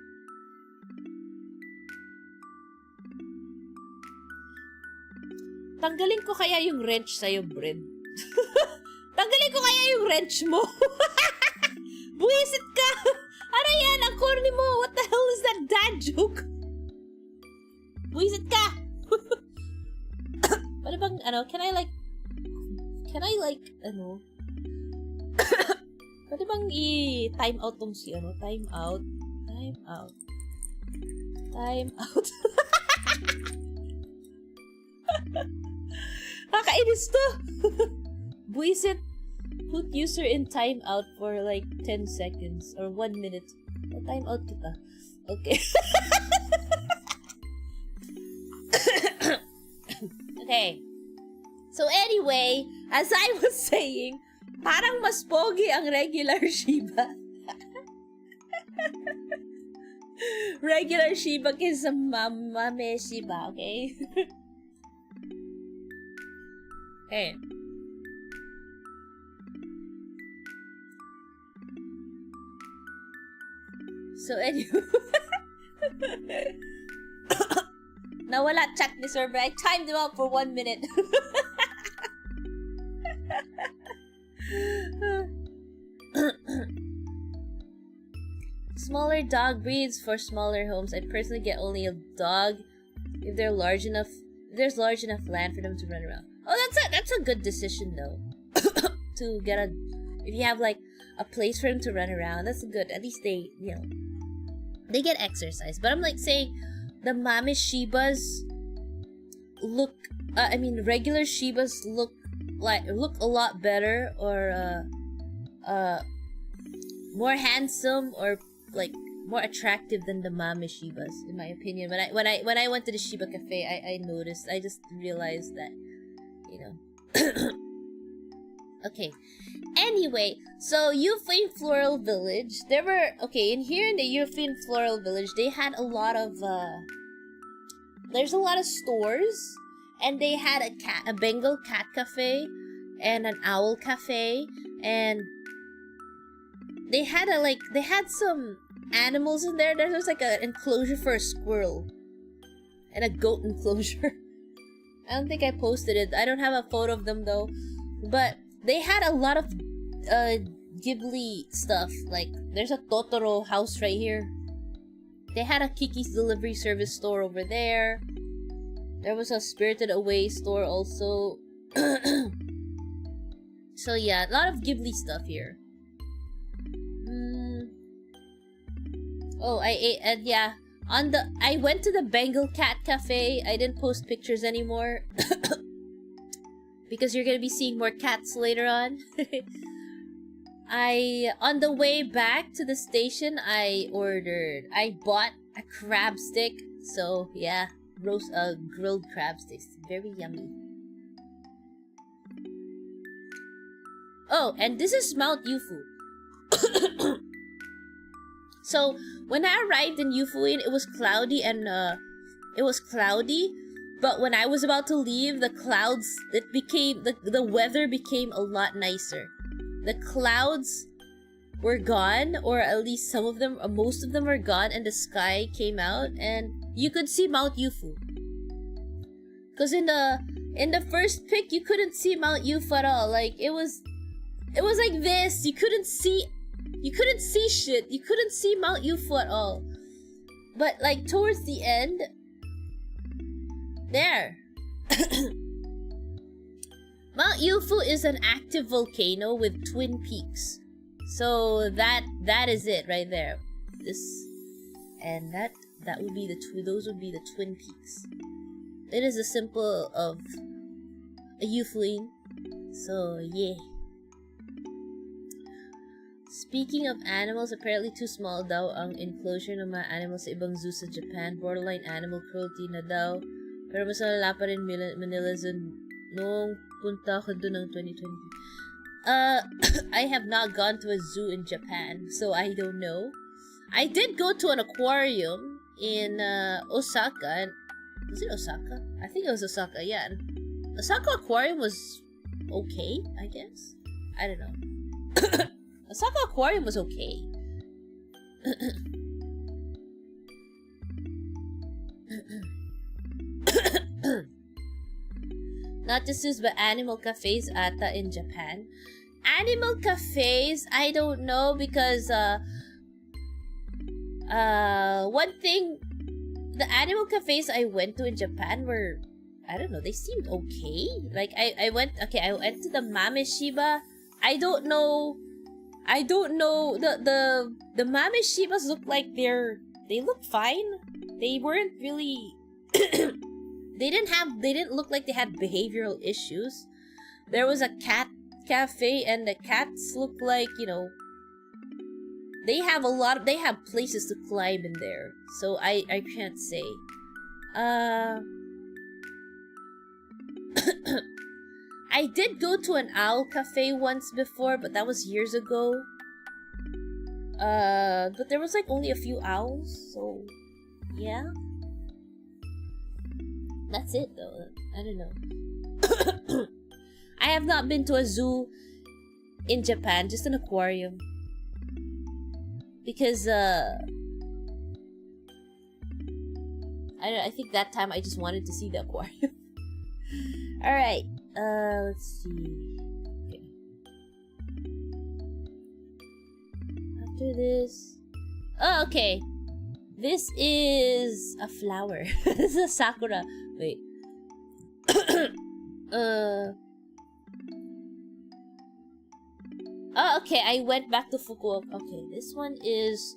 S1: Tanggalin ko kaya yung wrench sa'yo, Bred. Tanggalin ko kaya yung wrench mo. Buwisit ka! Ano yan? Ang corny mo! What the hell is that dad joke? Buwisit ka! Pwede bang, pwede bang i-time out tong si, time out. Nakakainis to! Buwisit, put user in timeout for like 10 seconds or 1 minute. Timeout kita. Okay. Okay. So anyway, as I was saying, Parang mas pogi ang regular Shiba. Regular Shiba kaysa Mame Shiba, okay? Okay. So anyway, nawala chat ni server. I timed him out for 1 minute. Smaller dog breeds for smaller homes. I personally get only a dog if they're large enough. If there's large enough land for them to run around. Oh, that's a good decision though. To get a, if you have like a place for them to run around, that's good. At least they, you know, they get exercise. But I'm like saying, the Mame Shibas look. I mean, regular Shibas look a lot better, or more handsome, or like more attractive than the Mame Shibas, in my opinion. When I went to the Shiba Cafe, I noticed. I just realized that, you know. Okay. Anyway, so Euphane Floral Village, there were, okay, in the Euphane Floral Village, they had a lot of there's a lot of stores, and they had a Bengal cat cafe and an owl cafe, and they had some animals in there. There was like an enclosure for a squirrel and a goat enclosure. I don't think I posted it. I don't have a photo of them though, but they had a lot of Ghibli stuff. Like, there's a Totoro house right here. They had a Kiki's Delivery Service store over there. There was a Spirited Away store also. So yeah, a lot of Ghibli stuff here. Oh, I ate, and yeah, I went to the Bengal Cat Cafe. I didn't post pictures anymore. Because you're gonna be seeing more cats later on. On the way back to the station, I bought a crab stick. So yeah, grilled crab sticks, very yummy. Oh, and this is Mount Yufu. So when I arrived in Yufuin, it was cloudy, but when I was about to leave, the clouds, the weather became a lot nicer. The clouds were gone, or at least some of them, or most of them were gone, and the sky came out, and you could see Mount Yufu. Cause in the first pic, you couldn't see Mount Yufu at all. Like, it was like this. You couldn't see shit. You couldn't see Mount Yufu at all. But like towards the end, there. Mount Yufu is an active volcano with twin peaks. So that is it right there. This and that would be those would be the twin peaks. It is a symbol of a Yufuin. So yeah. Speaking of animals, apparently too small daw ang enclosure ng mga animals sa ibang zoo sa Japan. Borderline animal cruelty na daw. Pero mas malala pa rin Manila Zoo noong punta ko doon ng 2020. I have not gone to a zoo in Japan, so I don't know. I did go to an aquarium in Osaka. Was it Osaka? I think it was Osaka, yeah. Osaka Aquarium was okay, I guess. I don't know. Osaka Aquarium was okay. Not just zoos, but animal cafes ata in Japan. Animal cafes, I don't know, because one thing, the animal cafes I went to in Japan were, I don't know, they seemed okay. Like I went to the Mame Shiba. I don't know the Mame Shibas look like they look fine. They weren't really they didn't look like they had behavioral issues. There was a cat cafe, and the cats look like, you know, they have places to climb in there. So I can't say. I did go to an owl cafe once before, but that was years ago. But there was like only a few owls, so yeah. That's it though. I don't know. I have not been to a zoo in Japan, just an aquarium. Because I think that time I just wanted to see the aquarium. Alright, let's see. Okay. After this... Oh, okay. This is a flower. This is a sakura. Wait. Oh, okay, I went back to Fukuoka. Okay, this one is...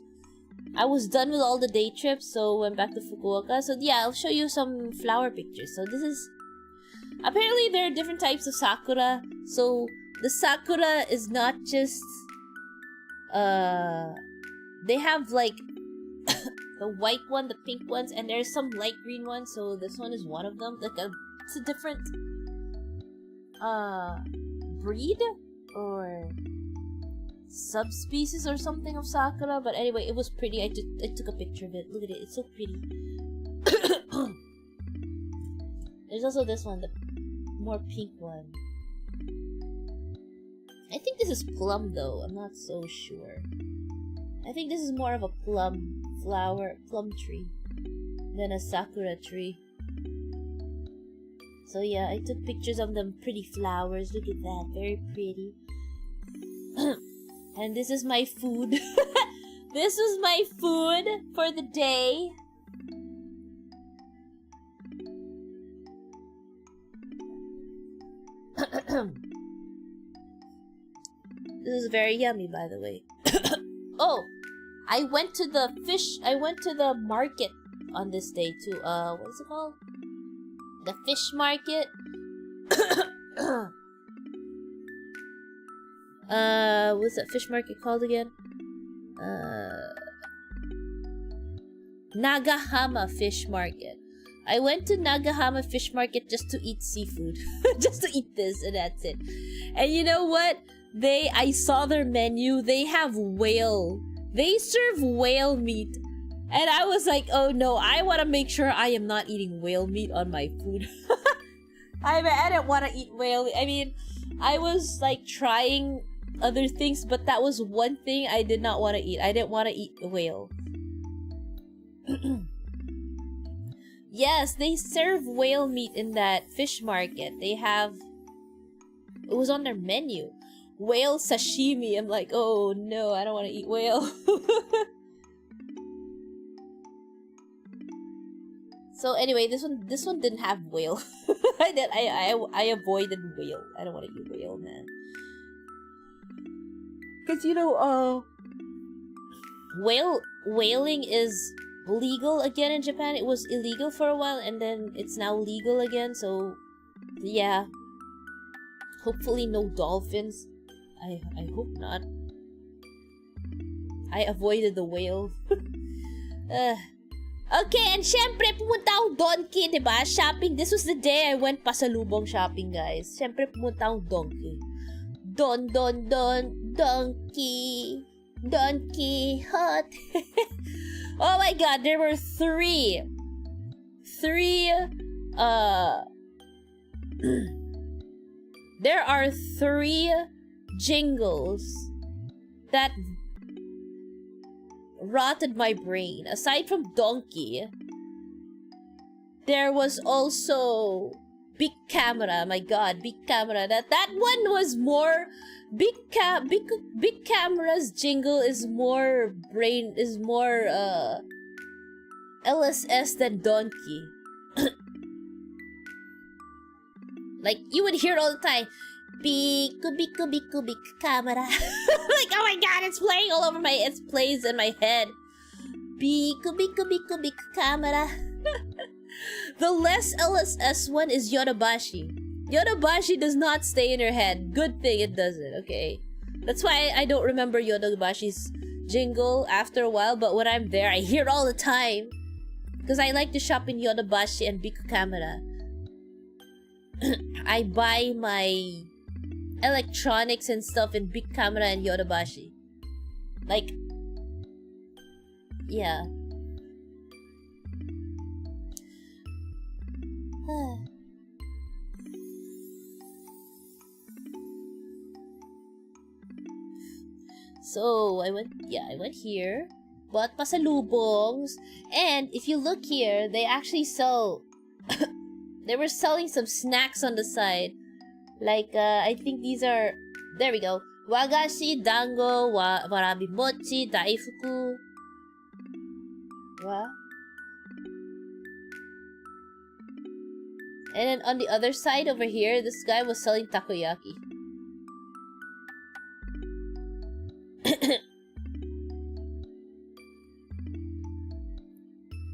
S1: I was done with all the day trips, so went back to Fukuoka. So yeah, I'll show you some flower pictures. So this is... Apparently there are different types of sakura. So the sakura is not just... They have like... the white one, the pink ones, and there's some light green ones. So this one is one of them. Like it's a different... breed? Or... subspecies or something of sakura, but anyway, it was pretty. I took a picture of it. Look at it, it's so pretty. There's also this one, the more pink one. I think this is plum though, I'm not so sure. I think this is more of a plum tree than a sakura tree. So yeah, I took pictures of them pretty flowers. Look at that, very pretty. And this is my food. This was my food for the day. This is very yummy, by the way. Oh, I went to the market on this day too. What is it called? The fish market. What's that fish market called again? Nagahama Fish Market. I went to Nagahama Fish Market just to eat seafood. Just to eat this, and that's it. And you know what? I saw their menu. They have whale. They serve whale meat. And I was like, oh no, I want to make sure I am not eating whale meat on my food. I didn't want to eat whale meat. I mean, I was like trying other things, but that was one thing I did not want to eat. I didn't want to eat a whale. Yes, they serve whale meat in that fish market. They have... It was on their menu. Whale sashimi. I'm like, oh no, I don't want to eat whale. So anyway, this one didn't have whale. I avoided whale. I don't want to eat whale, man. Cause you know, whaling is legal again in Japan. It was illegal for a while, and then it's now legal again. So, yeah. Hopefully, no dolphins. I hope not. I avoided the whale. Okay, and syempre, pumunta akong Donkey, diba? Shopping. This was the day I went pasalubong shopping, guys. Syempre, pumunta akong Donkey. Donkey. Donkey hot. Oh my god, there were three, there are three jingles that rotted my brain. Aside from Donkey, there was also Big Camera. My god, Big Camera. That one was more... Big Camera's jingle is more LSS than Donkey. Like, you would hear it all the time. Big camera. Like, oh my god, it's playing all over it plays in my head. Big camera. The less LSS one is Yodobashi. Yodobashi does not stay in your head. Good thing it doesn't, okay? That's why I don't remember Yodobashi's jingle after a while, but when I'm there, I hear it all the time. Because I like to shop in Yodobashi and Biku Camera. I buy my electronics and stuff in Big Camera and Yodobashi. Like, yeah. So, I went here, bought pasalubongs, and if you look here, they actually sell, they were selling some snacks on the side. Like, I think these are, there we go. Wagashi, dango, warabi mochi, daifuku. What? And then on the other side over here, this guy was selling takoyaki.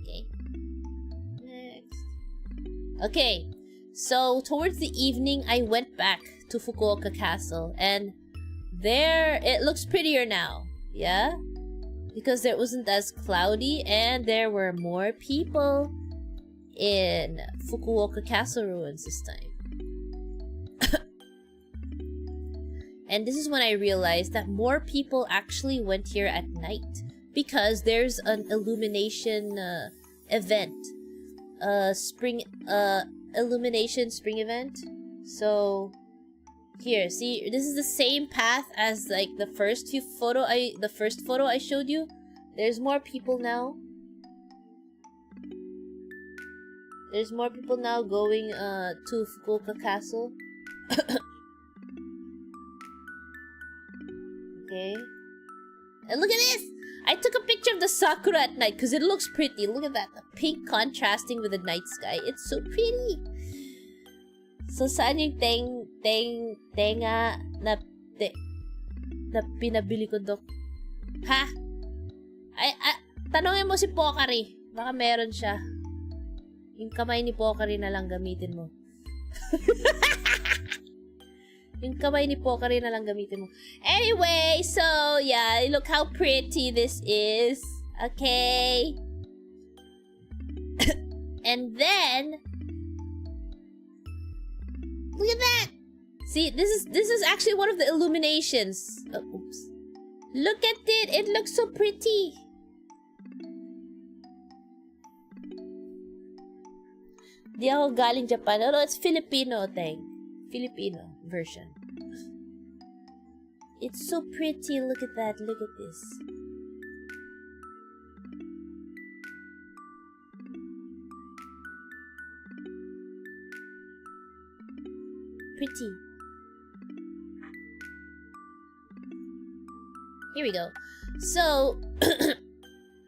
S1: Okay. Next. Okay. So, towards the evening, I went back to Fukuoka Castle. And there, it looks prettier now. Yeah? Because it wasn't as cloudy and there were more people in Fukuoka Castle ruins this time. And this is when I realized that more people actually went here at night because there's an illumination event. Illumination spring event. So here, see, this is the same path as like the first photo I showed you. There's more people now. There's more people now going to Fukuoka Castle. Okay. And look at this! I took a picture of the sakura at night because it looks pretty. Look at that. The pink contrasting with the night sky. It's so pretty. So, saan yung tenga na pinabili ko, Dok? Ha? Tanongin mo si Pokari. Baka meron siya. Yung kamay ni Pokari na lang gamitin mo. Yung kamay ni Pokari na lang gamitin mo. Anyway, so, yeah. Look how pretty this is. Okay? And then, look at that! See, this is actually one of the illuminations. Oh, oops. Look at it! It looks so pretty! Di ako galing Japan. Oh, no, it's Filipino thing. Filipino version. It's so pretty. Look at that. Look at this. Pretty. Here we go. So,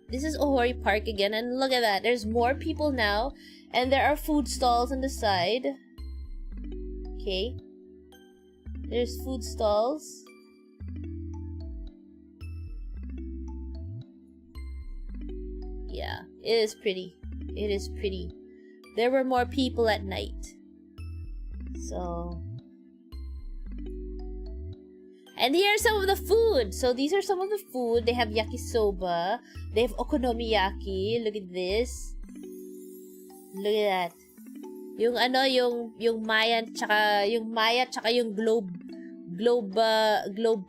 S1: this is Ohori Park again, and look at that. There's more people now, and there are food stalls on the side. Okay. There's food stalls. Yeah, it is pretty. It is pretty. There were more people at night. So, and here are some of the food. So these are some of the food. They have yakisoba. They have okonomiyaki. Look at this. Look at that. Yung ano, yung Maya tsaka yung globe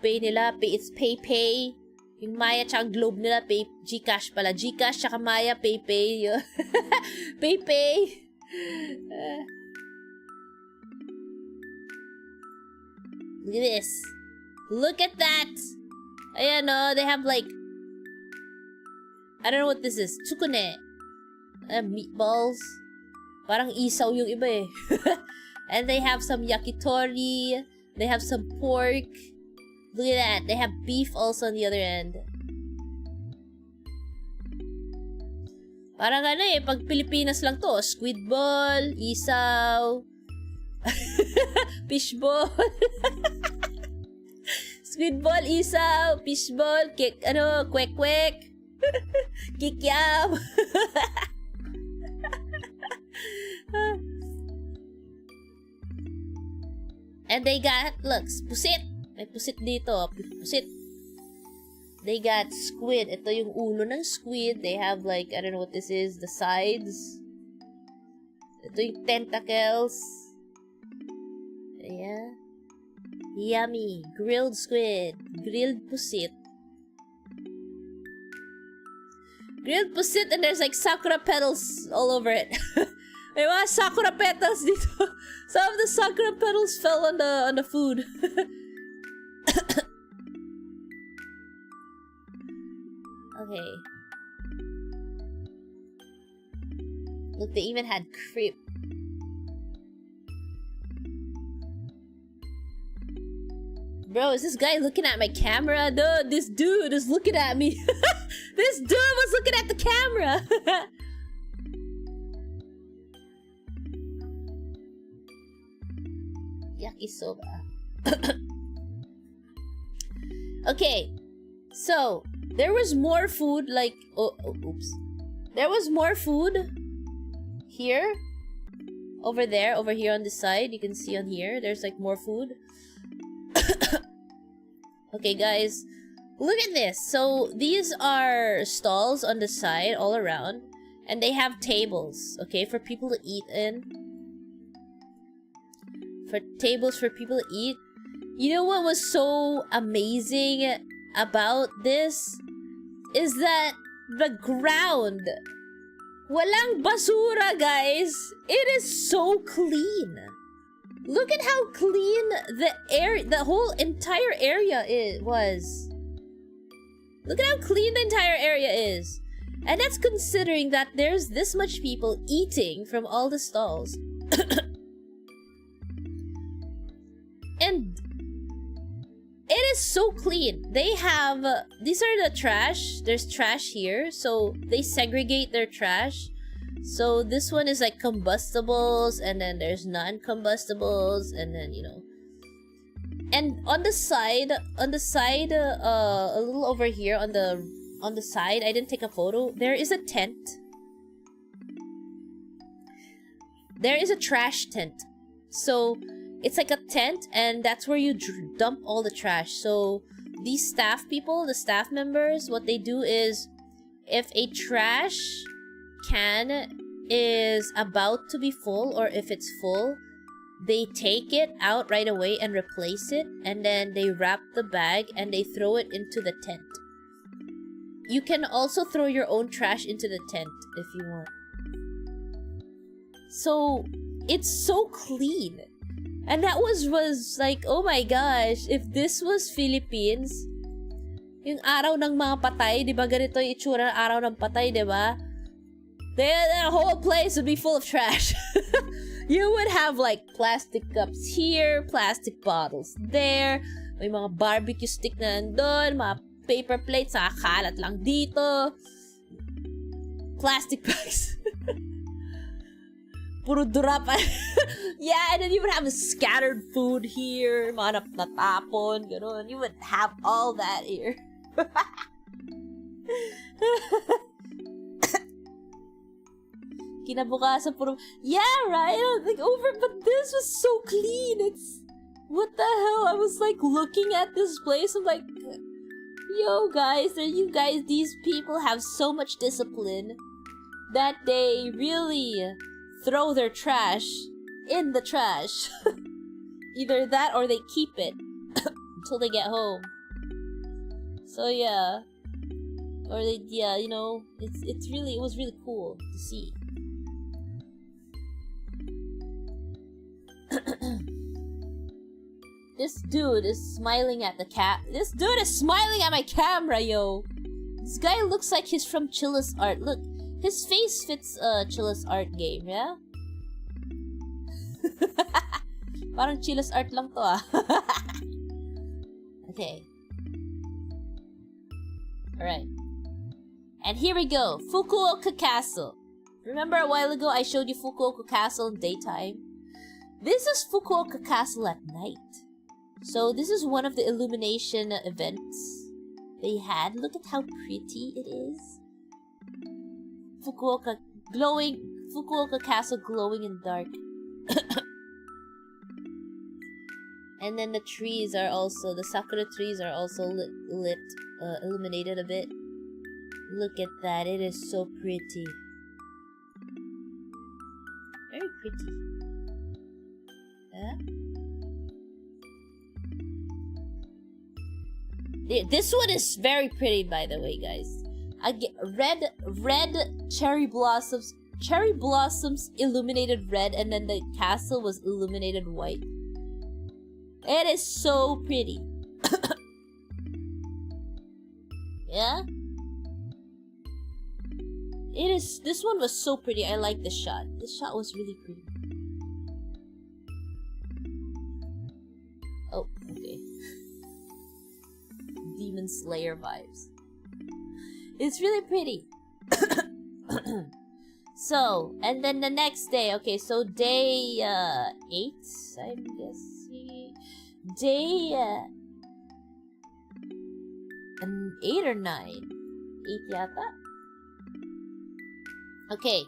S1: pay nila. It's pay. Yung Maya tsaka globe nila, pay GCash pala. GCash tsaka Maya pay. Pay. Look at this. Look at that. Ayan, oh, they have like, I don't know what this is. Tsukune. Meatballs. Parang isaw yung iba eh. And they have some yakitori. They have some pork. Look at that. They have beef also on the other end. Parang ano eh, pag Pilipinas lang to. Squid ball, isaw, fishball. Squid ball, isaw, fishball, kwek-kwek. Kikiam. And they got, look, pusit. May pusit dito. Pusit. They got squid. Ito yung ulo ng squid. They have like, I don't know what this is. The sides. Ito yung tentacles. Yeah. Yummy. Grilled squid. Grilled pusit. Grilled pusit, and there's like sakura petals all over it. May mga sakura petals dito. Some of the sakura petals fell on the food. Okay. Look, they even had crepe. Bro, is this guy looking at my camera? No, this dude is looking at me. This dude was looking at the camera. Yakisoba. Okay, so there was more food. Like, oops. There was more food here, over there, over here on this side. You can see on here. There's like more food. Okay, guys, look at this. So these are stalls on the side all around, and they have tables, okay, for people to eat in. For tables for people to eat. You know what was so amazing about this? Is that the ground. Walang basura, guys. It is so clean. Look at how clean the whole entire area was. Look at how clean the entire area is. And that's considering that there's this much people eating from all the stalls. And it is so clean. They have, these are the trash. There's trash here. So they segregate their trash. So this one is like combustibles, and then there's non-combustibles, and then, you know. And on the side, a little over here on the side, I didn't take a photo. There is a tent. There is a trash tent. So it's like a tent, and that's where you dump all the trash. So these staff people, the staff members, what they do is, if a trash can is about to be full, or if it's full, they take it out right away and replace it, and then they wrap the bag and they throw it into the tent. You can also throw your own trash into the tent if you want. So it's so clean. And that was like, oh my gosh, if this was Philippines, yung araw ng mga patay, di ba ganito yung itsura ng araw ng patay, di ba? The whole place would be full of trash. You would have like plastic cups here, plastic bottles there, may mga barbecue stick na nandun, mga paper plates, kalat lang dito, plastic bags. Puro dura pa. Yeah, and then you would have scattered food here, mga natapon, gano'n. You would have all that here. Kinabukasan puro, yeah, right? Like but this was so clean. It's, what the hell? I was like looking at this place. I'm like, yo guys, these people have so much discipline that they really throw their trash in the trash. Either that or they keep it until they get home. So yeah. Or they, yeah, you know, it was really cool to see. This dude is smiling at the cat. This dude is smiling at my camera, yo. This guy looks like he's from Chilla's Art. Look, his face fits Chilla's Art game, yeah? Parang Chilla's Art lang to, ah. Okay. Alright. And here we go. Fukuoka Castle. Remember a while ago I showed you Fukuoka Castle in daytime? This is Fukuoka Castle at night. So this is one of the illumination events they had. Look at how pretty it is. Fukuoka Castle glowing in dark. And then the trees are also, the sakura trees are also illuminated a bit. Look at that, it is so pretty. Very pretty. Yeah? This one is very pretty, by the way, guys. I get red cherry blossoms illuminated red, and then the castle was illuminated white. It is so pretty. Yeah? It is. This one was so pretty. I like this shot. This shot was really pretty. Oh, okay. Demon Slayer vibes. It's really pretty. So, and then the next day, okay, so day 8, I'm guessing. Day 8 or 9? 8 yata? Okay,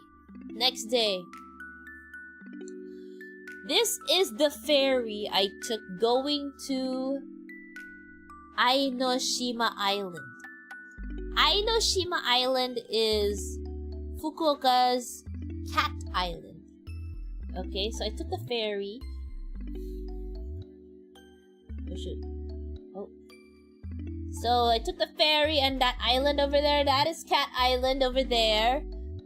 S1: next day. This is the ferry I took going to Ainoshima Island. Ainoshima Island is Fukuoka's cat island. Okay, so I took the ferry. Oh shit. Oh. So I took the ferry, and that island over there, that is Cat Island over there.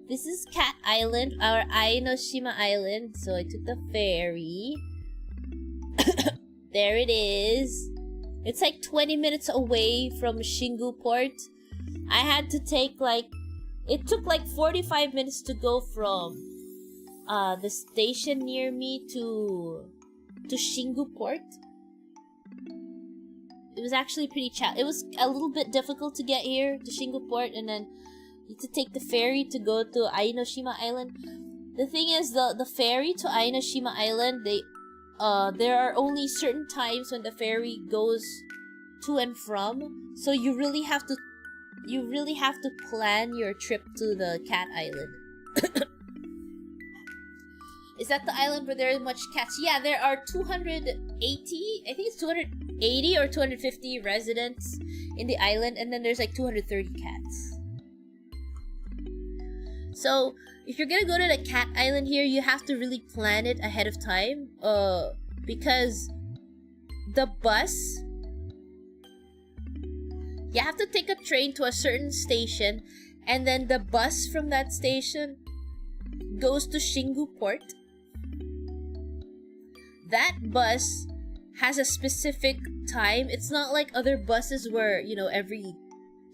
S1: This is Cat Island, our Ainoshima Island. So I took the ferry. There it is. It's like 20 minutes away from Shingu Port. I had to take it took like 45 minutes to go from the station near me to Shingu Port. It was actually pretty it was a little bit difficult to get here to Shingu Port, and then you had to take the ferry to go to Ainoshima Island. The thing is, the ferry to Ainoshima Island, there are only certain times when the ferry goes to and from, so you really have to plan your trip to the Cat Island. Is that the island where there are much cats? Yeah, there are 280, I think it's 280 or 250 residents in the island, and then there's like 230 cats. So, if you're gonna go to the Cat Island here, you have to really plan it ahead of time, because the bus, you have to take a train to a certain station, and then the bus from that station goes to Shingu Port. That bus has a specific time. It's not like other buses where, every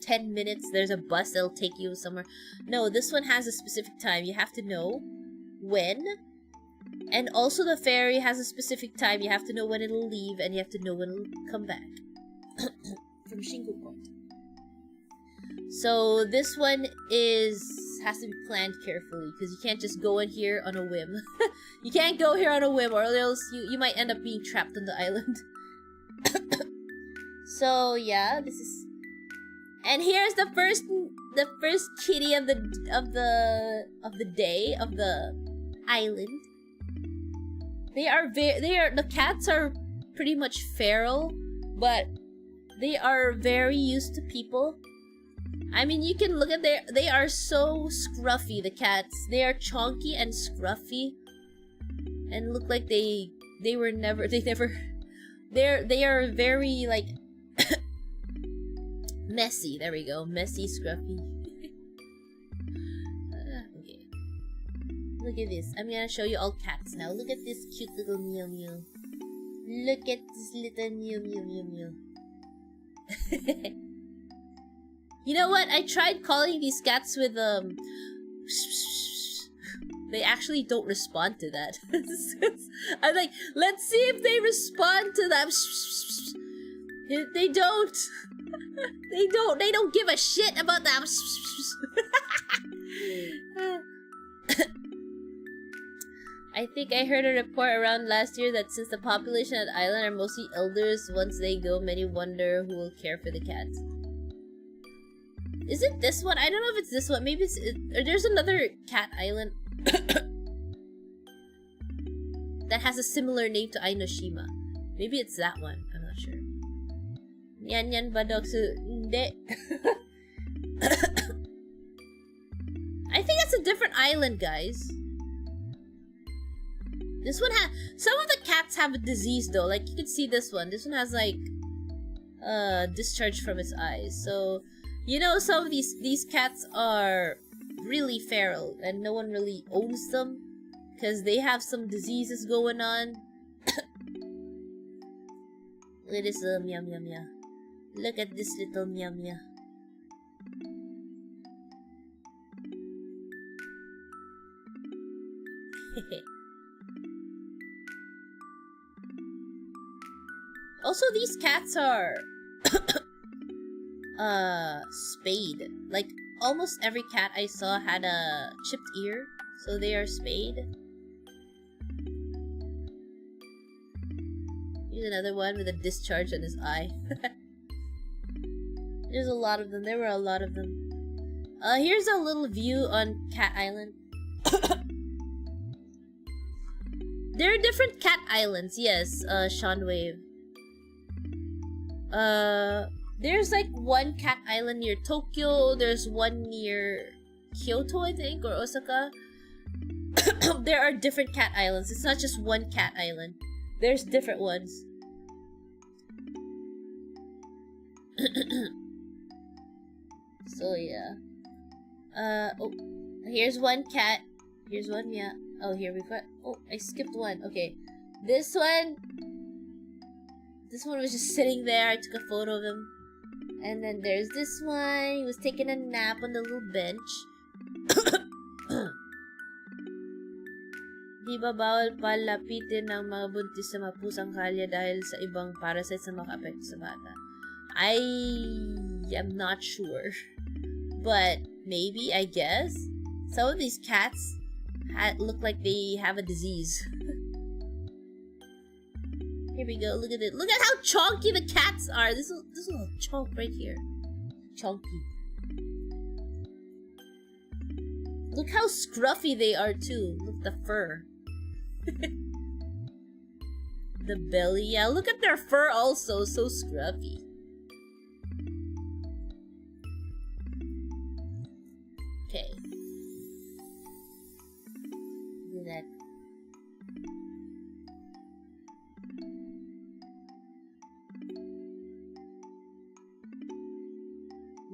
S1: 10 minutes there's a bus that'll take you somewhere. No, this one has a specific time. You have to know when. And also the ferry has a specific time. You have to know when it'll leave, and you have to know when it'll come back from Shingu Port. So this one has to be planned carefully, because you can't just go in here on a whim. You can't go here on a whim, or else you might end up being trapped on the island. So yeah, this is, and here's the first kitty of the day of the island. The cats are pretty much feral, but they are very used to people. I mean, you can look at they are so scruffy, the cats. They are chonky and scruffy, and look like they are very, like, messy. There we go. Messy, scruffy. Okay. Look at this. I'm gonna show you all cats now. Look at this cute little Mew Mew. Look at this little Mew Mew Mew Mew. You know what? I tried calling these cats with, they actually don't respond to that. I'm like, let's see if they respond to that. They don't. They don't give a shit about that. I think I heard a report around last year that since the population at island are mostly elders, once they go, many wonder who will care for the cats. Is it this one? I don't know if it's this one. Maybe there's another cat island that has a similar name to Ainoshima. Maybe it's that one. I'm not sure. Yan yan badoksu. Hindi. I think it's a different island, guys. This one some of the cats have a disease though. Like, you can see this one. This one has like discharge from its eyes. So, you know, some of these cats are really feral and no one really owns them because they have some diseases going on. Look at this little meow meow meow. Look at this little meow meow. Also, these cats are spayed. Like, almost every cat I saw had a chipped ear, so they are spayed. Here's another one with a discharge on his eye. There's a lot of them. There were a lot of them. Here's a little view on Cat Island. There are different cat islands, yes, Sean Wave. There's like one cat island near Tokyo, there's one near Kyoto, I think, or Osaka. There are different cat islands. It's not just one cat island. There's different ones. So yeah. Oh, here's one cat. Here's one, yeah. Oh, here we've got. Oh, I skipped one. Okay, this one. This one was just sitting there. I took a photo of him. And then there's this one. He was taking a nap on the little bench. Di ba bawal palapitin ng mga buntis sa mapusang kalye dahil sa ibang parasite sa makaapekto sa bata? I am not sure. But maybe, I guess. Some of these cats look like they have a disease. Here we go. Look at it. Look at how chonky the cats are. This is a chonk right here. Chonky. Look how scruffy they are too. Look, the fur. The belly. Yeah, look at their fur also. So scruffy. Okay. Look at that.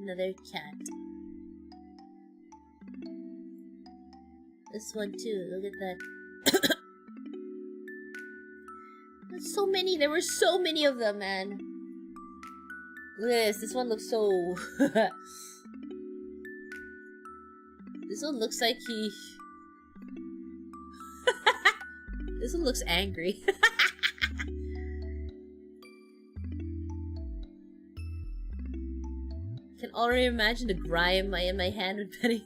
S1: Another cat. This one too. Look at that. There's so many. There were so many of them, man. Look at this. This one looks so... This one looks like he... This one looks angry. Can already imagine the grime in my hand with petting.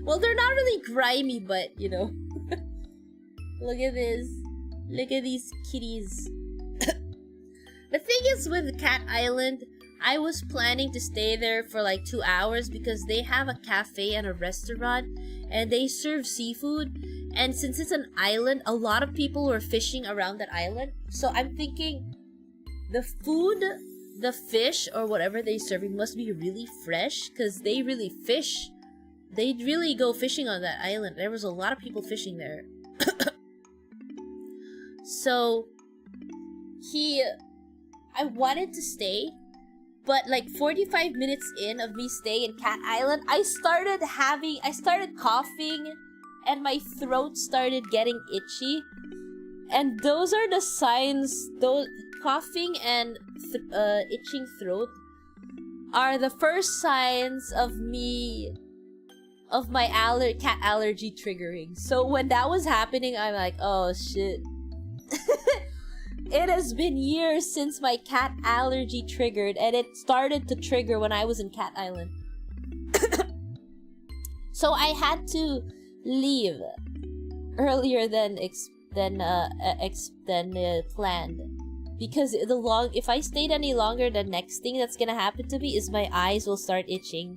S1: Well, they're not really grimy, but you know. Look at this. Look at these kitties. The thing is with Cat Island, I was planning to stay there for like 2 hours because they have a cafe and a restaurant and they serve seafood. And since it's an island, a lot of people were fishing around that island. So I'm thinking the food, the fish or whatever they're serving must be really fresh because they really fish. They really go fishing on that island. There was a lot of people fishing there. So I wanted to stay, but like 45 minutes in of me staying in Cat Island, I started coughing and my throat started getting itchy. And those are the signs, those coughing and itching throat are the first signs of my cat allergy triggering. So when that was happening, I'm like, oh shit. It has been years since my cat allergy triggered, and it started to trigger when I was in Cat Island. So I had to leave earlier than planned, because if I stayed any longer, the next thing that's gonna happen to me is my eyes will start itching.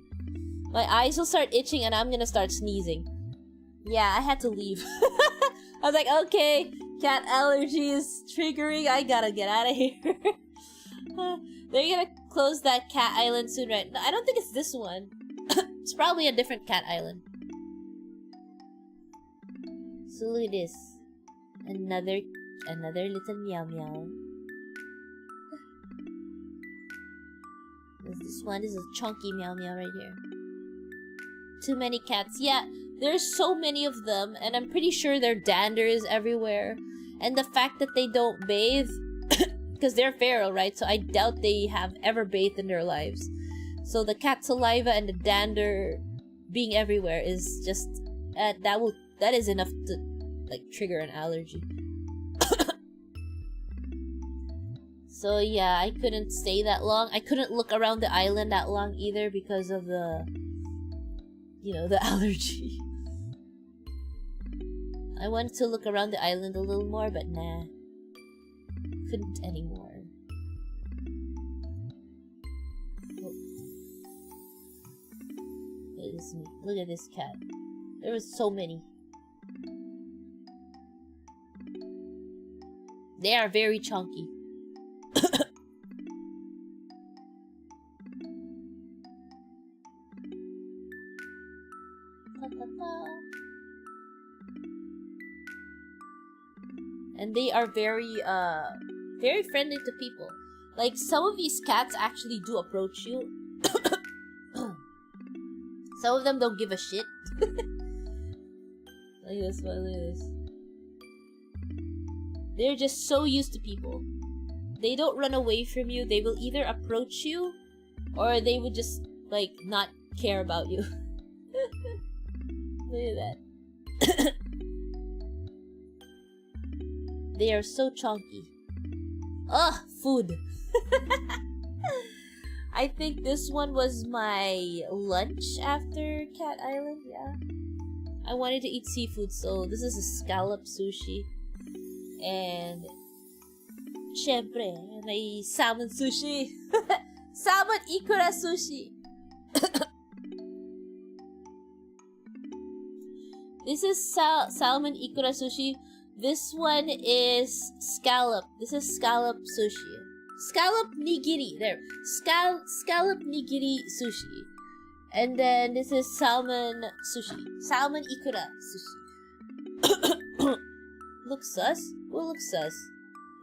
S1: My eyes will start itching, and I'm gonna start sneezing. Yeah, I had to leave. I was like, okay, cat allergy is triggering. I gotta get out of here. They're gonna close that Cat Island soon, right? No, I don't think it's this one. It's probably a different cat island. So look at this. Another little meow meow. This one is a chunky meow meow right here. Too many cats. Yeah, there's so many of them, and I'm pretty sure their dander is everywhere. And the fact that they don't bathe, because they're feral, right? So I doubt they have ever bathed in their lives. So the cat saliva and the dander being everywhere is just that is enough to like trigger an allergy. So yeah, I couldn't stay that long. I couldn't look around the island that long either because of the, you know, the allergy. I wanted to look around the island a little more, but nah. Couldn't anymore. Oh. Look at this cat. There was so many. They are very chunky. And they are very friendly to people. Like, some of these cats actually do approach you. Some of them don't give a shit. Look at this one, look at this. They're just so used to people. They don't run away from you. They will either approach you, or they would just, like, not care about you. Look at that. They are so chunky. Ugh, food. I think this one was my lunch after Cat Island, yeah. I wanted to eat seafood, so this is a scallop sushi. And syempre, may salmon sushi. Salmon ikura sushi. This is salmon ikura sushi. This one is scallop. This is scallop sushi. Scallop nigiri. There. Scallop nigiri sushi. And then this is salmon sushi. Salmon ikura sushi. Looks sus? What looks sus?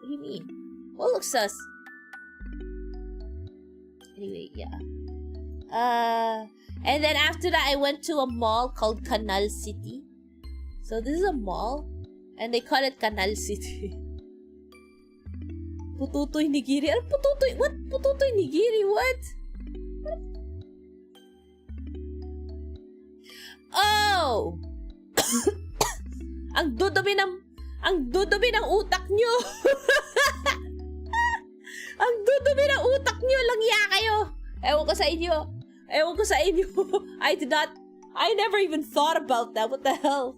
S1: What do you mean? What looks sus? Anyway, yeah. And then after that, I went to a mall called Canal City. So this is a mall, and they call it Canal City. Pututoy nigiri. Ano pututoy? What? Pututoy nigiri? What? Oh! Ang dudumi ng utak nyo. Ang dudumi ng utak nyo. Langya kayo. Ewan ko sa inyo. I never even thought about that. What the hell?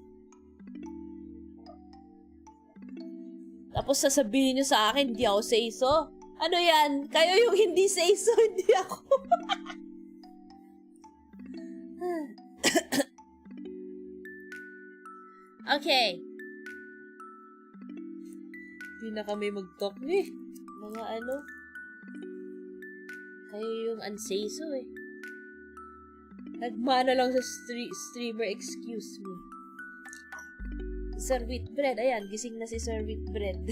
S1: Tapos sasabihin nyo sa akin, hindi ako say-so. Ano yan? Kayo yung hindi say-so, hindi ako. Okay. Hindi na kami mag-talk eh. Mga ano. Kayo yung unsay-so eh. Nagmana lang sa streamer, excuse me. Sir Wheatbread, ayan, gising na si Sir Wheatbread.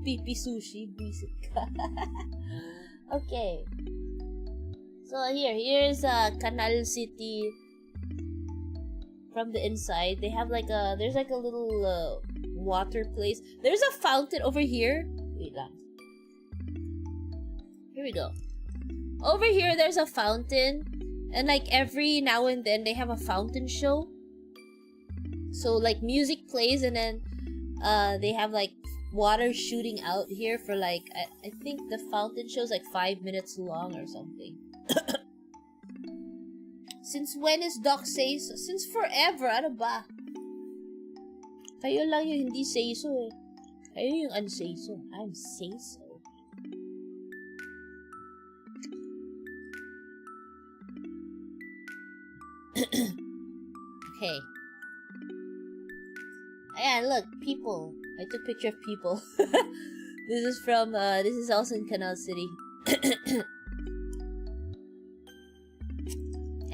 S1: Pipi sushi, visit ka. Okay. So here's Canal City. From the inside, they have like there's like a little water place. There's a fountain over here. Wait lang. Here we go. Over here, there's a fountain. And like every now and then, they have a fountain show. So like music plays and then they have like water shooting out here for like, I think the fountain show's like 5 minutes long or something. Since when is Doc say so? Since forever, ano ba? Kayo lang yung hindi say so eh. Kayo yung unsay so. I'm say so. Okay. Ayan, look, people. I took a picture of people. This is from, this is also in Canal City.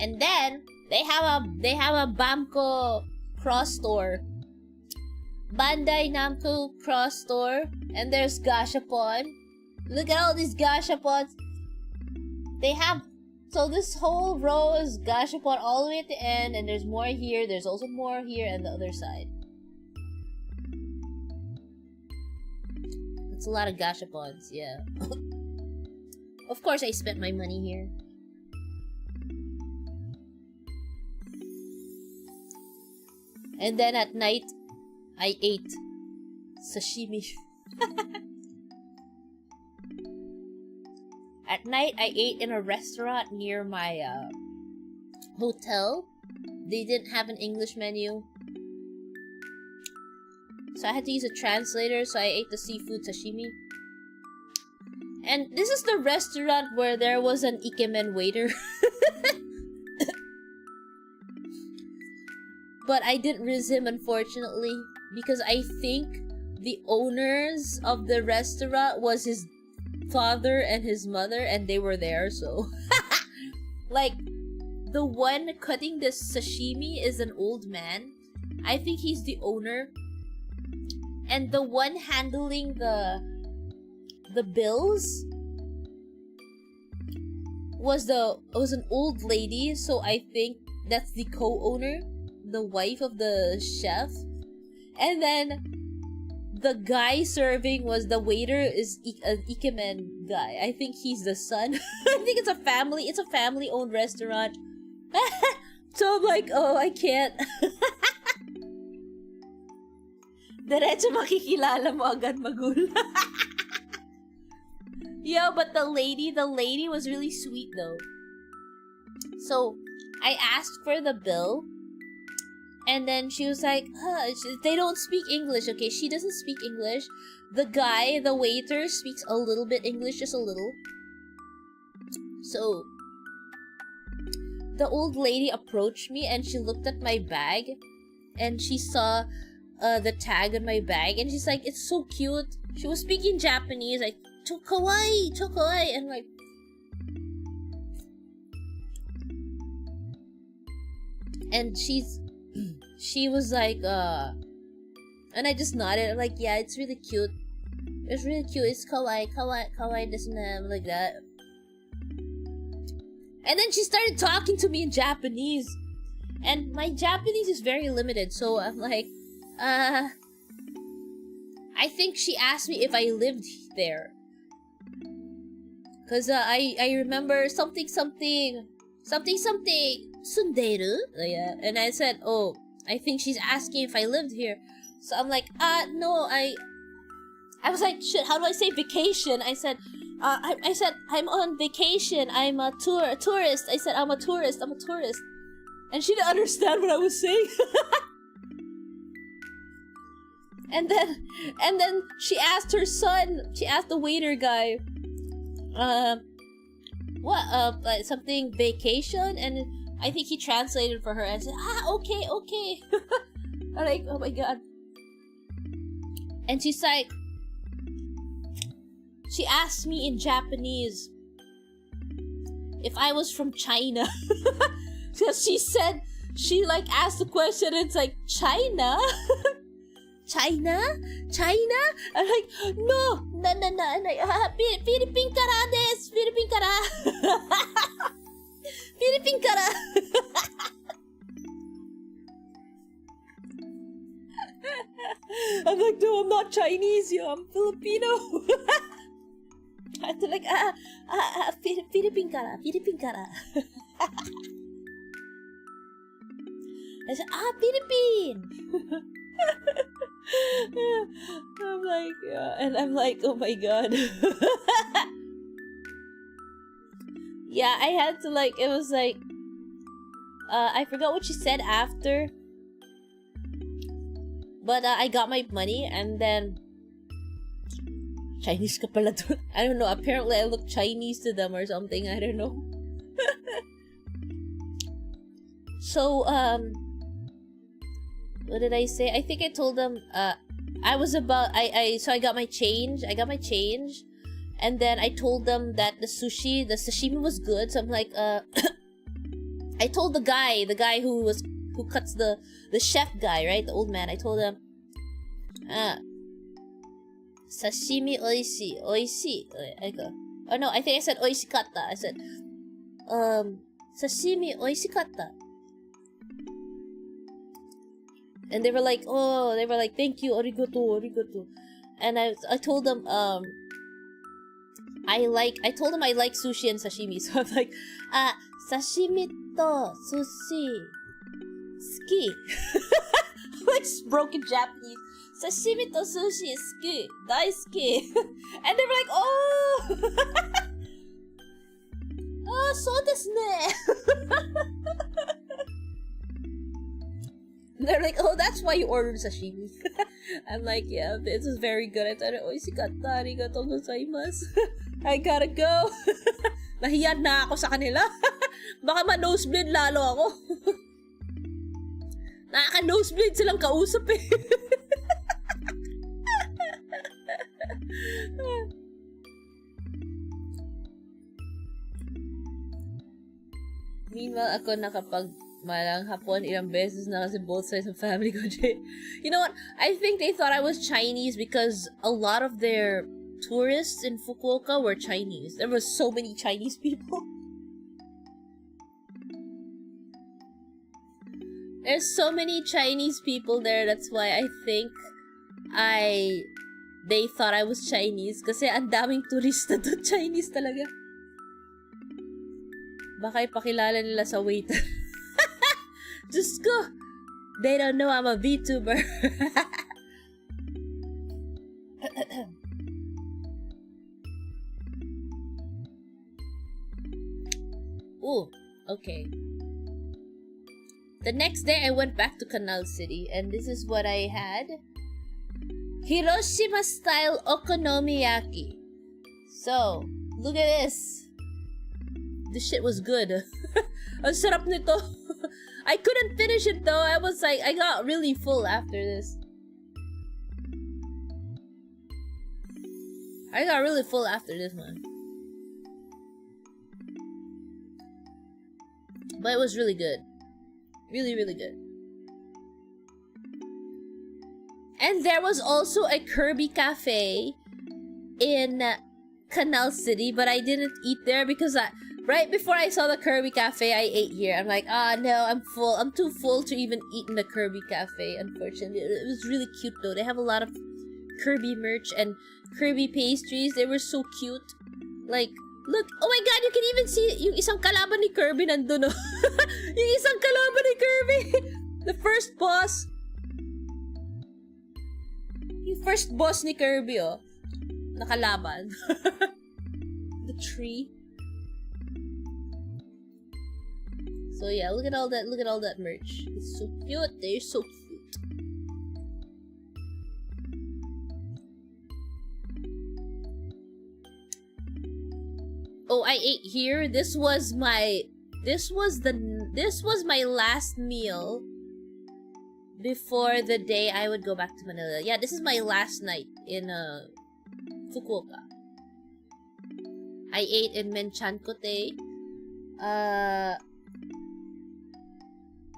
S1: And then, they have a Bamco cross store. Bandai Namco cross store. And there's Gashapon. Look at all these Gashapons. They have... So this whole row is gashapon all the way at the end, and there's more here. There's also more here and the other side. It's a lot of gashapons, yeah. Of course I spent my money here. And then at night, I ate sashimi. At night, I ate in a restaurant near my hotel. They didn't have an English menu. So I had to use a translator, so I ate the seafood sashimi. And this is the restaurant where there was an ikemen waiter. But I didn't riz him, unfortunately, because I think the owners of the restaurant was his father and his mother, and they were there, so... Like, the one cutting the sashimi is an old man. I think he's the owner. And the one handling the bills was an old lady, so I think that's the co-owner, the wife of the chef. And then the guy serving was the waiter is an ikemen guy. I think he's the son. I think it's a family owned restaurant. So I'm like, oh, I can't. Diretso makikilala mo agad magul. Yeah, but the lady was really sweet though. So I asked for the bill, and then she was like, they don't speak English. Okay, she doesn't speak English. The guy, the waiter, speaks a little bit English, just a little. So the old lady approached me and she looked at my bag and she saw the tag on my bag, and she's like, it's so cute. She was speaking Japanese, like, "To kawaii, to kawaii," and like, and she was like, and I just nodded. I'm like, yeah, it's really cute. It's really cute. It's kawaii, kawaii, kawaii, this and that, like that. And then she started talking to me in Japanese, and my Japanese is very limited, so I'm like, I think she asked me if I lived there. Cause I remember something sunderu. Yeah, and I said, oh, I think she's asking if I lived here. So I'm like, no, I was like, shit, how do I say vacation? I said, I said, I'm on vacation. I'm a tourist. I said, I'm a tourist. And she didn't understand what I was saying. And then she asked her son, she asked the waiter guy, what, something vacation? And I think he translated for her and said, okay. I'm like, oh my god. And she's like, she asked me in Japanese if I was from China. Because she said, she like asked the question, and it's like, China? China? I'm like, no. I'm like, Philippine kara desu. Philippine kara. I'm like, no, I'm not Chinese, yo. I'm Filipino. I'm like, Philippine kara. I said, Philippine. I'm like, and I'm like, oh my god. Yeah, I had to like, it was like, I forgot what she said after, but I got my money, and then Chinese ka pala to. I don't know, apparently I look Chinese to them or something, I don't know. So, what did I say? I think I told them, so I got my change, and then I told them that the sashimi was good, so I'm like, I told the guy who cuts the chef guy, right, the old man, I told him, sashimi oishii, I go, oh no, I think I said oishikatta, I said, sashimi oishikatta. And they were like, oh, thank you, arigato, arigato. And I told them, I told them I like sushi and sashimi. So I'm like, sashimi to sushi, ski. Like broken Japanese. Sashimi to sushi, ski, daisuki. And they were like, oh, oh, so desu ne. They're like, oh, that's why you ordered sashimi. I'm like, yeah, this is very good. I thought, oishikatta, arigatou gozaimasu. I gotta go. Nahiyan na ako sa kanila. Baka ma-nosebleed lalo ako. Nakaka-nosebleed silang kausap eh. Meanwhile, ako nakapag malang hapon ilang beses na kasi both sides of family ko. You know what? I think they thought I was Chinese because a lot of their tourists in Fukuoka were Chinese. There were so many Chinese people. There's so many Chinese people there. That's why I think they thought I was Chinese kasi ang daming turista doon. Chinese talaga. Baka ipakilala nila sa waiter. Just go. They don't know I'm a VTuber. Ooh, okay. The next day I went back to Canal City and this is what I had. Hiroshima style okonomiyaki. So, look at this. This shit was good. Ang sarap nito. I couldn't finish it though. I was like, I got really full after this. I got really full after this one. But it was really good. Really, really good. And there was also a Kirby Cafe in Canal City, but I didn't eat there because right before I saw the Kirby Cafe, I ate here. I'm like, no, I'm full. I'm too full to even eat in the Kirby Cafe, unfortunately. It was really cute though. They have a lot of Kirby merch and Kirby pastries. They were so cute. Like, look, oh my god, you can even see yung isang kalaban ni Kirby nandun, oh. Yung isang kalaban ni Kirby. The first boss. Yung first boss ni Kirby, oh. Nakalaban. The tree. So yeah, look at all that merch. It's so cute. They're so cute. Oh, I ate here. This was my last meal before the day I would go back to Manila. Yeah, this is my last night in Fukuoka. I ate in Menchankote.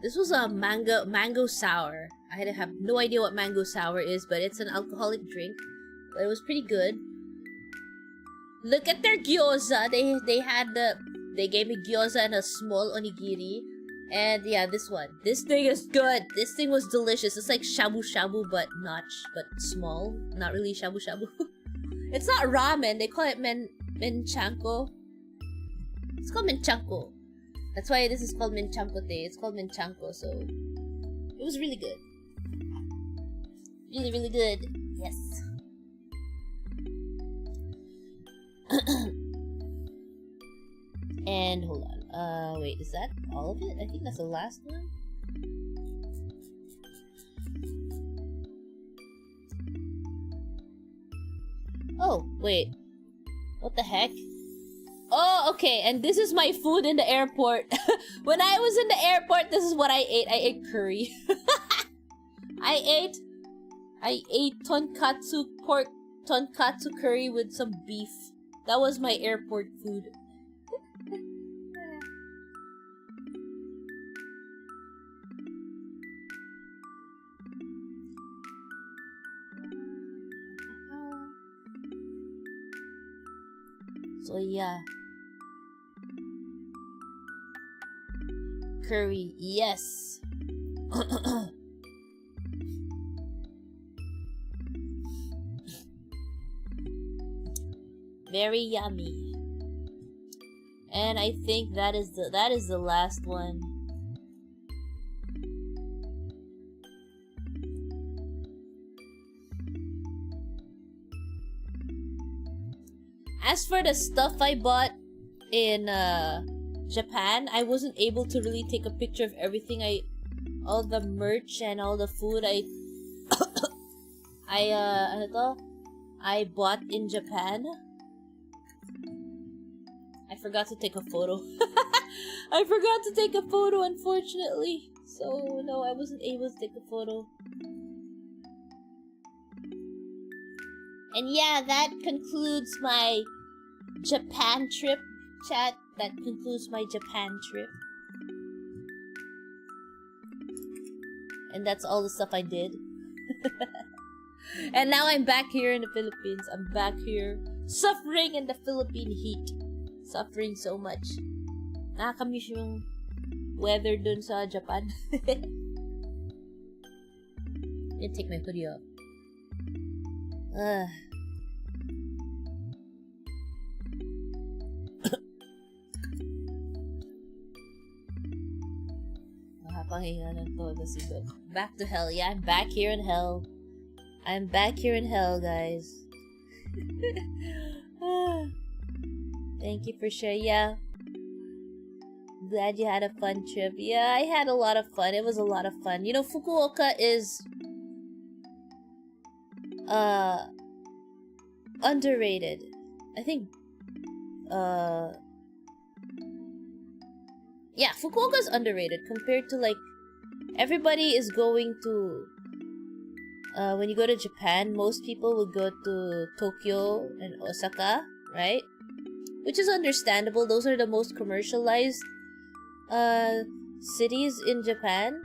S1: This was a mango sour. I have no idea what mango sour is, but it's an alcoholic drink. But it was pretty good. Look at their gyoza. They gave me gyoza and a small onigiri. And yeah, this one. This thing is good. This thing was delicious. It's like shabu shabu but small. Not really shabu shabu. It's not ramen. They call it menchanko. It's called menchanko. That's why this is called menchankote. It's called menchanko, so it was really good. Really, really good. Yes. And hold on. Wait, is that all of it? I think that's the last one. Oh, wait. What the heck? Oh, okay. And this is my food in the airport. When I was in the airport, this is what I ate. I ate curry. I ate pork tonkatsu curry with some beef. That was my airport food. So yeah. curry. Yes. Very yummy. And I think that is the last one. As for the stuff I bought in Japan, I wasn't able to really take a picture of everything. All the merch and all the food I I bought in Japan. I forgot to take a photo. I forgot to take a photo, unfortunately. So no, I wasn't able to take a photo. And yeah, that concludes my Japan trip, chat. That concludes my Japan trip. And that's all the stuff I did. And now I'm back here in the Philippines. I'm back here suffering in the Philippine heat. Suffering so much. Nakakamiss yung weather dun sa Japan. Let me take my hoodie off. Back to hell. Yeah, I'm back here in hell. I'm back here in hell, guys. Thank you for sharing. Yeah. Glad you had a fun trip. Yeah, I had a lot of fun. It was a lot of fun. You know, Fukuoka is underrated. I think yeah, Fukuoka's underrated compared to, like, everybody is going to when you go to Japan, most people will go to Tokyo and Osaka, right? Which is understandable. Those are the most commercialized cities in Japan.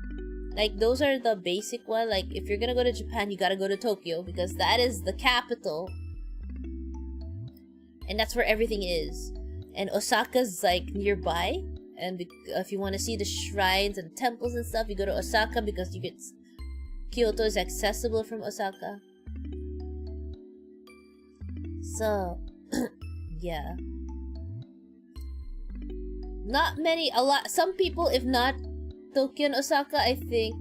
S1: Like, those are the basic one. Like, if you're gonna go to Japan, you gotta go to Tokyo because that is the capital. And that's where everything is. And Osaka's, like, nearby. And if you want to see the shrines and temples and stuff, you go to Osaka because you get... Kyoto is accessible from Osaka. So, yeah. Not many, some people, if not Tokyo and Osaka, I think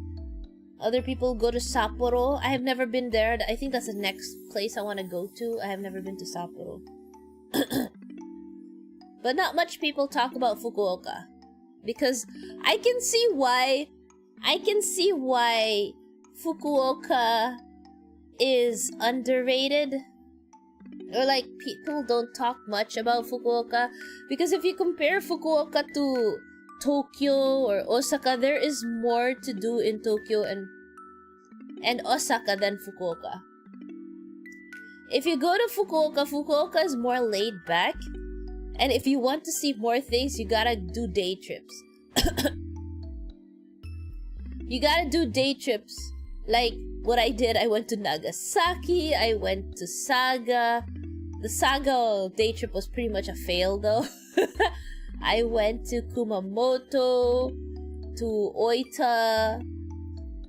S1: other people go to Sapporo. I have never been there. I think that's the next place I want to go to. I have never been to Sapporo. But not much people talk about Fukuoka. Because I can see why Fukuoka is underrated. Or, like, people don't talk much about Fukuoka. Because if you compare Fukuoka to Tokyo or Osaka, there is more to do in Tokyo and Osaka than Fukuoka. If you go to Fukuoka, Fukuoka is more laid back. And if you want to see more things, you gotta do day trips. You gotta do day trips. Like what I did, I went to Nagasaki, I went to Saga. The Saga day trip was pretty much a fail though. I went to Kumamoto, to Oita,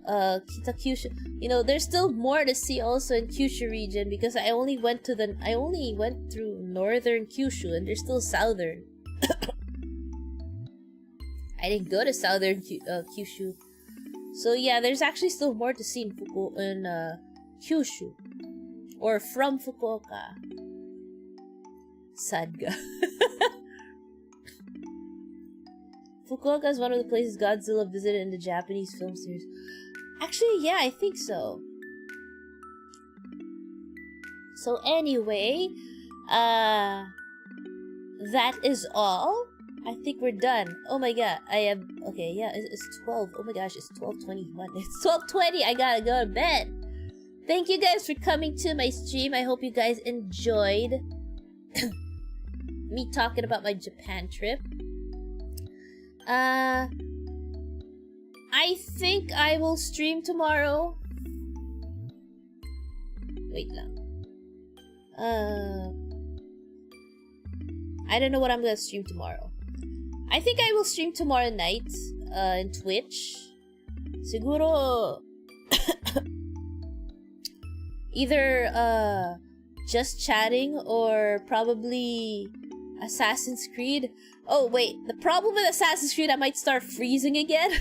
S1: Kitakyushu. You know, there's still more to see also in Kyushu region because I only went through northern Kyushu and there's still southern. I didn't go to southern Kyushu. So yeah, there's actually still more to see in Kyushu. Or from Fukuoka. Sadga. Fukuoka is one of the places Godzilla visited in the Japanese film series. Actually, yeah, I think so. So anyway, that is all. I think we're done. Oh my god, okay, yeah, it's 12. Oh my gosh, it's 12:21. It's 12:20. I gotta go to bed. Thank you guys for coming to my stream. I hope you guys enjoyed me talking about my Japan trip. I think I will stream tomorrow. Wait lang. I don't know what I'm gonna stream tomorrow. I think I will stream tomorrow night. in Twitch. Siguro either just chatting or probably Assassin's Creed. Oh wait, the problem with Assassin's Creed, I might start freezing again.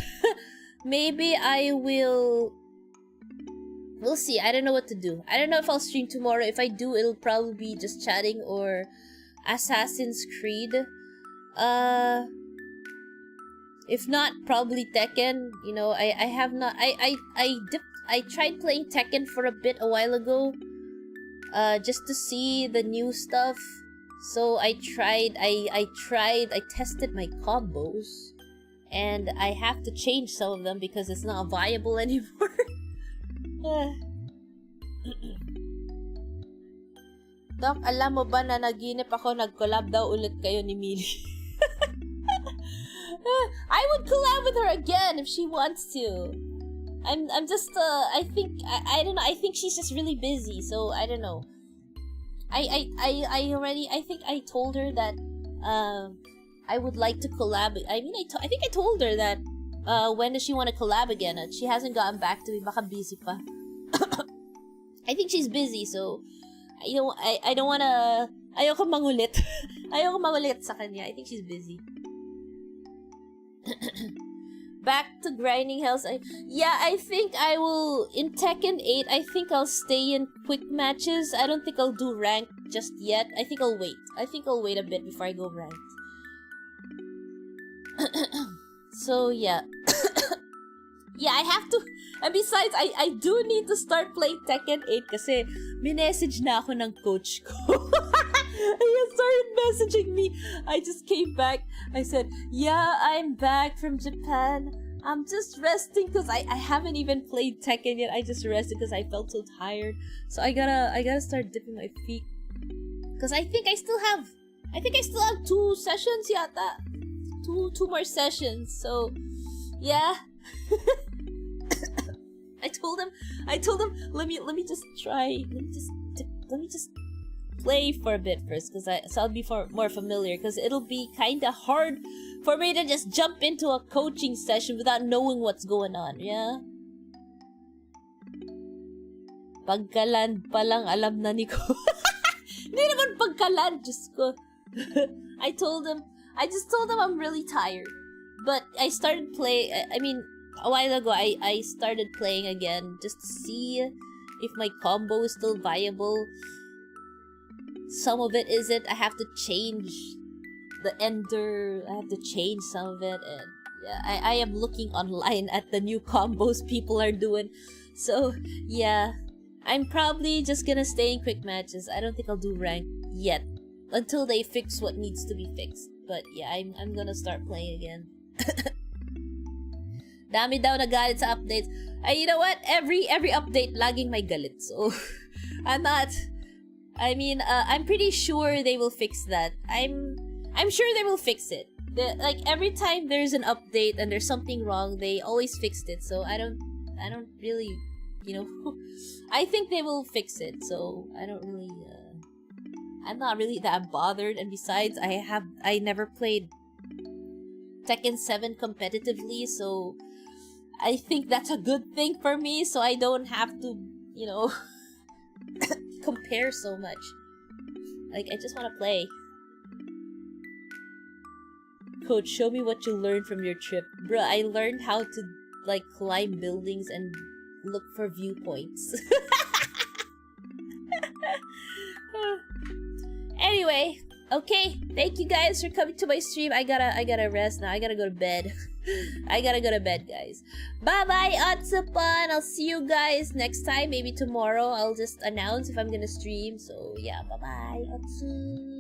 S1: Maybe I will... We'll see. I don't know what to do. I don't know if I'll stream tomorrow. If I do, it'll probably be just chatting or Assassin's Creed. If not, probably Tekken. You know, I have not... I tried playing Tekken for a bit a while ago. Just to see the new stuff. So I tested my combos. And I have to change some of them because it's not viable anymore. Doc, alam mo ba na naginip ako nag-collab daw ulit kayo ni Millie? I would collab with her again if she wants to. I'm just I don't know, I think she's just really busy, so I don't know. I think I told her that I would like to collab. I mean, I think I told her that when does she want to collab again? She hasn't gotten back to me. Baka busy pa. I think she's busy, so I don't wanna. Ayoko mangulit. Ayoko mangulit sa kanya. I think she's busy. Back to grinding hells. I think I will in Tekken 8. I think I'll stay in quick matches. I don't think I'll do ranked just yet. I think I'll wait. I think I'll wait a bit before I go ranked. So yeah. Yeah, I have to. And besides, I do need to start playing Tekken 8 kasi minessage na ako ng coach ko. He started messaging me. I just came back. I said, yeah, I'm back from Japan. I'm just resting because I haven't even played Tekken yet. I just rested because I felt so tired. So I gotta start dipping my feet. Because I think I still have 2 sessions yata. Two more sessions. So yeah. I told him let me just play for a bit first so I'll be more familiar, because it'll be kind of hard for me to just jump into a coaching session without knowing what's going on. Yeah, pagkaland pa lang alam na ni ko. Hindi naman pagkaland, just ko. I just told him I'm really tired, but I started a while ago, I started playing again just to see if my combo is still viable. Some of it isn't. I have to change the ender. I have to change some of it. And yeah, I am looking online at the new combos people are doing. So yeah, I'm probably just gonna stay in quick matches. I don't think I'll do rank yet until they fix what needs to be fixed. But yeah, I'm gonna start playing again. Dami daw na galit sa updates. You know what? Every update, laging may galit. So, I'm pretty sure they will fix that. I'm sure they will fix it. Like, every time there's an update and there's something wrong, they always fixed it. So, I don't really, I think they will fix it. So, I don't really, I'm not really that bothered. And besides, I never played Tekken 7 competitively, so I think that's a good thing for me, so I don't have to, compare so much. Like, I just want to play. Coach, show me what you learned from your trip. Bruh, I learned how to, climb buildings and look for viewpoints. Anyway, okay, thank you guys for coming to my stream. I gotta rest now. I gotta go to bed. I gotta go to bed, guys. Bye-bye, Otsupan. I'll see you guys next time. Maybe tomorrow I'll just announce if I'm gonna stream. So, yeah, bye-bye, Otsu.